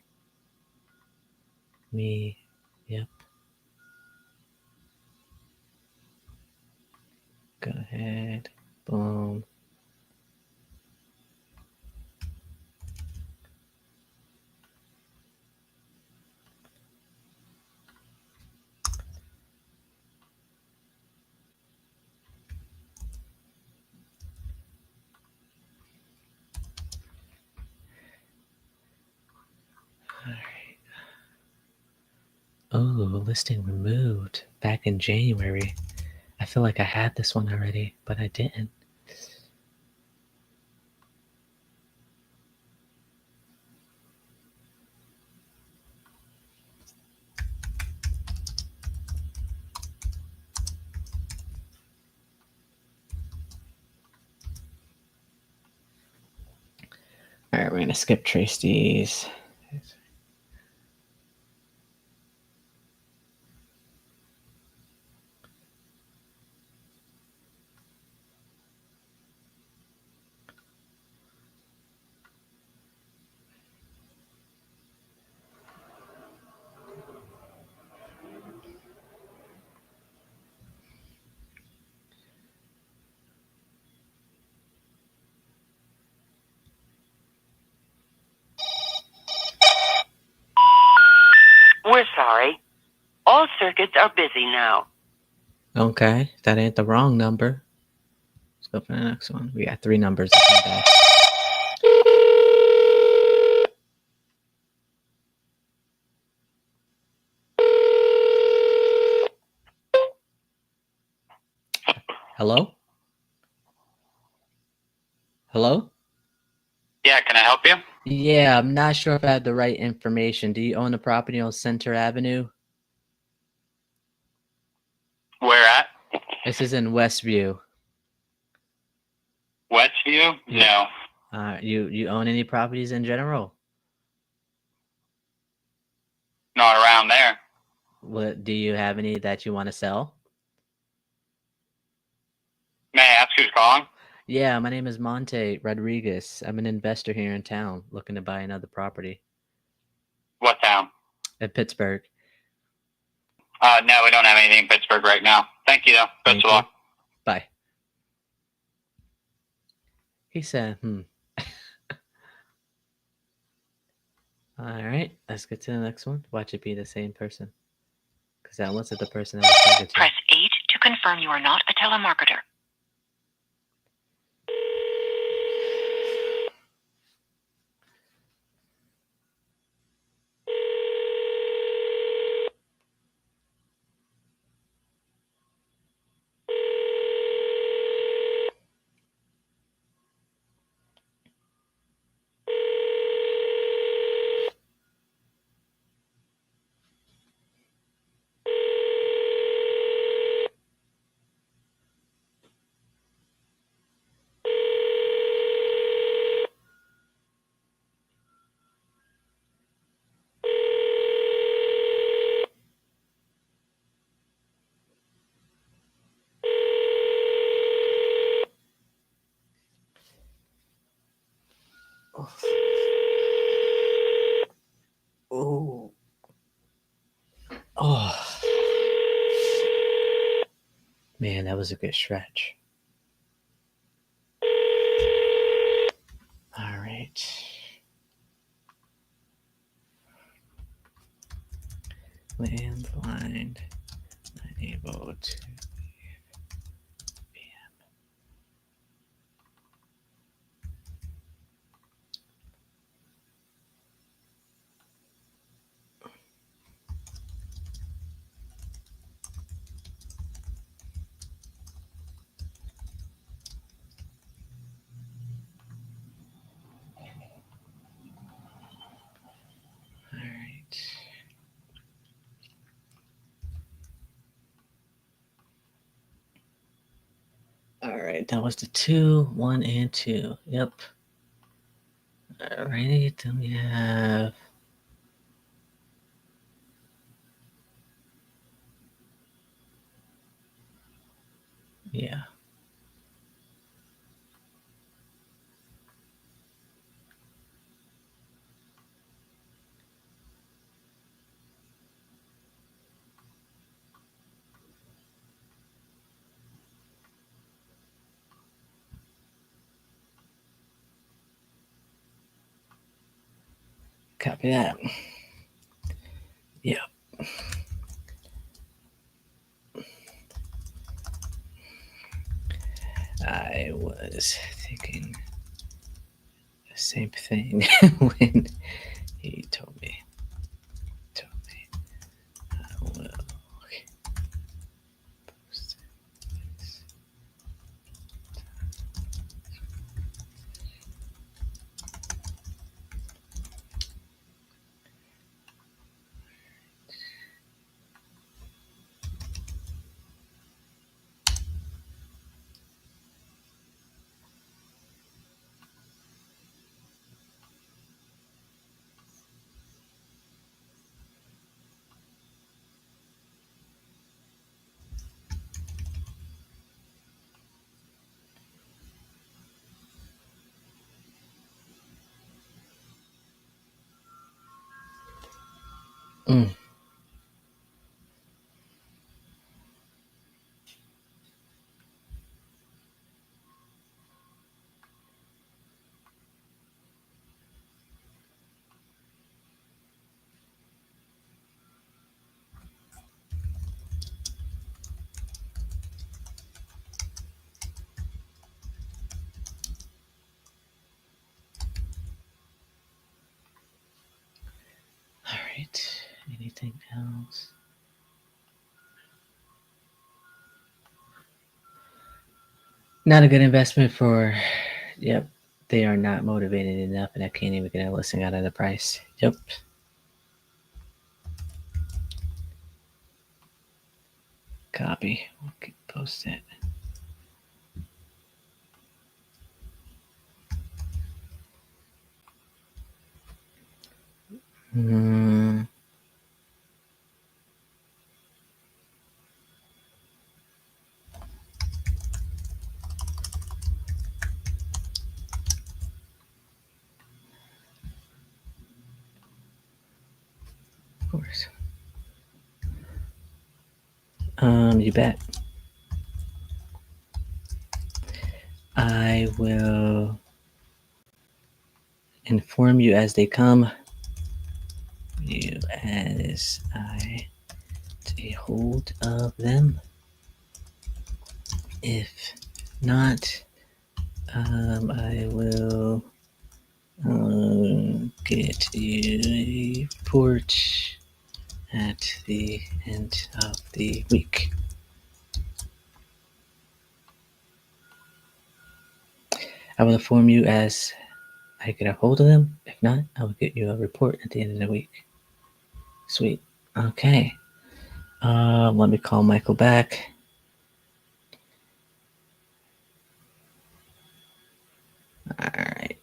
Me. Yep. Go ahead. Boom. Alright. Oh, listing removed back in January. I feel like I had this one already, but I didn't. Alright, we're gonna skip trace these. We're sorry. All circuits are busy now. Okay, that ain't the wrong number. Let's go for the next one. We got 3 numbers. Hello? Hello? Yeah, can I help you? Yeah, I'm not sure if I have the right information. Do you own the property on Center Avenue? Where at? This is in Westview. Westview? Yeah. No. You own any properties in general? Not around there. What do you have any that you want to sell? May I ask who's calling? Yeah, my name is Monte Rodriguez. I'm an investor here in town looking to buy another property. What town? In Pittsburgh. No, we don't have anything in Pittsburgh right now. Thank you, though. Best of luck. Bye. He said, All right, let's get to the next one. Watch it be the same person. Because that wasn't the person I was talking to. Press 8 to confirm you are not a telemarketer. Oh, man, that was a good stretch. All right. Landline unable to PM. All right. All right, that was the 2, 1, and 2. Yep. All righty, then we have yeah. Copy that. Yep. I was thinking the same thing when he told me. I will post this. Mm. All right. Anything else? Not a good investment for. Yep. They are not motivated enough, and I can't even get a listing out of the price. Yep. Copy. Okay, post it. Hmm. Of course. You bet. I will inform you as they come. You as I take hold of them. If not, I will get you a report at the end of the week. I will inform you as I get a hold of them. If not, I will get you a report at the end of the week. Sweet. Okay. Let me call Michael back. All right.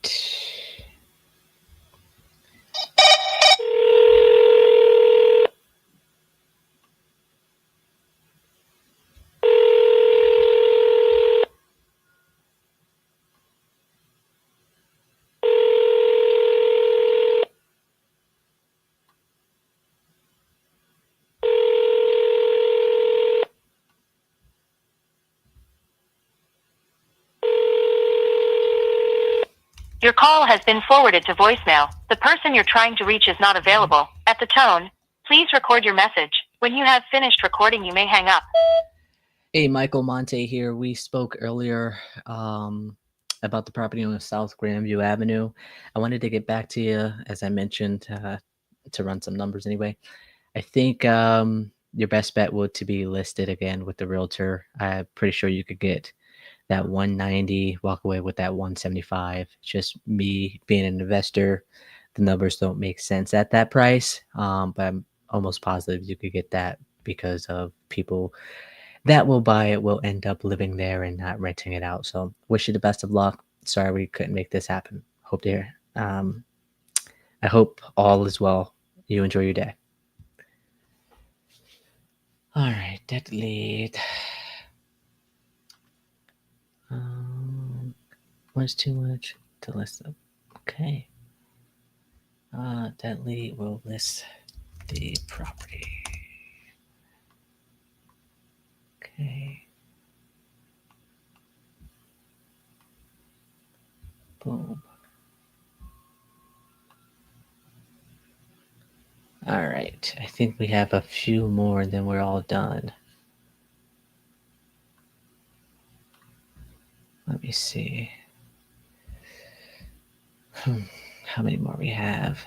Your call has been forwarded to voicemail. The person you're trying to reach is not available. At the tone, please record your message. When you have finished recording, you may hang up. Hey, Michael Monte here. We spoke earlier about the property on South Grandview Avenue. I wanted to get back to you, as I mentioned, to run some numbers anyway. I think your best bet would to be listed again with the realtor. I'm pretty sure you could get that 190, walk away with that 175. Just me being an investor, the numbers don't make sense at that price. But I'm almost positive you could get that because of people that will buy it will end up living there and not renting it out. So wish you the best of luck. Sorry we couldn't make this happen. Hope to I hope all is well. You enjoy your day. All right, dead lead. Was too much to list them. Okay. Dead lead will list the property. Okay. Boom. All right. I think we have a few more and then we're all done. Let me see. How many more we have?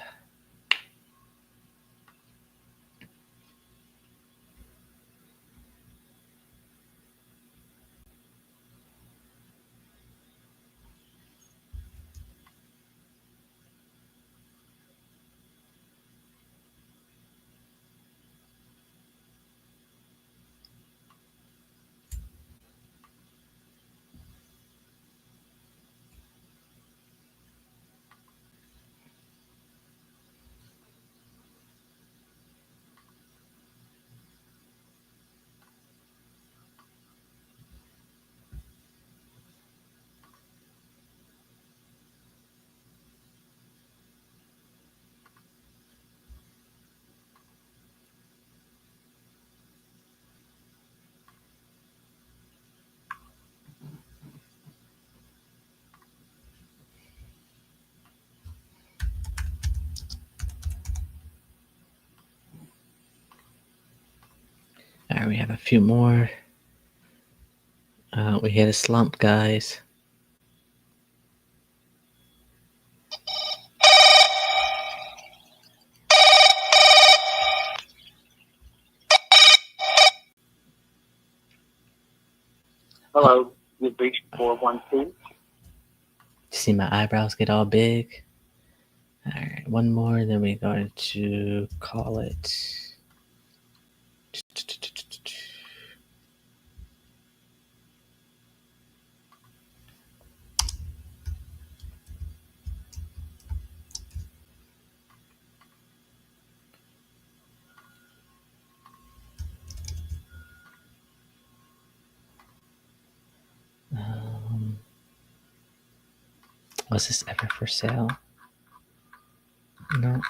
All right, we have a few more. We hit a slump, guys. Hello, you've reached 412. See my eyebrows get all big. All right, one more, then we're going to call it. Was this ever for sale? No.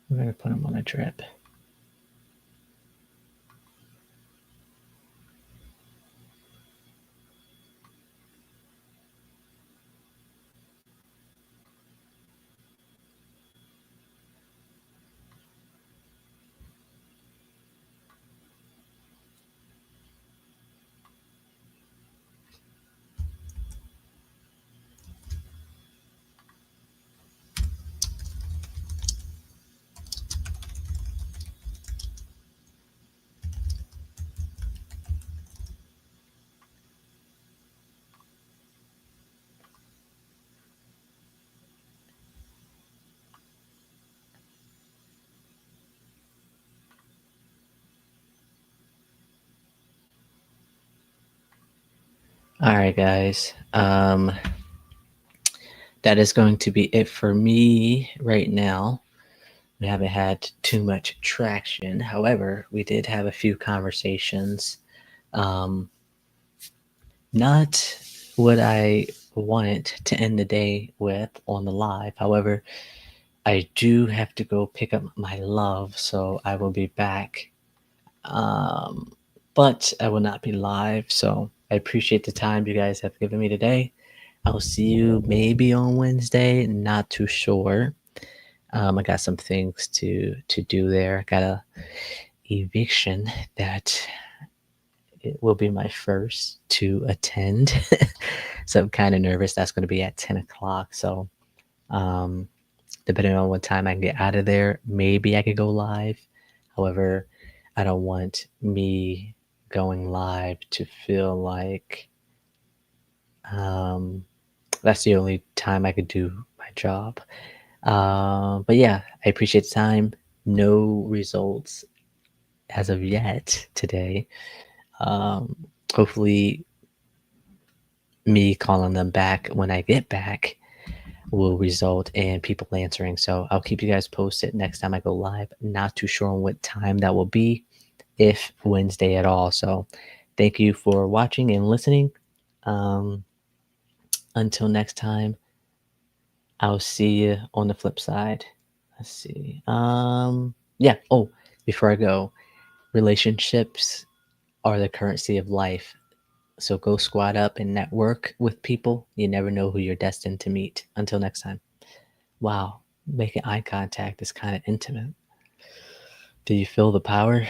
We're going to put them on a drip. All right, guys. That is going to be it for me right now. We haven't had too much traction. However, we did have a few conversations. Not what I wanted to end the day with on the live. However, I do have to go pick up my love, so I will be back. But I will not be live, so I appreciate the time you guys have given me today. I'll see you maybe on Wednesday. Not too sure. I got some things to do there. I got a eviction that it will be my first to attend. So I'm kind of nervous. That's going to be at 10 o'clock. So depending on what time I can get out of there, maybe I could go live. However, I don't want me going live to feel like that's the only time I could do my job. But yeah, I appreciate the time. No results as of yet today. Hopefully, me calling them back when I get back will result in people answering. So I'll keep you guys posted next time I go live. Not too sure on what time that will be, if Wednesday at all. So thank you for watching and listening. Until next time, I'll see you on the flip side. Let's see. Yeah. Oh, before I go, relationships are the currency of life. So go squat up and network with people. You never know who you're destined to meet. Until next time. Wow, making eye contact is kind of intimate. Do you feel the power?